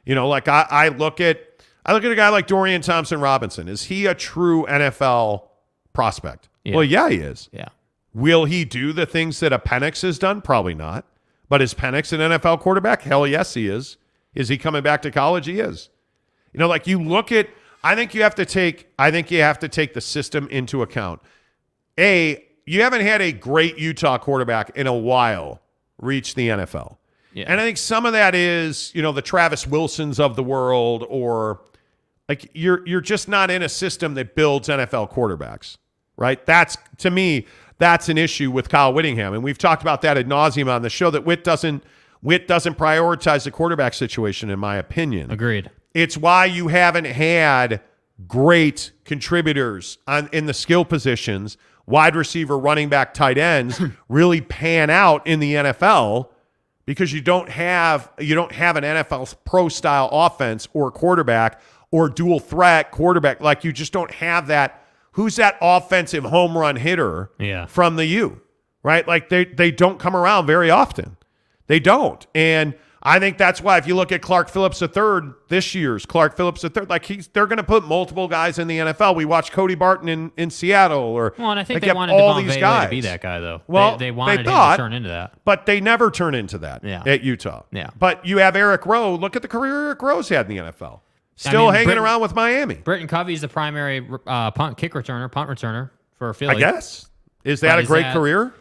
You know, like I look at a guy like Dorian Thompson-Robinson. Is he a true NFL prospect? Yeah. Well, yeah, he is. Yeah. Will he do the things that a Penix has done? Probably not. But is Penix an NFL quarterback? Hell yes, he is. Is he coming back to college? He is. You know, like you look at, I think you have to take the system into account. You haven't had a great Utah quarterback in a while reach the NFL. Yeah. And I think some of that is, you know, the Travis Wilsons of the world, or like you're just not in a system that builds NFL quarterbacks, right? That's, to me, that's an issue with Kyle Whittingham. And we've talked about that ad nauseum on the show, that Witt doesn't prioritize the quarterback situation, in my opinion. Agreed. It's why you haven't had great contributors in the skill positions, wide receiver, running back, tight ends, really pan out in the NFL, because you don't have an NFL pro style offense or quarterback or dual threat quarterback. Like, you just don't have that. Who's that offensive home run hitter from the U, right? Like, they don't come around very often. They don't. And I think that's why, if you look at Clark Phillips III, this year's Clark Phillips III, like they're going to put multiple guys in the NFL. We watched Cody Barton in Seattle, and I think like they wanted all Devon these Bailey guys to be that guy, though. Well, they wanted him to turn into that, but they never turn into that at Utah. Yeah. But you have Eric Rowe. Look at the career Eric Rowe's had in the NFL. Still hanging around with Miami. Britton Covey's the primary punt returner for Philly. I guess. Is that a great career?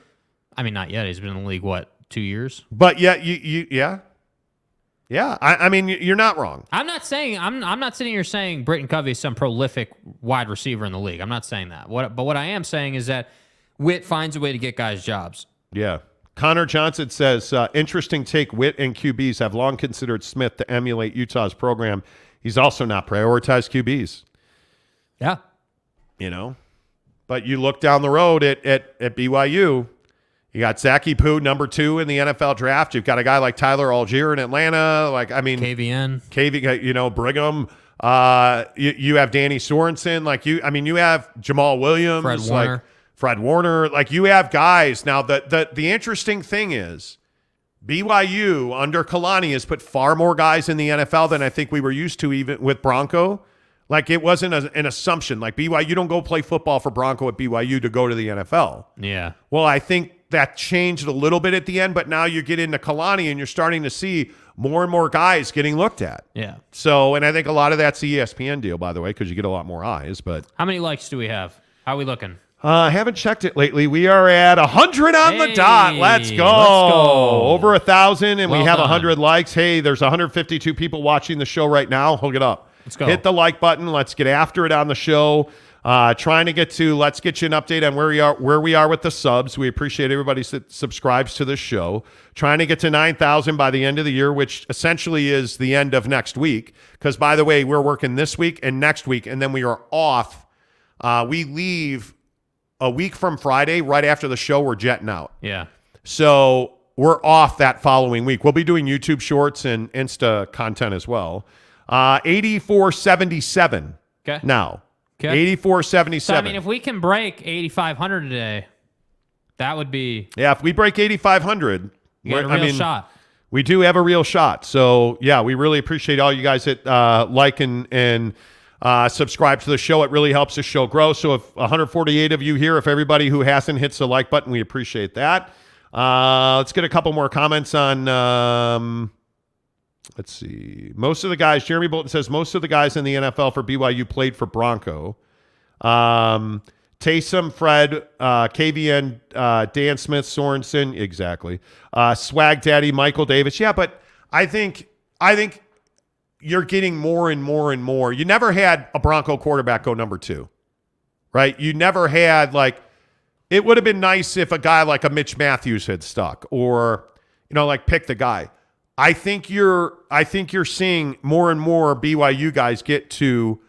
I mean, not yet. He's been in the league, 2 years? But yeah, yeah. I mean, you're not wrong. I'm not sitting here saying Britton Covey is some prolific wide receiver in the league. I'm not saying that. But what I am saying is that Witt finds a way to get guys jobs. Yeah. Connor Johnson says, interesting take. Witt and QBs have long considered Smith to emulate Utah's program. He's also not prioritized QBs. Yeah. You know? But you look down the road at BYU, you got Zachy Poo, number 2 in the NFL draft. You've got a guy like Tyler Algier in Atlanta. Like, I mean, KVN, you know, Brigham. You have Danny Sorensen. You have Jamal Williams, Fred Warner. Like, you have guys. Now, the interesting thing is, BYU under Kalani has put far more guys in the NFL than I think we were used to, even with Bronco. Like, it wasn't an assumption. Like, BYU, you don't go play football for Bronco at BYU to go to the NFL. Yeah. Well, I think that changed a little bit at the end, but now you get into Kalani and you're starting to see more and more guys getting looked at. Yeah. So, and I think a lot of that's the ESPN deal, by the way, because you get a lot more eyes. But how many likes do we have? How are we looking? I haven't checked it lately. We are at 100 on the dot. Let's go. Over 1,000, and we have 100 likes. Hey, there's 152 people watching the show right now. Hook it up. Let's go. Hit the like button. Let's get after it on the show. Let's get you an update on where we are with the subs. We appreciate everybody that subscribes to this show. Trying to get to 9,000 by the end of the year, which essentially is the end of next week. Because, by the way, we're working this week and next week, and then we are off. We leave a week from Friday. Right after the show, we're jetting out. Yeah. So we're off that following week. We'll be doing YouTube Shorts and Insta content as well. 8477 now. Okay. 8477. So, I mean, if we can break 8,500 today, that would be... Yeah, if we break 8,500... You got a real shot. We do have a real shot. So, yeah, we really appreciate all you guys that like and subscribe to the show. It really helps the show grow. So if 148 of you here, if everybody who hasn't hits the like button, we appreciate that. Let's get a couple more comments on... let's see. Most of the guys, Jeremy Bolton says, most of the guys in the NFL for BYU played for Bronco. Taysom, Fred, KVN, Dan Smith, Sorensen, exactly. Swag Daddy, Michael Davis. Yeah, but I think you're getting more and more and more. You never had a Bronco quarterback go number 2, right? You never had, like, it would have been nice if a guy like a Mitch Matthews had stuck, or, you know, like, pick the guy. I think you're seeing more and more BYU guys get to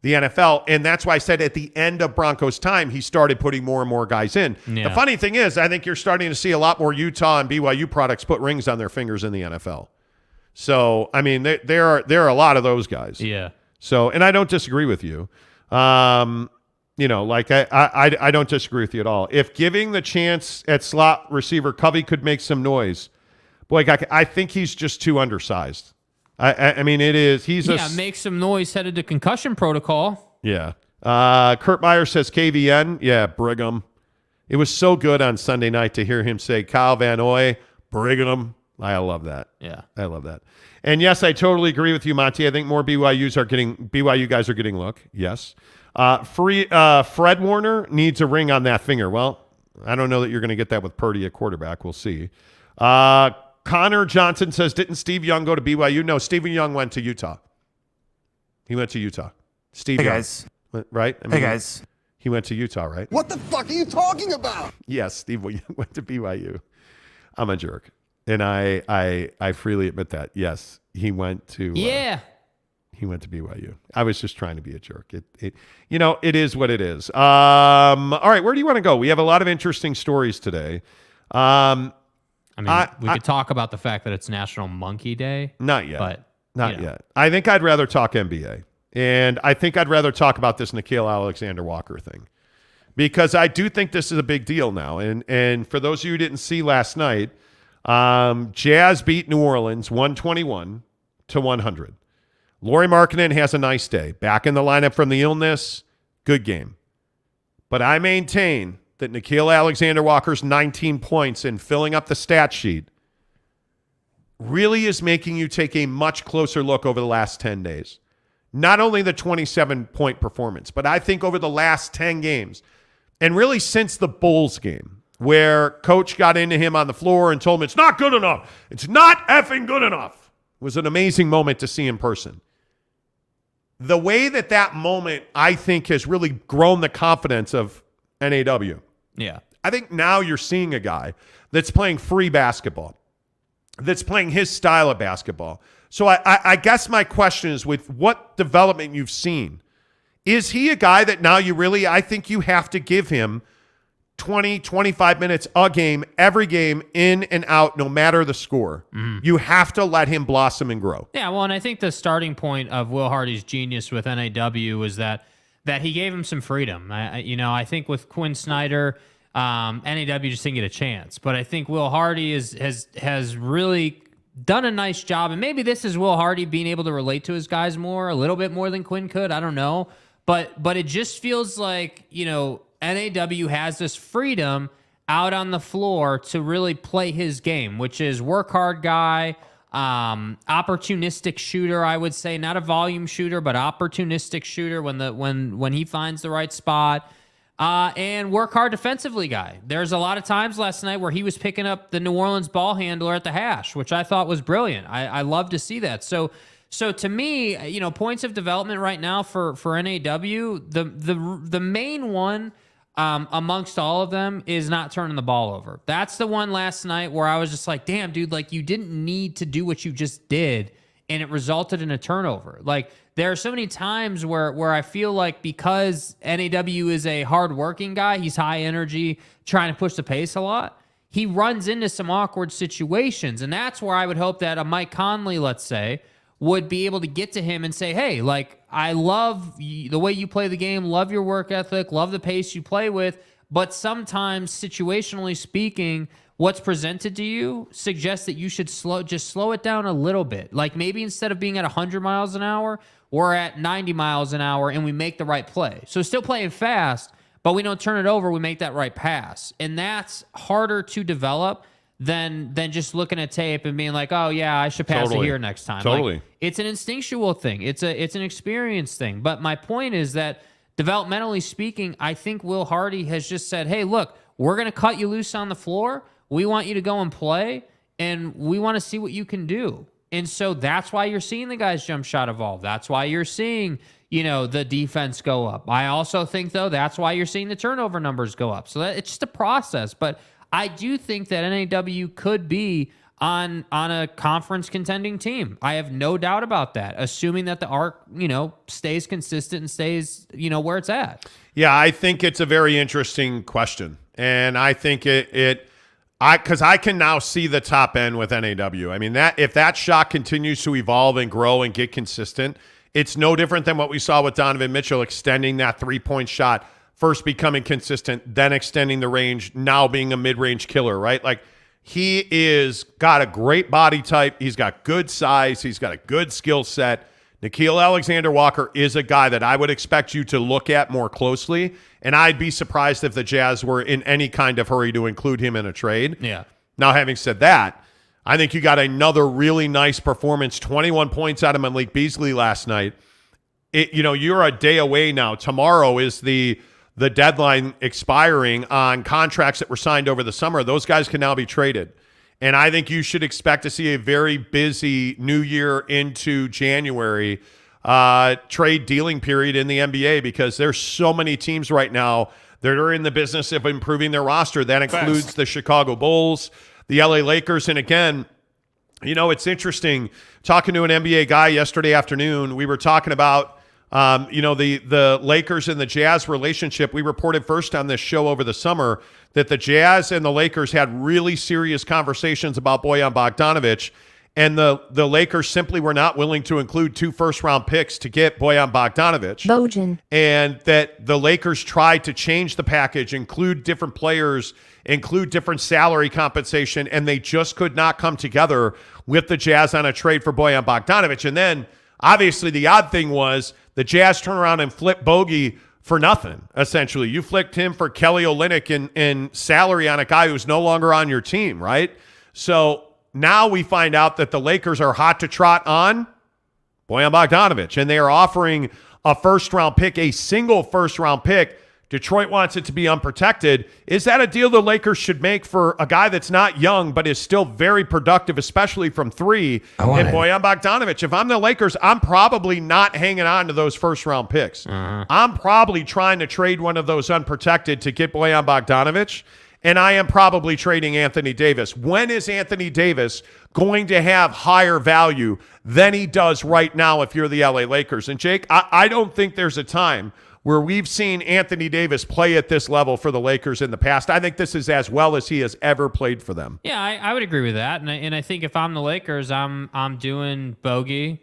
the NFL, and that's why I said at the end of Broncos' time, he started putting more and more guys in. Yeah. The funny thing is, I think you're starting to see a lot more Utah and BYU products put rings on their fingers in the NFL. So, I mean, there are a lot of those guys. Yeah. So, and I don't disagree with you. like I don't disagree with you at all. If giving the chance at slot receiver, Covey could make some noise. Boy, I think he's just too undersized. I mean, it is. Make some noise headed to concussion protocol. Yeah. Kurt Meyer says KVN. Yeah, Brigham. It was so good on Sunday night to hear him say Kyle Van Noy, Brigham. I love that. Yeah. I love that. And yes, I totally agree with you, Monty. I think more BYU guys are getting look. Yes. Fred Warner needs a ring on that finger. Well, I don't know that you're going to get that with Purdy at quarterback. We'll see. Connor Johnson says, didn't Steve Young go to BYU? No, Stephen Young went to Utah. He went to Utah. Steve Young. Guys. Right? Hey, guys. He went to Utah, right? What the fuck are you talking about? Yes, Steve Young went to BYU. I'm a jerk. And I freely admit that. Yes, he went to he went to BYU. I was just trying to be a jerk. It is what it is. All right, where do you want to go? We have a lot of interesting stories today. I could talk about the fact that it's National Monkey Day. Not yet. But not yet. I think I'd rather talk NBA. And I think I'd rather talk about this Nickeil Alexander-Walker thing. Because I do think this is a big deal now. And for those of you who didn't see last night, Jazz beat New Orleans 121-100. Lauri Markkanen has a nice day. Back in the lineup from the illness. Good game. But I maintain that Nickeil Alexander-Walker's 19 points and filling up the stat sheet really is making you take a much closer look over the last 10 days. Not only the 27-point performance, but I think over the last 10 games, and really since the Bulls game, where Coach got into him on the floor and told him, it's not good enough. It's not effing good enough. It was an amazing moment to see in person. The way that moment, I think, has really grown the confidence of NAW. Yeah. I think now you're seeing a guy that's playing free basketball, that's playing his style of basketball. So I guess my question is, with what development you've seen, is he a guy that now I think you have to give him 20, 25 minutes a game, every game, in and out, no matter the score. You have to let him blossom and grow. Yeah, well, and I think the starting point of Will Hardy's genius with NAW was that he gave him some freedom. I think with Quinn Snyder, NAW just didn't get a chance. But I think Will Hardy has really done a nice job, and maybe this is Will Hardy being able to relate to his guys a little bit more than Quinn could. I don't know, but it just feels like NAW has this freedom out on the floor to really play his game, which is work hard guy, opportunistic shooter. I would say not a volume shooter, but opportunistic shooter when he finds the right spot. And work hard defensively guy. There's a lot of times last night where he was picking up the New Orleans ball handler at the hash, which I thought was brilliant. I love to see that. So to me, points of development right now for NAW, the main one amongst all of them is not turning the ball over. That's the one last night where I was just like, damn, dude, like you didn't need to do what you just did, and it resulted in a turnover. Like, there are so many times where I feel like because NAW is a hardworking guy, he's high energy, trying to push the pace a lot, he runs into some awkward situations. And that's where I would hope that a Mike Conley, let's say, would be able to get to him and say, hey, like, I love the way you play the game, love your work ethic, love the pace you play with, but sometimes, situationally speaking, what's presented to you suggests that you should slow it down a little bit. Like, maybe instead of being at 100 miles an hour, we're at 90 miles an hour and we make the right play. So still playing fast, but we don't turn it over, we make that right pass. And that's harder to develop than just looking at tape and being like, oh yeah, I should pass it here next time. Totally. Like, it's an instinctual thing. It's an experience thing. But my point is that developmentally speaking, I think Will Hardy has just said, hey, look, we're going to cut you loose on the floor. We want you to go and play, and we want to see what you can do. And so that's why you're seeing the guys' jump shot evolve. That's why you're seeing, the defense go up. I also think, though, that's why you're seeing the turnover numbers go up. So it's just a process. But I do think that NAW could be on a conference contending team. I have no doubt about that, assuming that the arc, stays consistent and stays, where it's at. Yeah, I think it's a very interesting question. And I think because I can now see the top end with NAW. I mean, if that shot continues to evolve and grow and get consistent, it's no different than what we saw with Donovan Mitchell extending that three-point shot first becoming consistent, then extending the range, now being a mid-range killer, right? Like, he is got a great body type. He's got good size. He's got a good skill set. Nickeil Alexander-Walker is a guy that I would expect you to look at more closely, and I'd be surprised if the Jazz were in any kind of hurry to include him in a trade. Yeah. Now, having said that, I think you got another really nice performance, 21 points out of Malik Beasley last night. You're a day away now. Tomorrow is the deadline expiring on contracts that were signed over the summer. Those guys can now be traded. And I think you should expect to see a very busy new year into January trade dealing period in the NBA, because there's so many teams right now that are in the business of improving their roster. That includes the Chicago Bulls, the LA Lakers. And again, it's interesting talking to an NBA guy yesterday afternoon. We were talking about the Lakers and the Jazz relationship. We reported first on this show over the summer that the Jazz and the Lakers had really serious conversations about Bojan Bogdanovic, and the Lakers simply were not willing to include 2 first-round picks to get Bojan Bogdanovic. And that the Lakers tried to change the package, include different players, include different salary compensation, and they just could not come together with the Jazz on a trade for Bojan Bogdanovic. And then, obviously, the odd thing was the Jazz turn around and flip Bogey for nothing, essentially. You flipped him for Kelly Olynyk in salary on a guy who's no longer on your team, right? So now we find out that the Lakers are hot to trot on Bojan Bogdanovic, and they are offering a first-round pick, a single first-round pick. Detroit wants it to be unprotected. Is that a deal the Lakers should make for a guy that's not young but is still very productive, especially from 3, and Bojan Bogdanovic? If I'm the Lakers, I'm probably not hanging on to those first-round picks. I'm probably trying to trade one of those unprotected to get Bojan Bogdanovic, and I am probably trading Anthony Davis. When is Anthony Davis going to have higher value than he does right now if you're the LA Lakers? And Jake, I don't think there's a time where we've seen Anthony Davis play at this level for the Lakers in the past. I think this is as well as he has ever played for them. Yeah, I would agree with that. And I think if I'm the Lakers, I'm doing bogey,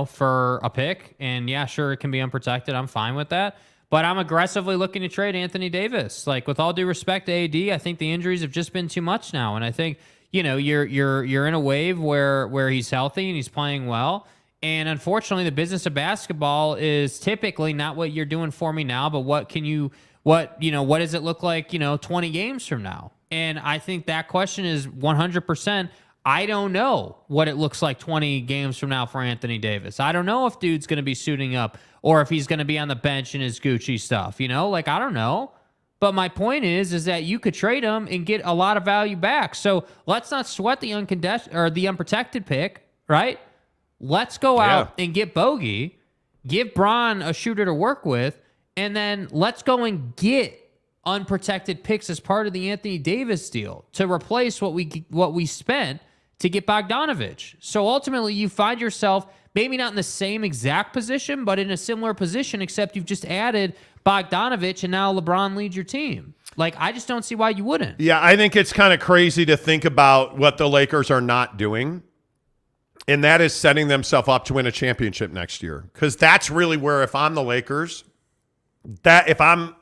for a pick. And yeah, sure, it can be unprotected. I'm fine with that. But I'm aggressively looking to trade Anthony Davis. Like, with all due respect to AD, I think the injuries have just been too much now. And I think, you're in a wave where he's healthy and he's playing well. And unfortunately, the business of basketball is typically not what you're doing for me now, but what does it look like, 20 games from now? And I think that question is 100%. I don't know what it looks like 20 games from now for Anthony Davis. I don't know if dude's going to be suiting up or if he's going to be on the bench in his Gucci stuff, I don't know. But my point is that you could trade him and get a lot of value back. So let's not sweat the unprotected pick, right? Let's go out and get Bogey, give Bron a shooter to work with, and then let's go and get unprotected picks as part of the Anthony Davis deal to replace what we spent to get Bogdanovic. So ultimately, you find yourself maybe not in the same exact position, but in a similar position, except you've just added Bogdanovic, and now LeBron leads your team. Like, I just don't see why you wouldn't. Yeah, I think it's kind of crazy to think about what the Lakers are not doing. And that is setting themselves up to win a championship next year. Because that's really where, if I'm the Lakers, if I'm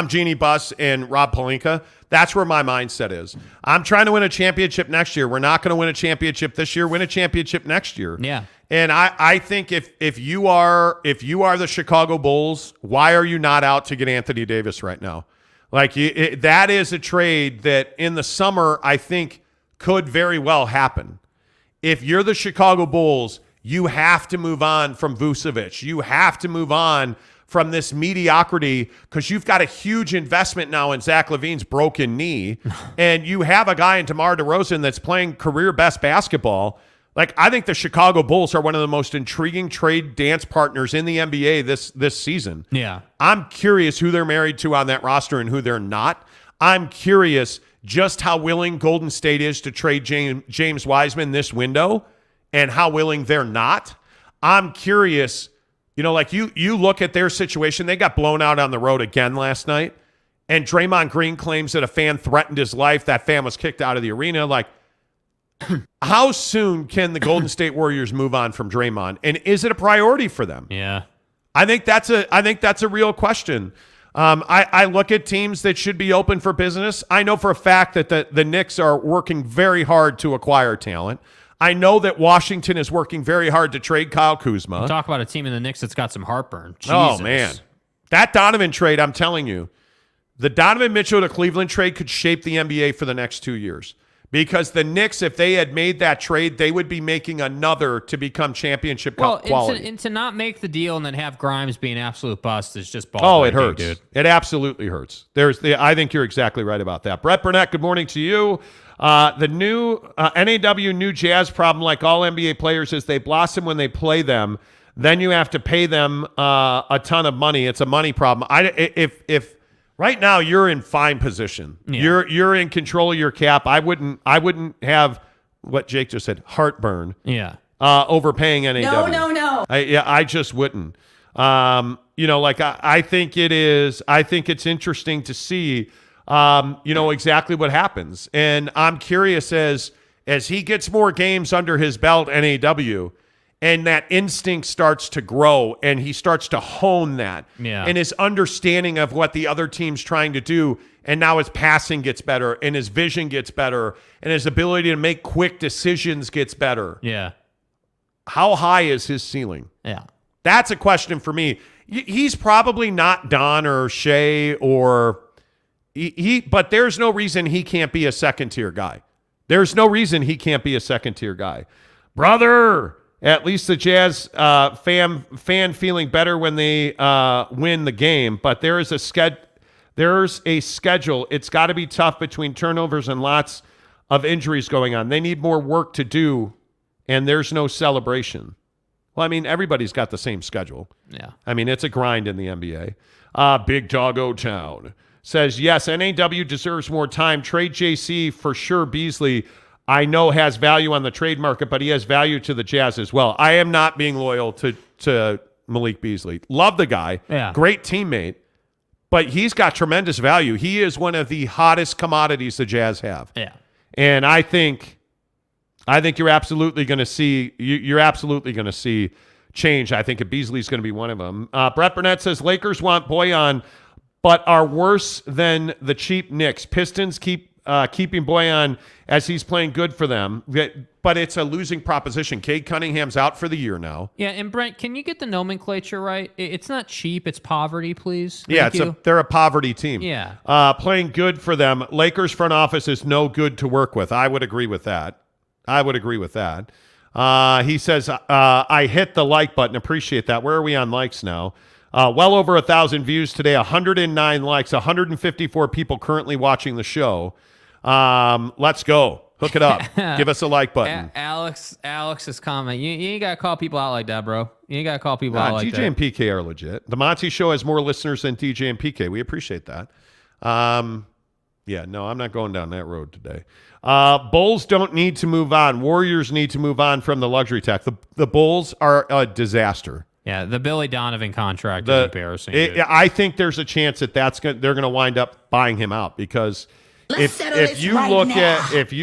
Jeannie Buss and Rob Pelinka, that's where my mindset is. I'm trying to win a championship next year. We're not going to win a championship this year. Win a championship next year. Yeah. And I think if you are the Chicago Bulls, why are you not out to get Anthony Davis right now? Like, that is a trade that in the summer I think could very well happen. If you're the Chicago Bulls, you have to move on from Vucevic. You have to move on from this mediocrity because you've got a huge investment now in Zach LaVine's broken knee, and you have a guy in DeMar DeRozan that's playing career best basketball. Like, I think the Chicago Bulls are one of the most intriguing trade dance partners in the NBA this season. Yeah. I'm curious who they're married to on that roster and who they're not. I'm curious just how willing Golden State is to trade James Wiseman this window and how willing they're not. I'm curious, like you look at their situation. They got blown out on the road again last night, and Draymond Green claims that a fan threatened his life. That fan was kicked out of the arena. Like, how soon can the Golden State Warriors move on from Draymond? And is it a priority for them? Yeah. I think that's a real question. I look at teams that should be open for business. I know for a fact that the Knicks are working very hard to acquire talent. I know that Washington is working very hard to trade Kyle Kuzma. Talk about a team in the Knicks that's got some heartburn. Jesus. Oh, man. That Donovan trade, I'm telling you, the Donovan Mitchell to Cleveland trade could shape the NBA for the next 2 years. Because the Knicks, if they had made that trade, they would be making another to become championship quality. And to not make the deal and then have Grimes be an absolute bust is just ball. Oh, it hurts. Dude. It absolutely hurts. I think you're exactly right about that. Brett Burnett, good morning to you. The new NAW new Jazz problem, like all NBA players, is they blossom when they play them. Then you have to pay them a ton of money. It's a money problem. If right now you're in fine position, you're in control of your cap. I wouldn't have what Jake just said, heartburn. Yeah. Overpaying NAW. No. I just wouldn't. I think it is. I think it's interesting to see. Exactly what happens. And I'm curious as he gets more games under his belt, NAW, and that instinct starts to grow and he starts to hone that. Yeah. And his understanding of what the other team's trying to do. And now his passing gets better and his vision gets better and his ability to make quick decisions gets better. Yeah. How high is his ceiling? Yeah. That's a question for me. He's probably not Don or Shea or... But there's no reason he can't be a second-tier guy. There's no reason he can't be a second-tier guy. Brother, at least the Jazz fan feeling better when they win the game, but there's a schedule. It's got to be tough between turnovers and lots of injuries going on. They need more work to do, and there's no celebration. Well, I mean, everybody's got the same schedule. Yeah. I mean, it's a grind in the NBA. Big Doggo Town says, yes, NAW deserves more time. Trade JC for sure. Beasley, I know, has value on the trade market, but he has value to the Jazz as well. I am not being loyal to Malik Beasley. Love the guy. Yeah. Great teammate. But he's got tremendous value. He is one of the hottest commodities the Jazz have. Yeah. And I think you're absolutely going to see change. I think Beasley's going to be one of them. Brett Burnett says Lakers want Boyan, but are worse than the cheap Knicks. Pistons keeping Boyan as he's playing good for them, but it's a losing proposition. Cade Cunningham's out for the year now. Yeah, and Brent, can you get the nomenclature right? It's not cheap, it's poverty, please. They're a poverty team. Yeah. Playing good for them. Lakers front office is no good to work with. I would agree with that. He says, I hit the like button. Appreciate that. Where are we on likes now? Well over 1,000 views today, 109 likes, 154 people currently watching the show. Let's go. Hook it up. Give us a like button. Alex's comment. You ain't got to call people out like that, bro. You ain't got to call people out like DJ that. and PK are legit. The Monty Show has more listeners than DJ and PK. We appreciate that. I'm not going down that road today. Bulls don't need to move on. Warriors need to move on from the luxury tax. The Bulls are a disaster. Yeah, the Billy Donovan contract is embarrassing. I think there's a chance that they're going to wind up buying him out because if you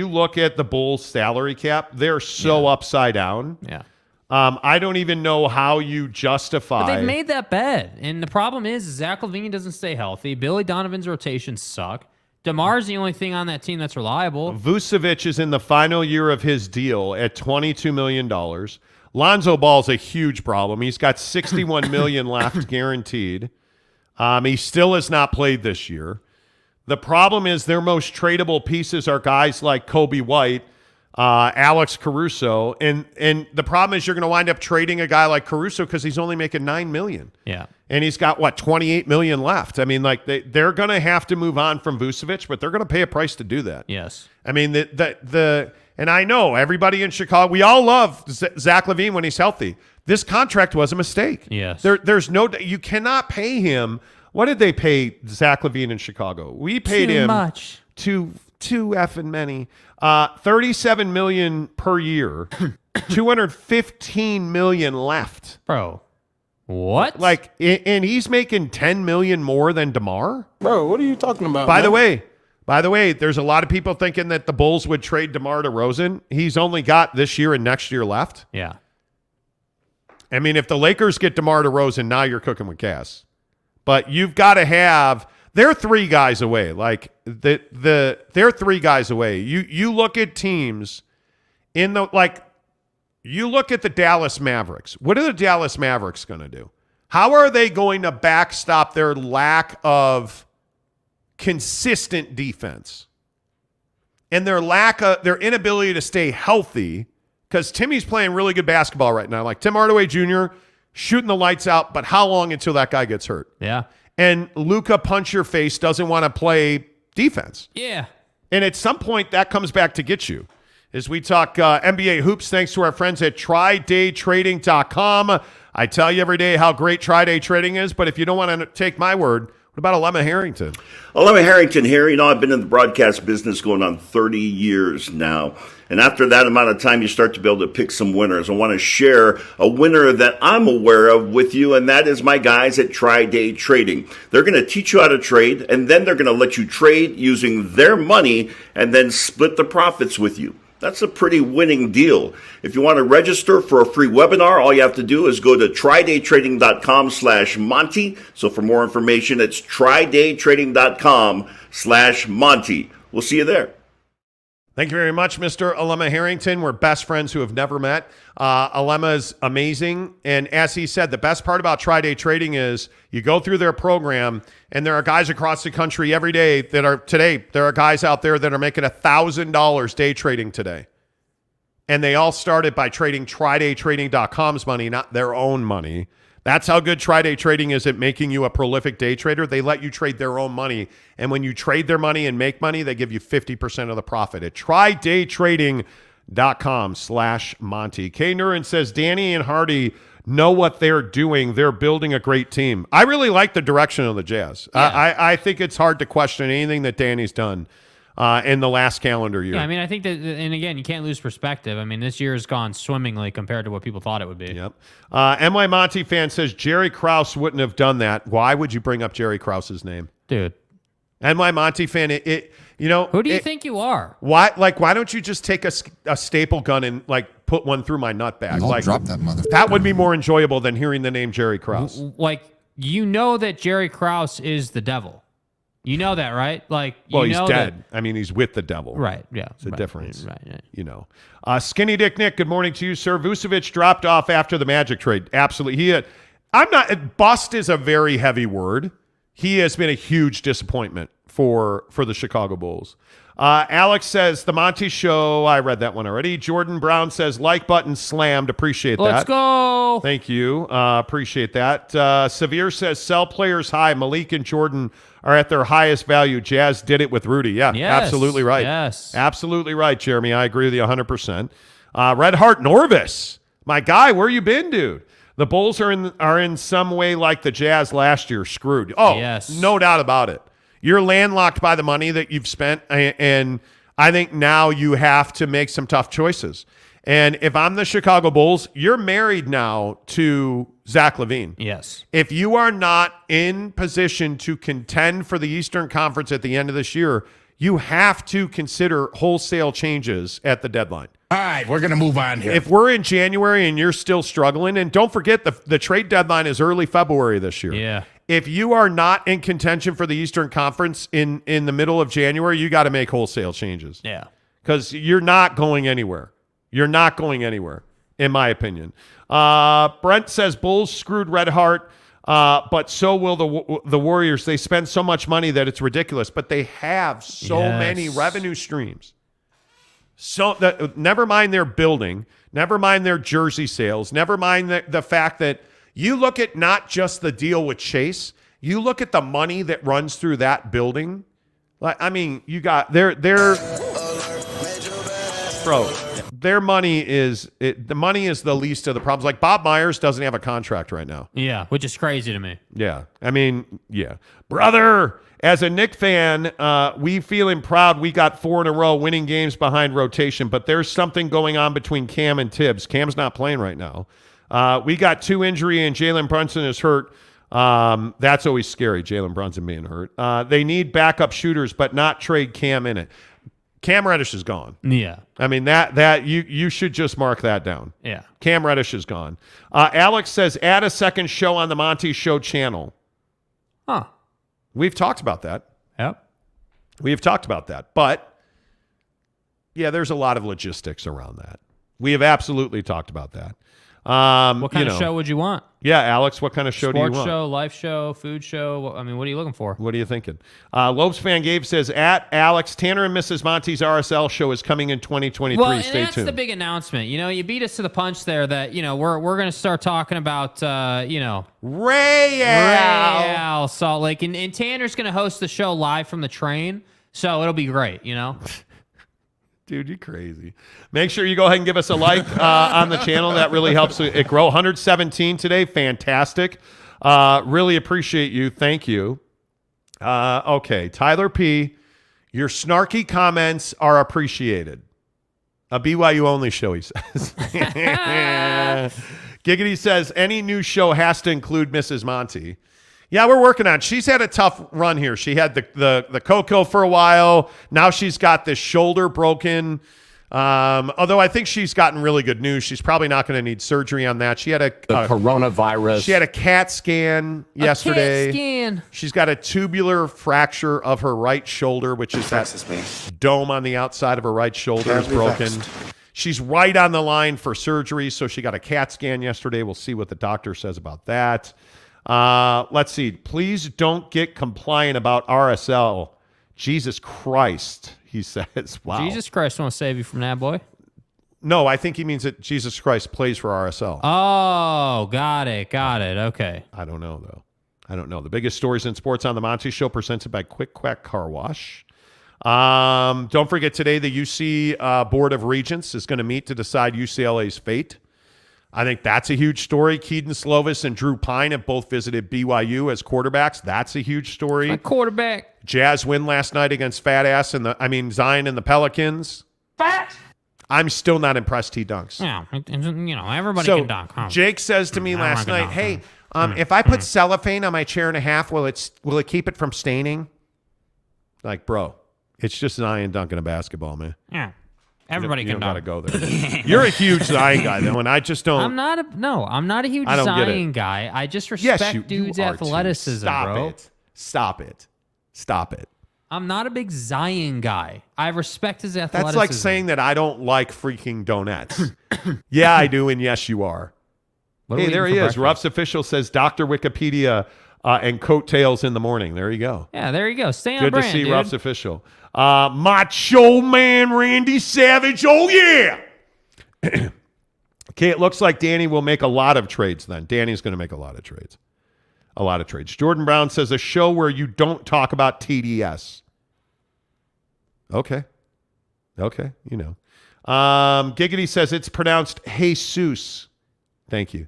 look at the Bulls' salary cap, they're so upside down. Yeah. I don't even know how you justify. But they've made that bet, and the problem is Zach LaVine doesn't stay healthy. Billy Donovan's rotations suck. DeMar's the only thing on that team that's reliable. Vucevic is in the final year of his deal at $22 million. Lonzo Ball's a huge problem. He's got $61 million left guaranteed. He still has not played this year. The problem is their most tradable pieces are guys like Kobe White, Alex Caruso, and the problem is you're going to wind up trading a guy like Caruso because he's only making $9 million. Yeah. And he's got, $28 million left. I mean, they're going to have to move on from Vucevic, but they're going to pay a price to do that. Yes. I mean, and I know everybody in Chicago, we all love Zach LaVine when he's healthy. This contract was a mistake. Yes. There's you cannot pay him. What did they pay Zach LaVine in Chicago? We paid him much. Too effing many. $37 million per year, $215 million left. Bro, what? And he's making $10 million more than DeMar? Bro, what are you talking about? By the way, there's a lot of people thinking that the Bulls would trade DeMar DeRozan. He's only got this year and next year left. Yeah. I mean, if the Lakers get DeMar DeRozan, now you're cooking with gas. But you've got to have. They're 3 guys away. Like they're 3 guys away. You look at teams in the like. You look at the Dallas Mavericks. What are the Dallas Mavericks going to do? How are they going to backstop their lack of consistent defense and their inability to stay healthy? Because Timmy's playing really good basketball right now. Like Tim Hardaway Jr. shooting the lights out, but how long until that guy gets hurt? Yeah. And Luka Punch Your Face doesn't want to play defense. Yeah. And at some point, that comes back to get you. As we talk NBA hoops, thanks to our friends at TryDayTrading.com. I tell you every day how great Tri-Day Trading is, but if you don't want to take my word, what about Alema Harrington? Alema Harrington here. I've been in the broadcast business going on 30 years now. And after that amount of time, you start to be able to pick some winners. I want to share a winner that I'm aware of with you, and that is my guys at Tri-Day Trading. They're going to teach you how to trade, and then they're going to let you trade using their money and then split the profits with you. That's a pretty winning deal. If you want to register for a free webinar, all you have to do is go to trydaytrading.com/Monty. So for more information, it's trydaytrading.com/Monty. We'll see you there. Thank you very much, Mr. Alema Harrington. We're best friends who have never met. Alema is amazing. And as he said, the best part about Tri-Day Trading is you go through their program, and there are guys across the country every day there are guys out there that are making $1,000 day trading today. And they all started by trading TryDayTrading.com's money, not their own money. That's how good Tri-Day Trading is at making you a prolific day trader. They let you trade their own money. And when you trade their money and make money, they give you 50% of the profit at TryDayTrading.com/Monty. K. Nurin says, Danny and Hardy know what they're doing. They're building a great team. I really like the direction of the Jazz. Yeah. I think it's hard to question anything that Danny's done in the last calendar year. Yeah, I mean, I think that, and again, you can't lose perspective. I mean, this year has gone swimmingly compared to what people thought it would be. Yep. NY Monty fan says Jerry Krause wouldn't have done that. Why would you bring up Jerry Krause's name? Dude. NY Monty fan, who do you think you are? Why don't you just take a staple gun and like put one through my nut bag? I'll drop that mother. That would be more enjoyable than hearing the name Jerry Krause. Like, you know that Jerry Krause is the devil. You know that, right? Like, he's dead. I mean, he's with the devil. Right, yeah. It's a difference. Right. Skinny Dick Nick, good morning to you, sir. Vucevic dropped off after the Magic trade. Absolutely. Bust is a very heavy word. He has been a huge disappointment for the Chicago Bulls. Alex says, the Monty Show. I read that one already. Jordan Brown says, like button slammed. Appreciate that. Let's go. Thank you. Appreciate that. Severe says, sell players high. Malik and Jordan are at their highest value. Jazz did it with Rudy. Yeah, yes, absolutely right. Yes. Absolutely right, Jeremy. I agree with you 100%. Red Heart Norvis. My guy, where you been, dude? The Bulls are in some way like the Jazz last year, screwed. Oh, yes. No doubt about it. You're landlocked by the money that you've spent, and I think now you have to make some tough choices. And if I'm the Chicago Bulls, you're married now to Zach LaVine. Yes. If you are not in position to contend for the Eastern Conference at the end of this year, you have to consider wholesale changes at the deadline. All right, we're going to move on here. If we're in January and you're still struggling, and don't forget the trade deadline is early February this year. Yeah. If you are not in contention for the Eastern Conference in the middle of January, you got to make wholesale changes. Yeah. Because you're not going anywhere. You're not going anywhere, in my opinion. Brent says Bulls screwed Red Heart, but so will the Warriors. They spend so much money that it's ridiculous, but they have so many revenue streams. So never mind their building, never mind their jersey sales, never mind the fact that you look at not just the deal with Chase, you look at the money that runs through that building. Like, I mean, you got their money is the money is the least of the problems. Like Bob Myers doesn't have a contract right now. Yeah, which is crazy to me. Yeah, I mean, yeah, brother. As a Knick fan, we feeling proud. We got 4 in a row winning games behind rotation, but there's something going on between Cam and Tibbs. Cam's not playing right now. We got 2 injury and Jalen Brunson is hurt. That's always scary, Jalen Brunson being hurt. They need backup shooters, but not trade Cam in it. Cam Reddish is gone. Yeah. I mean, that you should just mark that down. Yeah. Cam Reddish is gone. Alex says, add a second show on the Monty Show channel. Huh. We've talked about that. Yep. We've talked about that. But, yeah, there's a lot of logistics around that. We have absolutely talked about that. What kind of show would you want? Yeah, Alex, what kind of show do you want? Sports show, life show, food show? I mean, what are you looking for? What are you thinking? Lopes fan Gabe says, at Alex, Tanner and Mrs. Monty's RSL show is coming in 2023. Well, Stay that's tuned. the big announcement. You beat us to the punch there that, we're going to start talking about, Real Salt Lake. And Tanner's going to host the show live from the train. So it'll be great, Dude, you crazy. Make sure you go ahead and give us a like on the channel. That really helps it grow. 117 today. Fantastic. Really appreciate you. Thank you. Okay. Tyler P., your snarky comments are appreciated. A BYU only show, he says. Giggity says, any new show has to include Mrs. Monty. Yeah, we're working on it. She's had a tough run here. She had the cocoa for a while. Now she's got this shoulder broken. Although I think she's gotten really good news. She's probably not going to need surgery on that. She had the coronavirus. She had a CAT scan yesterday. CAT scan. She's got a tubular fracture of her right shoulder, which is that dome on the outside of her right shoulder is broken. She's right on the line for surgery, so she got a CAT scan yesterday. We'll see what the doctor says about that. Let's see. Please don't get compliant about RSL. Jesus Christ, he says. Wow. Jesus Christ won't save you from that, boy. No, I think he means that Jesus Christ plays for RSL. Oh, got it. Okay. I don't know, though. I don't know. The biggest stories in sports on the Monty Show, presented by Quick Quack Car Wash. Don't forget today the UC Board of Regents is going to meet to decide UCLA's fate. I think that's a huge story. Keaton Slovis and Drew Pine have both visited BYU as quarterbacks. That's a huge story. My quarterback. Jazz win last night against Zion and the Pelicans. Fat. I'm still not impressed he dunks. Yeah, everybody can dunk. Huh? Jake says to me last night, hey, if I put cellophane on my chair and a half, will it keep it from staining? Like, bro, it's just Zion dunking a basketball, man. Yeah. Everybody can dunk. You don't gotta go there. You're a huge Zion guy, though, and I just don't. I'm not a huge Zion guy. I just respect dudes' athleticism, bro. Stop it. I'm not a big Zion guy. I respect his athleticism. That's like saying that I don't like freaking donuts. Yeah, I do, and yes, you are. Hey, there he is. Breakfast? Ruff's official says Dr. Wikipedia and coattails in the morning. There you go. Yeah, there you go. Stay on Good brand, to see dude. Ruff's official. Macho Man Randy Savage. Oh, yeah. Okay, it looks like Danny will make a lot of trades then. Danny's going to make a lot of trades. Jordan Brown says a show where you don't talk about TDS. Okay, Giggity says it's pronounced Jesus. Thank you.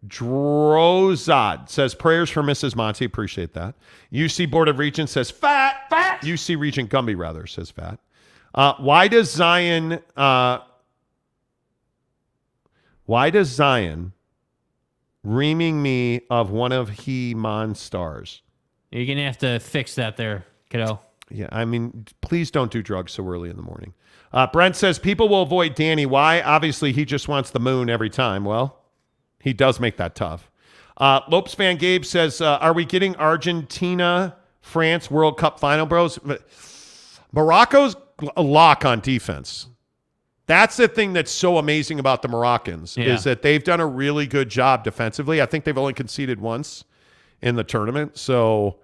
Drozad says prayers for Mrs. Monty. Appreciate that. UC Board of Regents says fat. UC Regent Gumby rather says fat. Why does Zion reaming me of one of He-Man stars? You're gonna have to fix that there, kiddo. Yeah, I mean, please don't do drugs so early in the morning. Brent says people will avoid Danny. Why? Obviously, he just wants the moon every time. Well, he does make that tough. Lopes fan Gabe says, are we getting Argentina, France World Cup final, bros? Morocco's a lock on defense. That's the thing that's so amazing about the Moroccans is that they've done a really good job defensively. I think they've only conceded once in the tournament. So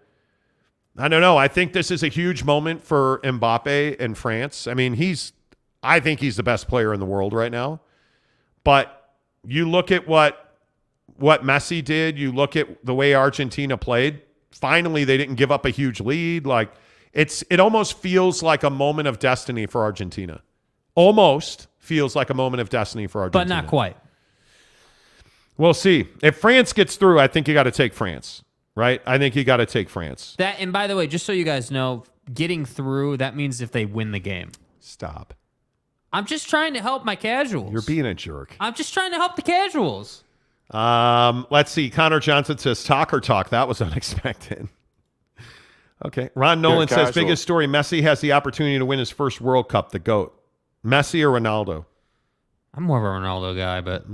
I don't know. I think this is a huge moment for Mbappe in France. I mean, I think he's the best player in the world right now. But you look at what Messi did, you look at the way Argentina played. Finally, they didn't give up a huge lead. Like it almost feels like a moment of destiny for Argentina. Almost feels like a moment of destiny for Argentina. But not quite. We'll see. If France gets through, I think you got to take France, right? I think you got to take France. And by the way, just so you guys know, getting through, that means if they win the game. Stop. I'm just trying to help my casuals. You're being a jerk. I'm just trying to help the casuals. Let's see. Connor Johnson says, talk or talk. That was unexpected. Okay. Ron Nolan says, biggest story, Messi has the opportunity to win his first World Cup, the GOAT. Messi or Ronaldo? I'm more of a Ronaldo guy, but...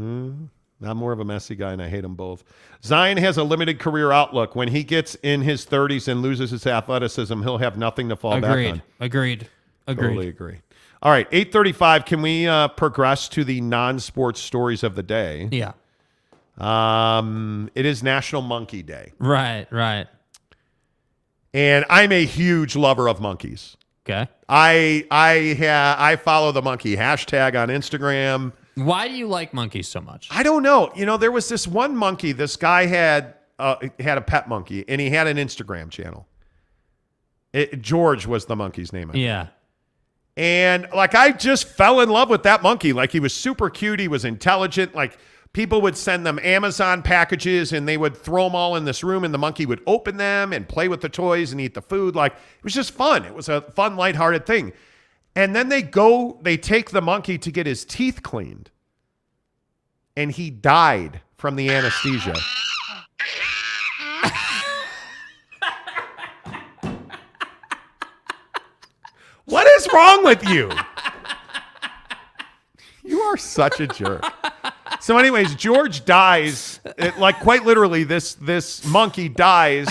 I'm more of a messy guy, and I hate them both. Zion has a limited career outlook. When he gets in his 30s and loses his athleticism, he'll have nothing to fall back on. Agreed. Totally agree. All right, 8:35. Can we progress to the non-sports stories of the day? Yeah. It is National Monkey Day. Right. And I'm a huge lover of monkeys. Okay. I follow the monkey hashtag on Instagram. Why do you like monkeys so much? I don't know. There was this one monkey. This guy had a pet monkey, and he had an Instagram channel. George was the monkey's name. Yeah. And I just fell in love with that monkey. He was super cute. He was intelligent. People would send them Amazon packages, and they would throw them all in this room, and the monkey would open them and play with the toys and eat the food. It was just fun. It was a fun, lighthearted thing. And then they take the monkey to get his teeth cleaned, and he died from the anesthesia. What is wrong with you? You are such a jerk. So anyways, George dies, quite literally, this monkey dies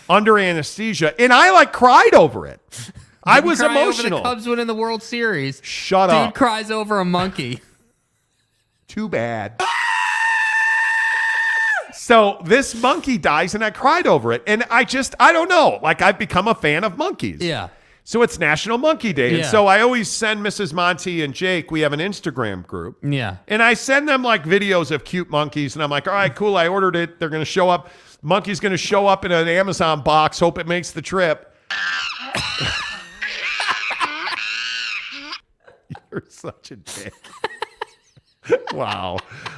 under anesthesia, and I cried over it. I was emotional. Over the Cubs winning the World Series. Shut up. Dude cries over a monkey. Too bad. So this monkey dies, and I cried over it, and I don't know. I've become a fan of monkeys. Yeah. So it's National Monkey Day. Yeah. And so I always send Mrs. Monty and Jake, we have an Instagram group. Yeah. And I send them videos of cute monkeys. And I'm like, all right, cool. I ordered it. They're going to show up. Monkey's going to show up in an Amazon box. Hope it makes the trip. You're such a dick. Wow.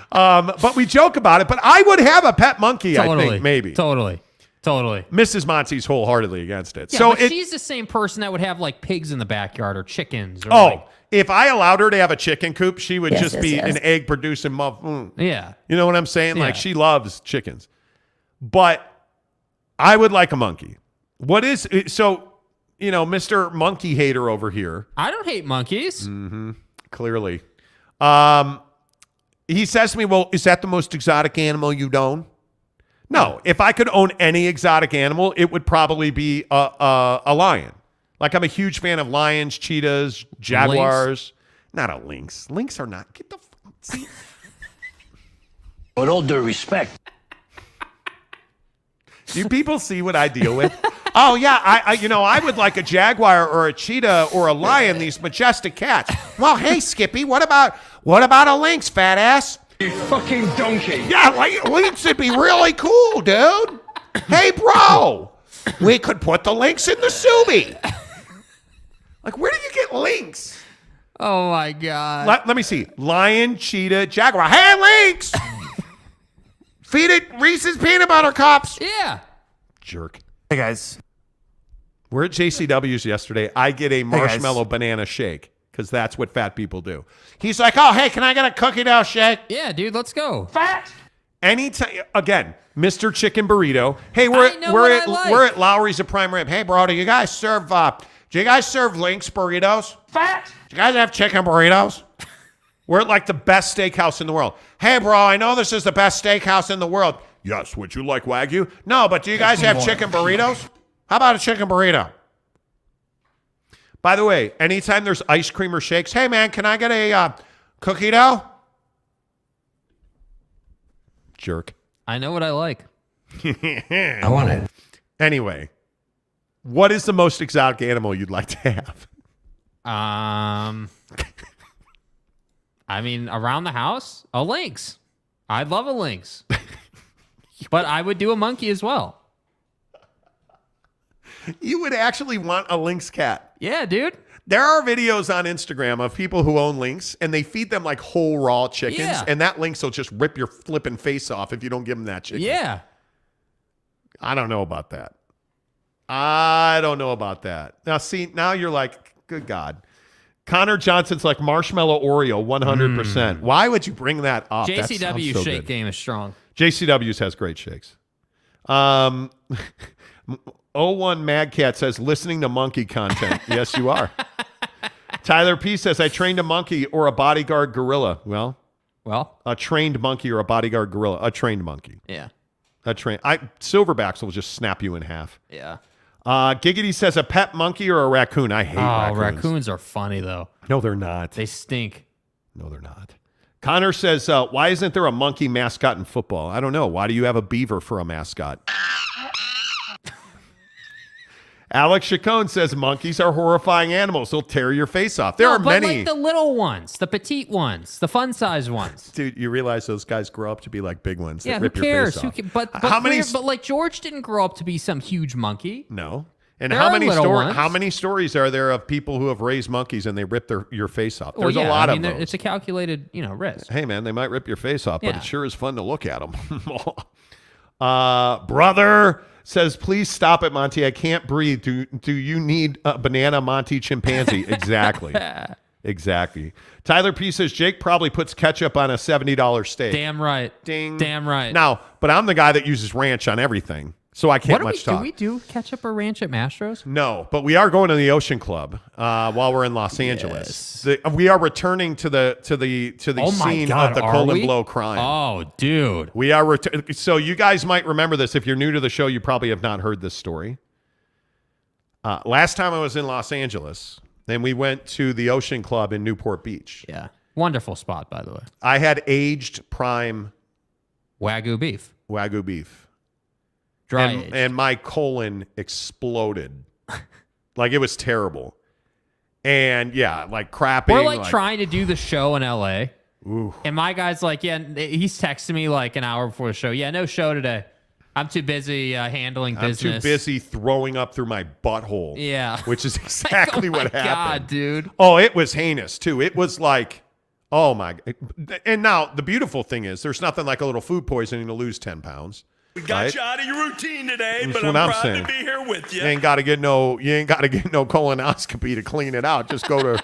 But we joke about it. But I would have a pet monkey, Totally. I think, maybe. Totally. Mrs. Monty's wholeheartedly against it. Yeah, but she's the same person that would have pigs in the backyard or chickens. Or if I allowed her to have a chicken coop, she would just be an egg producing muffin. Yeah. You know what I'm saying? Yeah. She loves chickens. But I would like a monkey. What is so, Mr. Monkey Hater over here. I don't hate monkeys. Mm-hmm. Clearly. He says to me, well, is that the most exotic animal you own? No, if I could own any exotic animal, it would probably be a lion. I'm a huge fan of lions, cheetahs, jaguars. Lynx. Not a lynx. Lynx are not. Get the see. With all due respect. Do people see what I deal with? Oh yeah, I would like a jaguar or a cheetah or a lion. These majestic cats. Well, hey Skippy, what about a lynx, fat ass? You fucking donkey. Yeah, lynx would be really cool, dude. Hey, bro, we could put the lynx in the Subi. Where do you get lynx? Oh, my God. Let me see. Lion, cheetah, jaguar. Hey, lynx. Feed it Reese's Peanut Butter Cups. Yeah. Jerk. Hey, guys. We're at JCW's yesterday. I get a marshmallow banana shake. Because that's what fat people do. He's like, oh, hey, can I get a cookie dough shake? Yeah, dude, let's go. Fat. Anytime, again, Mr. Chicken Burrito. Hey, we're at Lauri's a Prime Rib. Hey, bro, do you guys serve Lynx burritos? Fat. Do you guys have chicken burritos? We're at the best steakhouse in the world. Hey, bro, I know this is the best steakhouse in the world. Yes, would you like Wagyu? No, but do you guys have chicken burritos? How about a chicken burrito? By the way, anytime there's ice cream or shakes, hey, man, can I get a cookie dough? Jerk. I know what I like. I want it. Anyway, what is the most exotic animal you'd like to have? Around the house, a lynx. I'd love a lynx. But I would do a monkey as well. You would actually want a lynx cat. Yeah, dude. There are videos on Instagram of people who own lynx, and they feed them whole raw chickens, and that lynx will just rip your flipping face off if you don't give them that chicken. Yeah. I don't know about that. Now, see, now you're like, good God. Connor Johnson's like marshmallow Oreo, 100%. Why would you bring that up? JCW so shake good. game is strong. JCW's has great shakes. 01 Mad Cat says, listening to monkey content. Yes, you are. Tyler P says, I trained a monkey or a bodyguard gorilla. Well, Well, a trained monkey or a bodyguard gorilla? A trained monkey. Yeah. Silverbacks will just snap you in half. Yeah. Giggity says a pet monkey or a raccoon. I hate raccoons. Raccoons are funny, though. No, they're not. They stink. No, they're not. Connor says, why isn't there a monkey mascot in football? I don't know. Why do you have a beaver for a mascot? Alex Chacon says monkeys are horrifying animals. They'll tear your face off. There are many. Like the little ones, the petite ones, the fun-sized ones. Dude, you realize those guys grow up to be like big ones. Yeah, that rip who cares? Your face off. But like George didn't grow up to be some huge monkey. No. And There how are many stories are there of people who have raised monkeys and they rip your face off? There's a lot of those. It's a calculated, risk. Hey, man, they might rip your face off, but Yeah. it sure is fun to look at them. Brother says, please stop it, Monty. I can't breathe. Do you need a banana Monty chimpanzee? Exactly. Exactly. Tyler P says, Jake probably puts ketchup on a $70 steak. Damn right. Ding. Damn right. Now, but I'm the guy that uses ranch on everything, so I can't much talk. Do we do ketchup or ranch at Mastro's? No, but we are going to the Ocean Club while we're in Los Angeles. We are returning to the scene of the Colin Blow crime. Oh, dude. We are so you guys might remember this. If you're new to the show, you probably have not heard this story. Last time I was in Los Angeles, then we went to the Ocean Club in Newport Beach. Yeah. Wonderful spot, by the way. I had aged prime Wagyu beef. Dry aged. And my colon exploded. Like, it was terrible. And yeah, like crapping. We're like trying to do the show in LA. Ooh. And my guy's like, yeah, he's texting me like an hour before the show. Yeah, no show today. I'm too busy handling business. I'm too busy throwing up through my butthole. Yeah. Which is exactly what happened. God, dude. Oh, it was heinous too. It was like, oh my. And now the beautiful thing is there's nothing like a little food poisoning to lose 10 pounds. We got you out of your routine today, That's but what I'm I'm proud saying. to be here with you. You ain't got to get no colonoscopy to clean it out. Just go to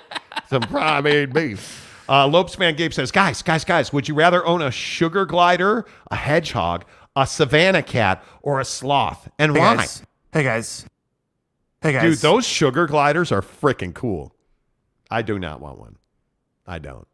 some prime-aged beef. Lopes Van Gabe says, guys, would you rather own a sugar glider, a hedgehog, a Savannah cat, or a sloth? And why? Hey guys. Dude, those sugar gliders are freaking cool. I do not want one. I don't.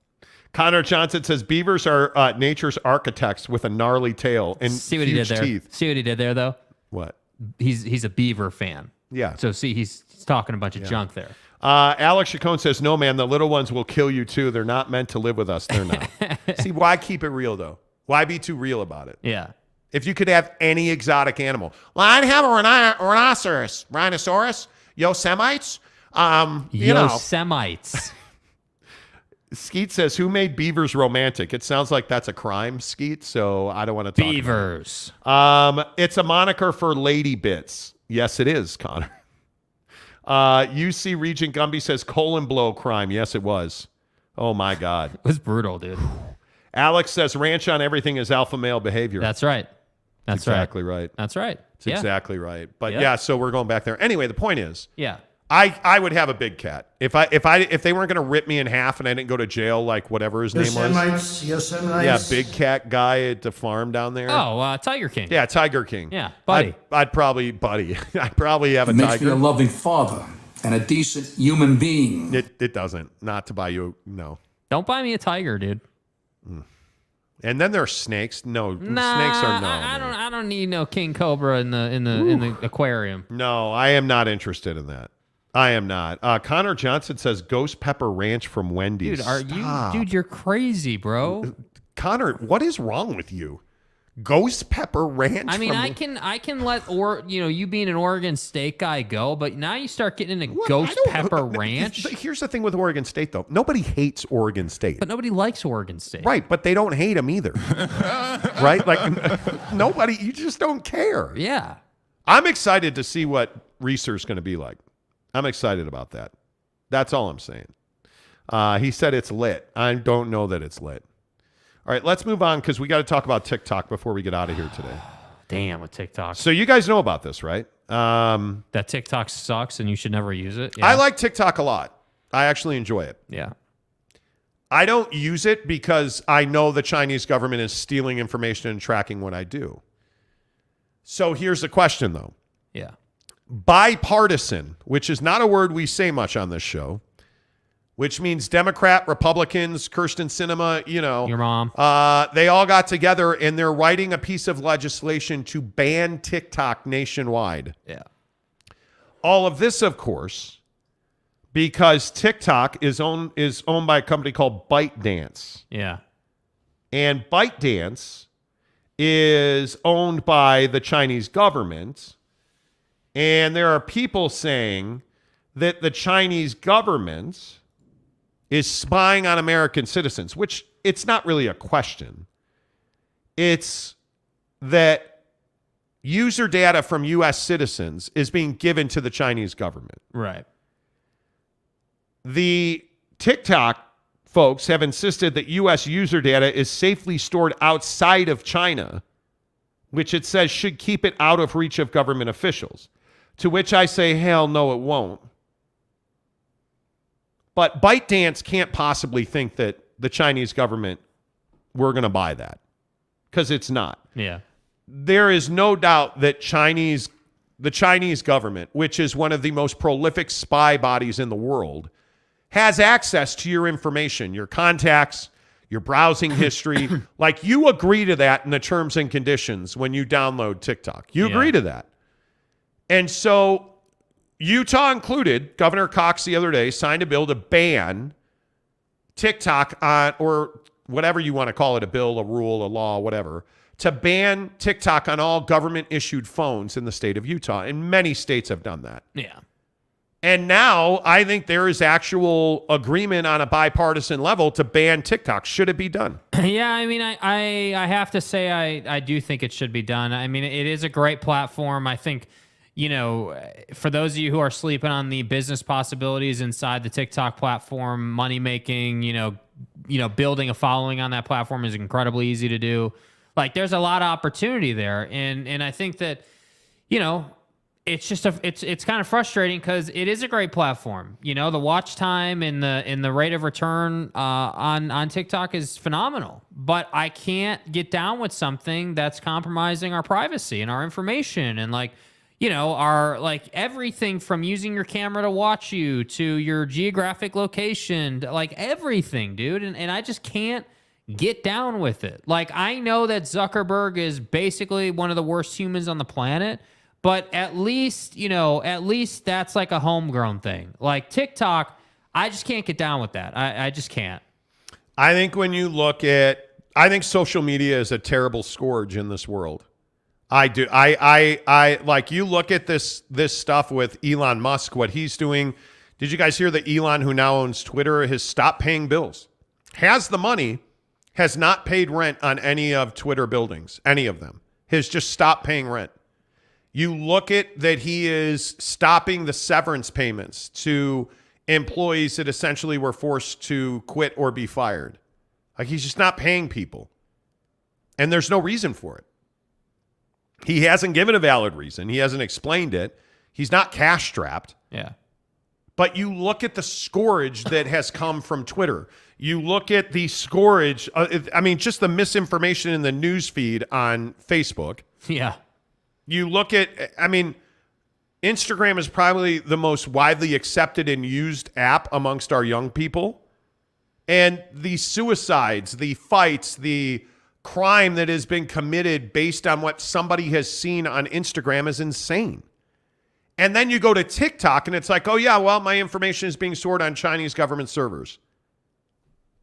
Connor Johnson says beavers are nature's architects with a gnarly tail and See what he huge did there. teeth. See what he did there, though. What? He's a beaver fan. Yeah. So see, he's talking a bunch of junk there. Alex Chacon says, no, man, the little ones will kill you too. They're not meant to live with us. They're not. See, why keep it real, though? Why be too real about it? Yeah. If you could have any exotic animal. Well, I'd have a rhinoceros, Yosemites. Yosemites. Skeet says, who made beavers romantic? It sounds like that's a crime, Skeet, so I don't want to talk Beavers. It's a moniker for lady bits. Yes, it is, Connor. UC Regent Gumby says, colon blow crime. Yes, it was. Oh, my God. It was brutal, dude. Alex says, ranch on everything is alpha male behavior. That's right. That's exactly right. That's right. It's exactly right. But yeah, so we're going back there. Anyway, the point is, I would have a big cat. If they weren't going to rip me in half and I didn't go to jail, like whatever his name was. Yosemites. Yeah, big cat guy at the farm down there. Oh, Tiger King. Yeah, Tiger King. Yeah, buddy. I'd probably have a Makes tiger. me a loving father and a decent human being. It doesn't. Not to buy you. No. Don't buy me a tiger, dude. And then there are snakes. No, snakes are no. I don't need no king cobra in the aquarium. No, I am not interested in that. I am not. Connor Johnson says Ghost Pepper Ranch from Wendy's. Dude, you're crazy, bro. Connor, what is wrong with you? Ghost Pepper Ranch. I mean, I can let you being an Oregon State guy go, but now you start getting into Ghost Pepper Ranch. Here's the thing with Oregon State, though. Nobody hates Oregon State. But nobody likes Oregon State. Right, but they don't hate them either. Right? Like, nobody, you just don't care. Yeah. I'm excited to see what Reese's going to be like. I'm excited about that. That's all I'm saying. He said it's lit. I don't know that it's lit. All right, let's move on because we got to talk about TikTok before we get out of here today. Damn, with TikTok. So you guys know about this, right? That TikTok sucks and you should never use it. Yeah. I like TikTok a lot. I actually enjoy it. Yeah. I don't use it because I know the Chinese government is stealing information and tracking what I do. So here's the question, though. Yeah. Bipartisan, which is not a word we say much on this show. which means Democrat, Republicans, Kirsten Sinema, your mom, they all got together and they're writing a piece of legislation to ban TikTok nationwide. Yeah. All of this, of course, because TikTok is owned by a company called ByteDance. Yeah. And ByteDance is owned by the Chinese government. And there are people saying that the Chinese government is spying on American citizens, which it's not really a question. It's that user data from U.S. citizens is being given to the Chinese government. Right. The TikTok folks have insisted that U.S. user data is safely stored outside of China, which it says should keep it out of reach of government officials. To which I say, hell no, it won't. But ByteDance can't possibly think that the Chinese government, we're going to buy that, because it's not. Yeah. There is no doubt that the Chinese government, which is one of the most prolific spy bodies in the world, has access to your information, your contacts, your browsing history. Like, you agree to that in the terms and conditions when you download TikTok. You agree to that. And so Utah included, Governor Cox the other day signed a bill to ban TikTok on, or whatever you want to call it, a bill, a rule, a law, whatever, to ban TikTok on all government-issued phones in the state of Utah. And many states have done that. Yeah. And now I think there is actual agreement on a bipartisan level to ban TikTok. Should it be done? Yeah, I mean, I have to say I do think it should be done. I mean, it is a great platform. I think, for those of you who are sleeping on the business possibilities inside the TikTok platform, money making, building a following on that platform is incredibly easy to do. Like, there's a lot of opportunity there, and I think that, it's just it's kind of frustrating because it is a great platform. The watch time and the rate of return on TikTok is phenomenal. But I can't get down with something that's compromising our privacy and our information and our everything from using your camera to watch you to your geographic location, everything, dude. And I just can't get down with it. I know that Zuckerberg is basically one of the worst humans on the planet, but at least that's like a homegrown thing. TikTok, I just can't get down with that. I just can't. I think when you look at, I think social media is a terrible scourge in this world. I do. I you look at this stuff with Elon Musk, what he's doing. Did you guys hear that Elon, who now owns Twitter, has stopped paying bills? Has the money, has not paid rent on any of Twitter buildings, any of them. Has just stopped paying rent. You look at that he is stopping the severance payments to employees that essentially were forced to quit or be fired. He's just not paying people. And there's no reason for it. He hasn't given a valid reason. He hasn't explained it. He's not cash strapped. Yeah. But you look at the scourge that has come from Twitter. You look at the scourge. Just the misinformation in the news feed on Facebook. Yeah. You look at, Instagram is probably the most widely accepted and used app amongst our young people. And the suicides, the fights, the crime that has been committed based on what somebody has seen on Instagram is insane. And then you go to TikTok and it's like, oh yeah, well, my information is being stored on Chinese government servers.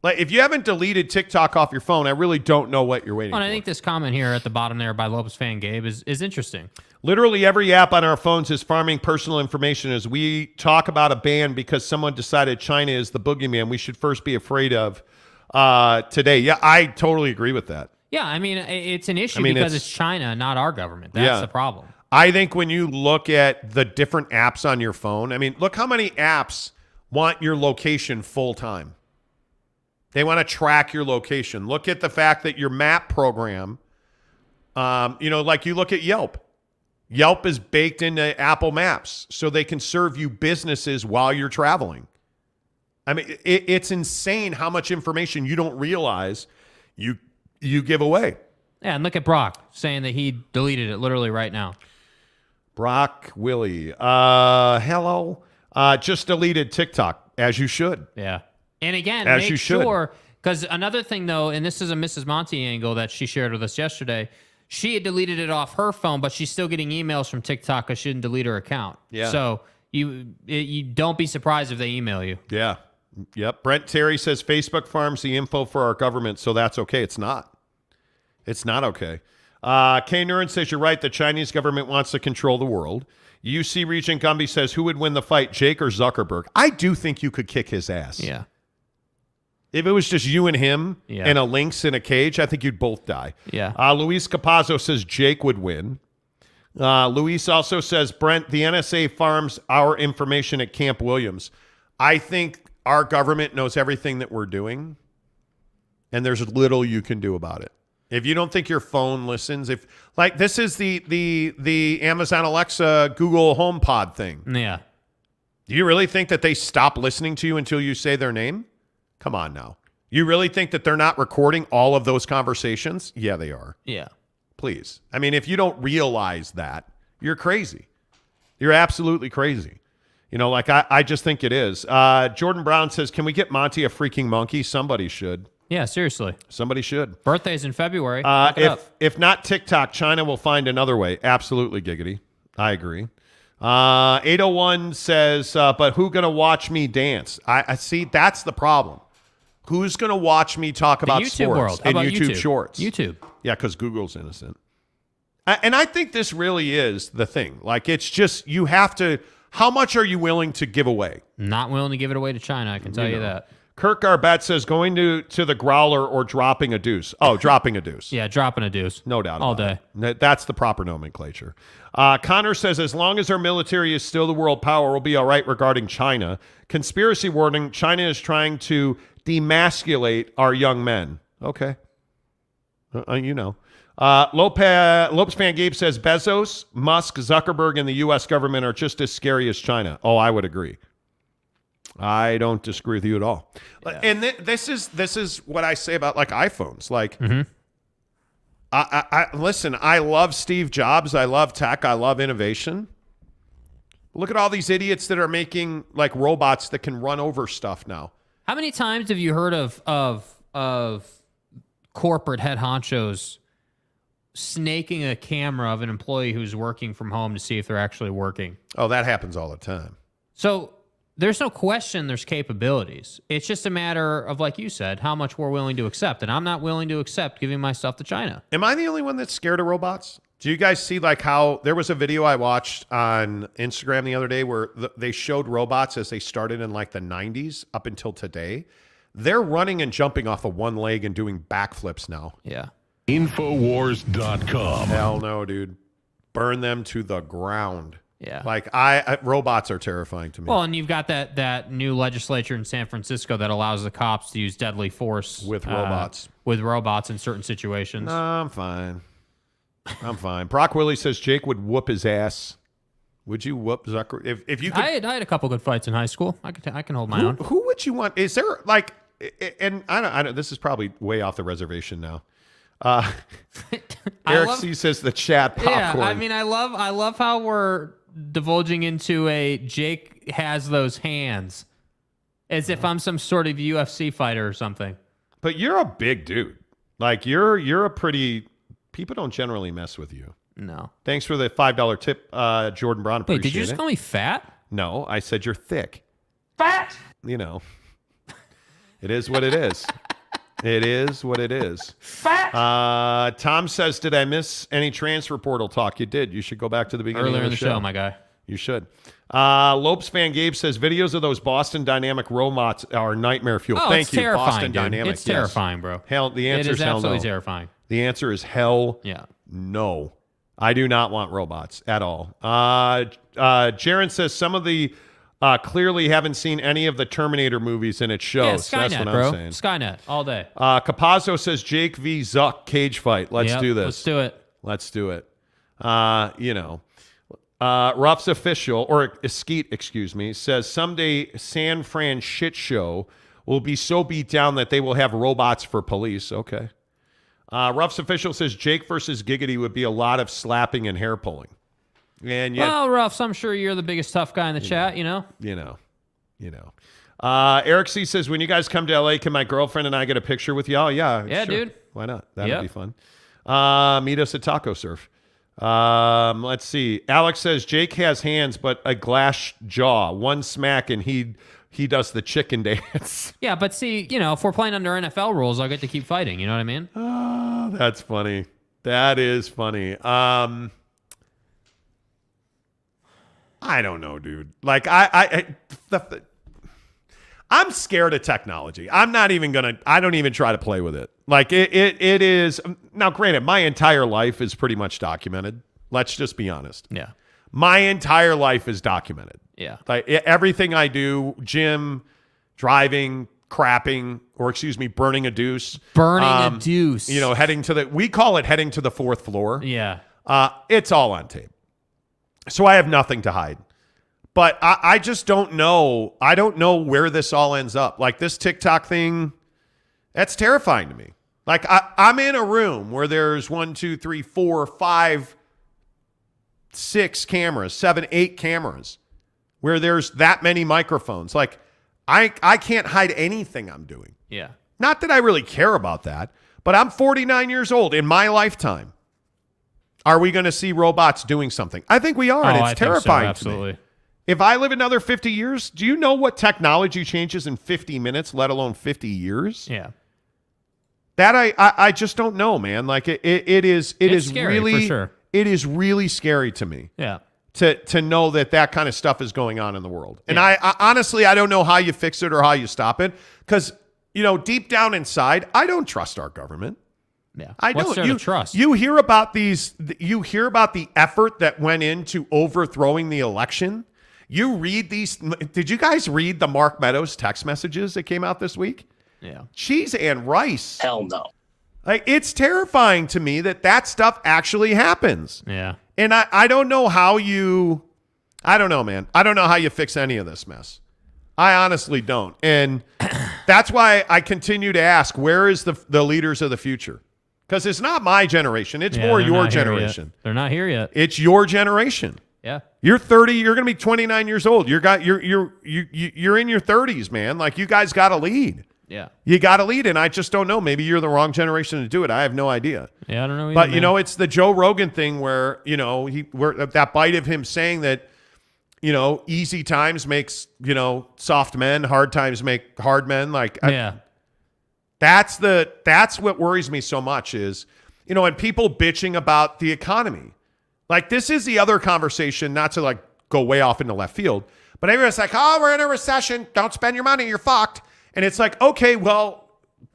If you haven't deleted TikTok off your phone, I really don't know what you're waiting for. I think this comment here at the bottom there by Lopez Fan Gabe is interesting. Literally every app on our phones is farming personal information. As we talk about a ban because someone decided China is the boogeyman we should first be afraid of today. Yeah, I totally agree with that. Yeah, it's an issue because it's China, not our government. That's the problem. I think when you look at the different apps on your phone, look how many apps want your location full time. They want to track your location. Look at the fact that your map program, you look at Yelp. Yelp is baked into Apple Maps so they can serve you businesses while you're traveling. It's insane how much information you don't realize you give away. Yeah, and look at Brock saying that he deleted it literally right now. Brock Willie. Hello. Just deleted TikTok. as you should. Yeah. And again, As make you should. sure, because another thing, though, and this is a Mrs. Monty angle that she shared with us yesterday, she had deleted it off her phone, but she's still getting emails from TikTok because she didn't delete her account. Yeah. So you don't be surprised if they email you. Yeah. Yep. Brent Terry says Facebook farms the info for our government, so that's okay. It's not. It's not okay. K. Nuren says, you're right. The Chinese government wants to control the world. UC Regent Gumby says, who would win the fight, Jake or Zuckerberg? I do think you could kick his ass. Yeah. If it was just you and him and a lynx in a cage, I think you'd both die. Yeah. Luis Capazzo says Jake would win. Luis also says, Brent, the NSA farms our information at Camp Williams. I think our government knows everything that we're doing, and there's little you can do about it. If you don't think your phone listens, if like this is the Amazon Alexa, Google HomePod thing. Yeah. Do you really think that they stop listening to you until you say their name? Come on now. You really think that they're not recording all of those conversations? Yeah, they are. Yeah. Please. I mean, if you don't realize that, you're crazy. You're absolutely crazy. You know, like I just think it is. Jordan Brown says, can we get Monty a freaking monkey? Somebody should. Yeah, seriously. Somebody should. Birthday's in February. Look it up. If not TikTok, China will find another way. Absolutely, Giggity. I agree. 801 says, but who going to watch me dance? I see. That's the problem. Who's going to watch me talk about YouTube sports world. How in about YouTube YouTube Shorts? YouTube. Yeah, because Google's innocent. And I think this really is the thing. Like, it's just, you have to, how much are you willing to give away? Not willing to give it away to China, I can tell you that. Kirk Garbett says going to the growler or dropping a deuce. Oh, dropping a deuce. Yeah, dropping a deuce. No doubt all about day. It. That's the proper nomenclature. Connor says, as long as our military is still the world power, we'll be all right regarding China. Conspiracy warning, China is trying to demasculate our young men. Okay. You know. Lopez Fan Gabe says, Bezos, Musk, Zuckerberg, and the U.S. government are just as scary as China. Oh, I would agree. I don't disagree with you at all. Yeah. And this is what I say about like iPhones. Like, I listen, I love Steve Jobs. I love tech. I love innovation. Look at all these idiots that are making like robots that can run over stuff now. How many times have you heard of corporate head honchos snaking a camera of an employee who's working from home to see if they're actually working? Oh, that happens all the time. So there's no question there's capabilities. It's just a matter of, like you said, how much we're willing to accept. And I'm not willing to accept giving my stuff to China. Am I the only one that's scared of robots? Do you guys see like how there was a video I watched on Instagram the other day where they showed robots as they started in like the 90s up until today? They're running and jumping off of one leg and doing backflips now. Yeah. Infowars.com. Hell no, dude. Burn them to the ground. Yeah. Like robots are terrifying to me. Well, and you've got that new legislature in San Francisco that allows the cops to use deadly force with robots. With robots in certain situations. No, I'm fine. Brock Willie says Jake would whoop his ass. Would you whoop Zucker? If you could, I had a couple good fights in high school. I can hold my own. Who would you want? Is there like, and I don't. This is probably way off the reservation now. Eric C says the chat popcorn. Yeah, I mean, I love how we're divulging into a Jake has those hands as if I'm some sort of UFC fighter or something. But you're a big dude. Like you're a pretty. People don't generally mess with you. No. Thanks for the $5 tip, Jordan Brown. Wait, did you just call me fat? No, I said you're thick. Fat. You know, it is what it is. It is what it is. Fat. Tom says, did I miss any transfer portal talk? You did. You should go back to the beginning earlier of in the show, my guy. You should. Lopes Fan Gabe says, videos of those Boston Dynamic robots are nightmare fuel. Oh, Thank it's you, terrifying, Boston dude. Dynamic. It's terrifying, bro. Hell, the answer is hell no. It is absolutely terrifying. The answer is hell no. I do not want robots at all. Jaren says some of the clearly haven't seen any of the Terminator movies, and it shows. Yeah, Skynet, that's what bro. I'm saying. Skynet all day. Capazzo says Jake v. Zuck cage fight. Let's do this. Let's do it. Let's do it. Ruff's official, or Skeet, excuse me, says someday San Fran shit show will be so beat down that they will have robots for police. Okay. Ruff's official says Jake versus Giggity would be a lot of slapping and hair pulling. And yet, well, Ruffs, I'm sure you're the biggest tough guy in the chat, you know? You know. Eric C says, when you guys come to LA, can my girlfriend and I get a picture with y'all? Yeah, Yeah, sure. dude. Why not? That'd Yep. be fun. Meet us at Taco Surf. Let's see. Alex says Jake has hands, but a glass jaw. One smack and he does the chicken dance. Yeah, but see, if we're playing under NFL rules, I'll get to keep fighting. You know what I mean? Oh, that's funny. That is funny. I don't know, dude. Like I'm scared of technology. I don't even try to play with it. Like it is now, granted, my entire life is pretty much documented. Let's just be honest. Yeah. My entire life is documented. Yeah. Like everything I do, gym, driving, crapping, or burning a deuce. Burning a deuce. We call it heading to the fourth floor. Yeah. It's all on tape. So I have nothing to hide. But I just don't know. I don't know where this all ends up. Like this TikTok thing, that's terrifying to me. Like I'm in a room where there's 1, 2, 3, 4, 5, 6 cameras, 7, 8 cameras, where there's that many microphones. Like I can't hide anything I'm doing. Yeah. Not that I really care about that, but I'm 49 years old. In my lifetime, are we going to see robots doing something? I think we are, and it's terrifying to me. Absolutely. If I live another 50 years, do you know what technology changes in 50 minutes, let alone 50 years? Yeah. That I just don't know, man. Like it is scary, really for sure. It is really scary to me. Yeah. To know that kind of stuff is going on in the world. And I honestly, I don't know how you fix it or how you stop it, because deep down inside, I don't trust our government. Yeah. I What's don't. there to trust? You hear about these. You hear about the effort that went into overthrowing the election. You read these. Did you guys read the Mark Meadows text messages that came out this week? Yeah. Cheese and rice. Hell no. Like, it's terrifying to me that stuff actually happens. Yeah. And I don't know how I don't know, man. I don't know how you fix any of this mess. I honestly don't. And that's why I continue to ask, where is the leaders of the future? Because it's not my generation. It's more your generation. They're not here yet. It's your generation. Yeah. You're 30. You're going to be 29 years old. You're in your 30s, man. Like, you guys got to lead. Yeah. You got to lead, and I just don't know. Maybe you're the wrong generation to do it. I have no idea. Yeah, I don't know But either, it's the Joe Rogan thing where that bite of him saying that easy times makes soft men, hard times make hard men. Like, yeah. That's what worries me so much is and people bitching about the economy. Like, this is the other conversation, not to like go way off into left field, but everyone's like, oh, we're in a recession. Don't spend your money. You're fucked. And it's like, okay, well,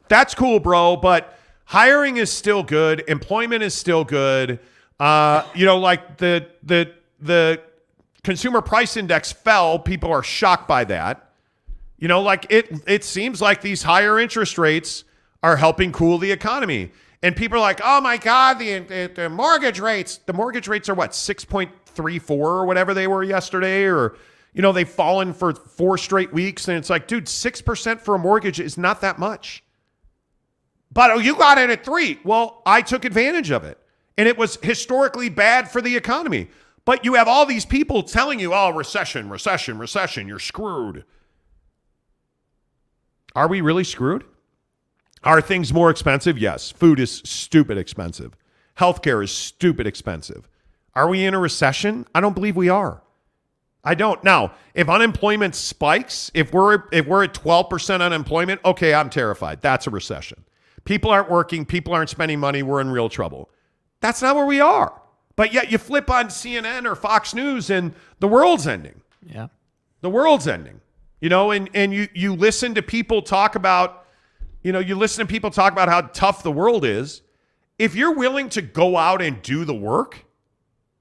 that's cool, bro. But hiring is still good. Employment is still good. Like the consumer price index fell. People are shocked by that. Like it seems like these higher interest rates are helping cool the economy. And people are like, oh my God, the mortgage rates. The mortgage rates are what, 6.34 or whatever they were yesterday, or they've fallen for 4 straight weeks. And it's like, dude, 6% for a mortgage is not that much. But you got it at 3. Well, I took advantage of it. And it was historically bad for the economy. But you have all these people telling you, oh, recession, recession, recession, you're screwed. Are we really screwed? Are things more expensive? Yes. Food is stupid expensive. Healthcare is stupid expensive. Are we in a recession? I don't believe we are. I don't. Now, if unemployment spikes, if we're at 12% unemployment, okay, I'm terrified. That's a recession. People aren't working. People aren't spending money. We're in real trouble. That's not where we are. But yet you flip on CNN or Fox News and the world's ending. Yeah. The world's ending. And you listen to people talk about, how tough the world is. If you're willing to go out and do the work,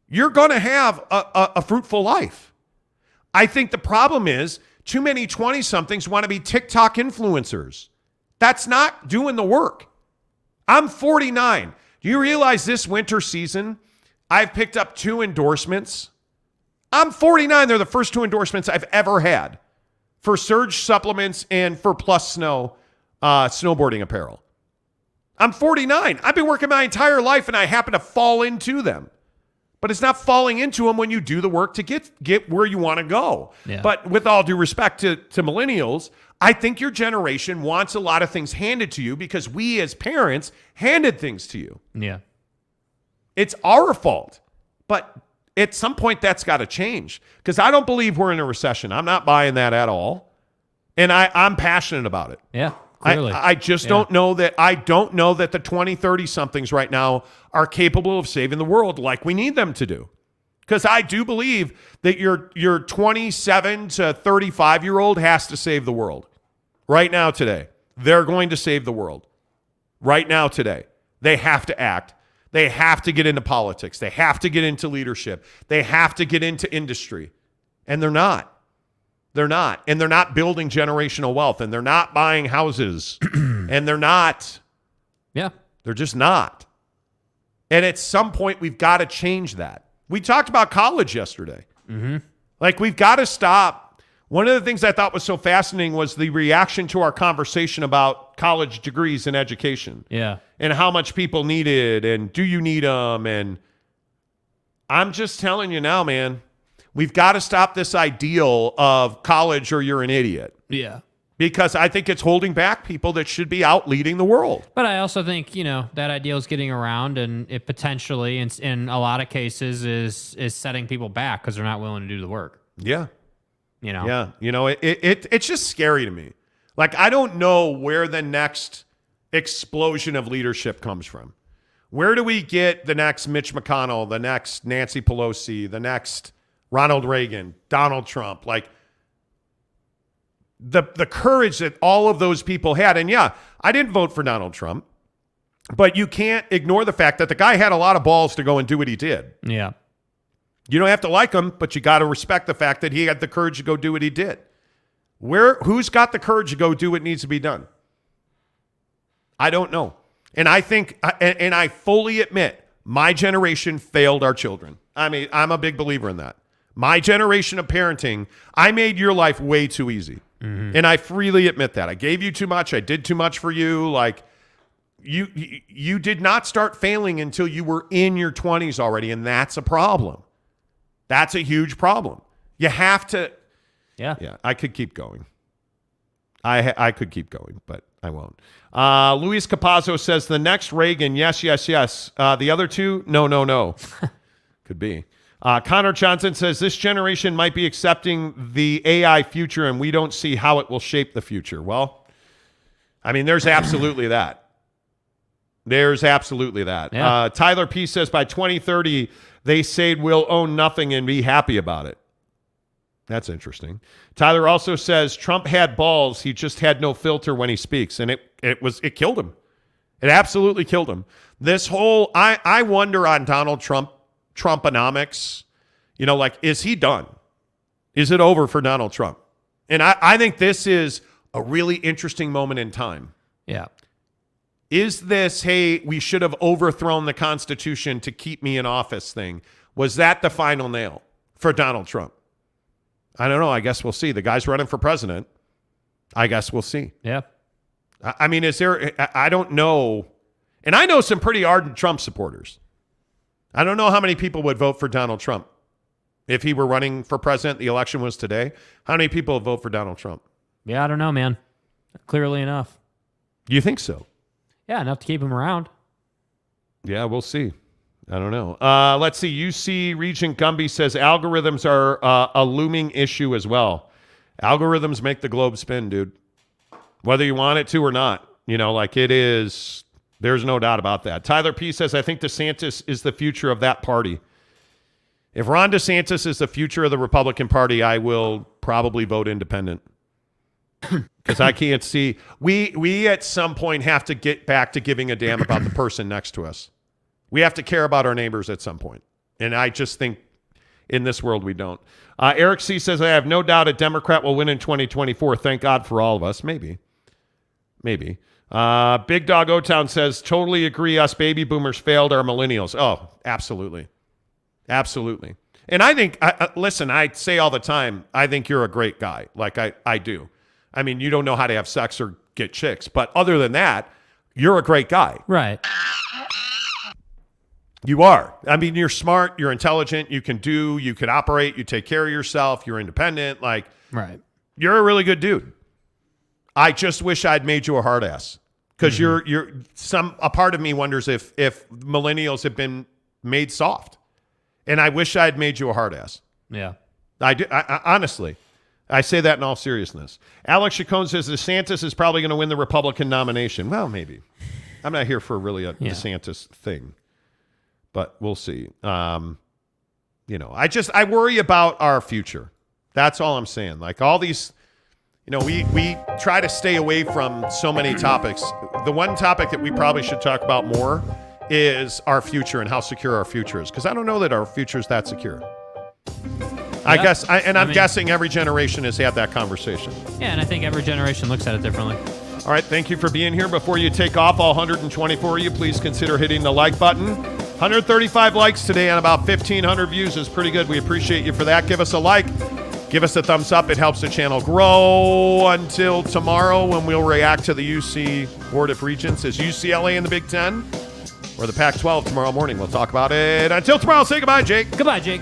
you're going to have a fruitful life. I think the problem is too many 20-somethings want to be TikTok influencers. That's not doing the work. I'm 49. Do you realize this winter season, I've picked up 2 endorsements? I'm 49. They're the first 2 endorsements I've ever had for Surge supplements and for Plus Snow snowboarding apparel. I'm 49. I've been working my entire life, and I happen to fall into them. But it's not falling into them when you do the work to get where you want to go. Yeah. But with all due respect to millennials, I think your generation wants a lot of things handed to you because we as parents handed things to you. Yeah. It's our fault. But at some point, that's got to change because I don't believe we're in a recession. I'm not buying that at all. And I'm passionate about it. Yeah. Clearly. I just don't know that. I don't know that the 20, 30 somethings right now are capable of saving the world like we need them to do. Because I do believe that your 27 to 35-year-old has to save the world. Right now, today. They're going to save the world. Right now, today. They have to act. They have to get into politics. They have to get into leadership. They have to get into industry. And they're not. They're not. And they're not building generational wealth. And they're not buying houses. And they're not. Yeah. They're just not. And at some point, we've got to change that. We talked about college yesterday. Mm-hmm. Like, we've got to stop. One of the things I thought was so fascinating was the reaction to our conversation about college degrees and education. Yeah. And how much people need it. And do you need them? And I'm just telling you now, man. We've got to stop this ideal of college or you're an idiot. Yeah. Because I think it's holding back people that should be out leading the world. But I also think, that ideal is getting around and it potentially, in a lot of cases, is setting people back because they're not willing to do the work. Yeah. Yeah. It's just scary to me. Like, I don't know where the next explosion of leadership comes from. Where do we get the next Mitch McConnell, the next Nancy Pelosi, the next Ronald Reagan, Donald Trump, like the courage that all of those people had. And yeah, I didn't vote for Donald Trump, but you can't ignore the fact that the guy had a lot of balls to go and do what he did. Yeah. You don't have to like him, but you got to respect the fact that he had the courage to go do what he did. Who's got the courage to go do what needs to be done? I don't know. And I think, and I fully admit, my generation failed our children. I mean, I'm a big believer in that. My generation of parenting, I made your life way too easy. Mm-hmm. And I freely admit that. I gave you too much. I did too much for you. Like, you did not start failing until you were in your 20s already, and that's a problem. That's a huge problem. You have to. Yeah. Yeah, I could keep going. I could keep going, but I won't. Luis Capazzo says the next Reagan, yes. The other two, no. Could be. Connor Johnson says this generation might be accepting the AI future and we don't see how it will shape the future. Well, I mean, there's absolutely that. There's absolutely that. Yeah. Tyler P says by 2030, they say we'll own nothing and be happy about it. That's interesting. Tyler also says Trump had balls. He just had no filter when he speaks. And it killed him. It absolutely killed him. This whole, I wonder on Donald Trumponomics, is he done? Is it over for Donald Trump? And I think this is a really interesting moment in time. Yeah. Is this, hey, we should have overthrown the Constitution to keep me in office thing? Was that the final nail for Donald Trump? I don't know. I guess we'll see. The guy's running for president. I guess we'll see. Yeah. I mean, is there, I don't know. And I know some pretty ardent Trump supporters. I don't know how many people would vote for Donald Trump if he were running for president. The election was today. How many people would vote for Donald Trump? Yeah, I don't know, man. Clearly enough. You think so? Yeah, enough to keep him around. Yeah, we'll see. I don't know. Let's see. UC Regent Gumby says algorithms are a looming issue as well. Algorithms make the globe spin, dude. Whether you want it to or not. It is. There's no doubt about that. Tyler P says, I think DeSantis is the future of that party. If Ron DeSantis is the future of the Republican Party, I will probably vote independent. Because I can't see. We at some point have to get back to giving a damn about the person next to us. We have to care about our neighbors at some point. And I just think in this world we don't. Eric C. says, I have no doubt a Democrat will win in 2024. Thank God for all of us. Maybe. Big Dog O-Town says, totally agree. Us baby boomers failed our millennials. Oh, absolutely. Absolutely. And I think, listen, I say all the time, I think you're a great guy. Like I do. I mean, you don't know how to have sex or get chicks. But other than that, you're a great guy. Right. You are. I mean, you're smart. You're intelligent. You could operate. You take care of yourself. You're independent. Like, right. You're a really good dude. I just wish I'd made you a hard ass because a part of me wonders if millennials have been made soft, and I wish I'd made you a hard ass. Yeah. I do. I honestly, I say that in all seriousness. Alex Chacon says DeSantis is probably going to win the Republican nomination. Well, maybe. I'm not here for really a DeSantis thing. But we'll see. I worry about our future. That's all I'm saying. Like all these, we try to stay away from so many topics. The one topic that we probably should talk about more is our future and how secure our future is. Because I don't know that our future is that secure. I'm guessing every generation has had that conversation. Yeah, and I think every generation looks at it differently. All right, thank you for being here. Before you take off, all 124 of you, please consider hitting the like button. 135 likes today on about 1,500 views is pretty good. We appreciate you for that. Give us a like. Give us a thumbs up. It helps the channel grow. Until tomorrow when we'll react to the UC Board of Regents. Is UCLA in the Big Ten or the Pac-12 tomorrow morning? We'll talk about it. Until tomorrow, say goodbye, Jake. Goodbye, Jake.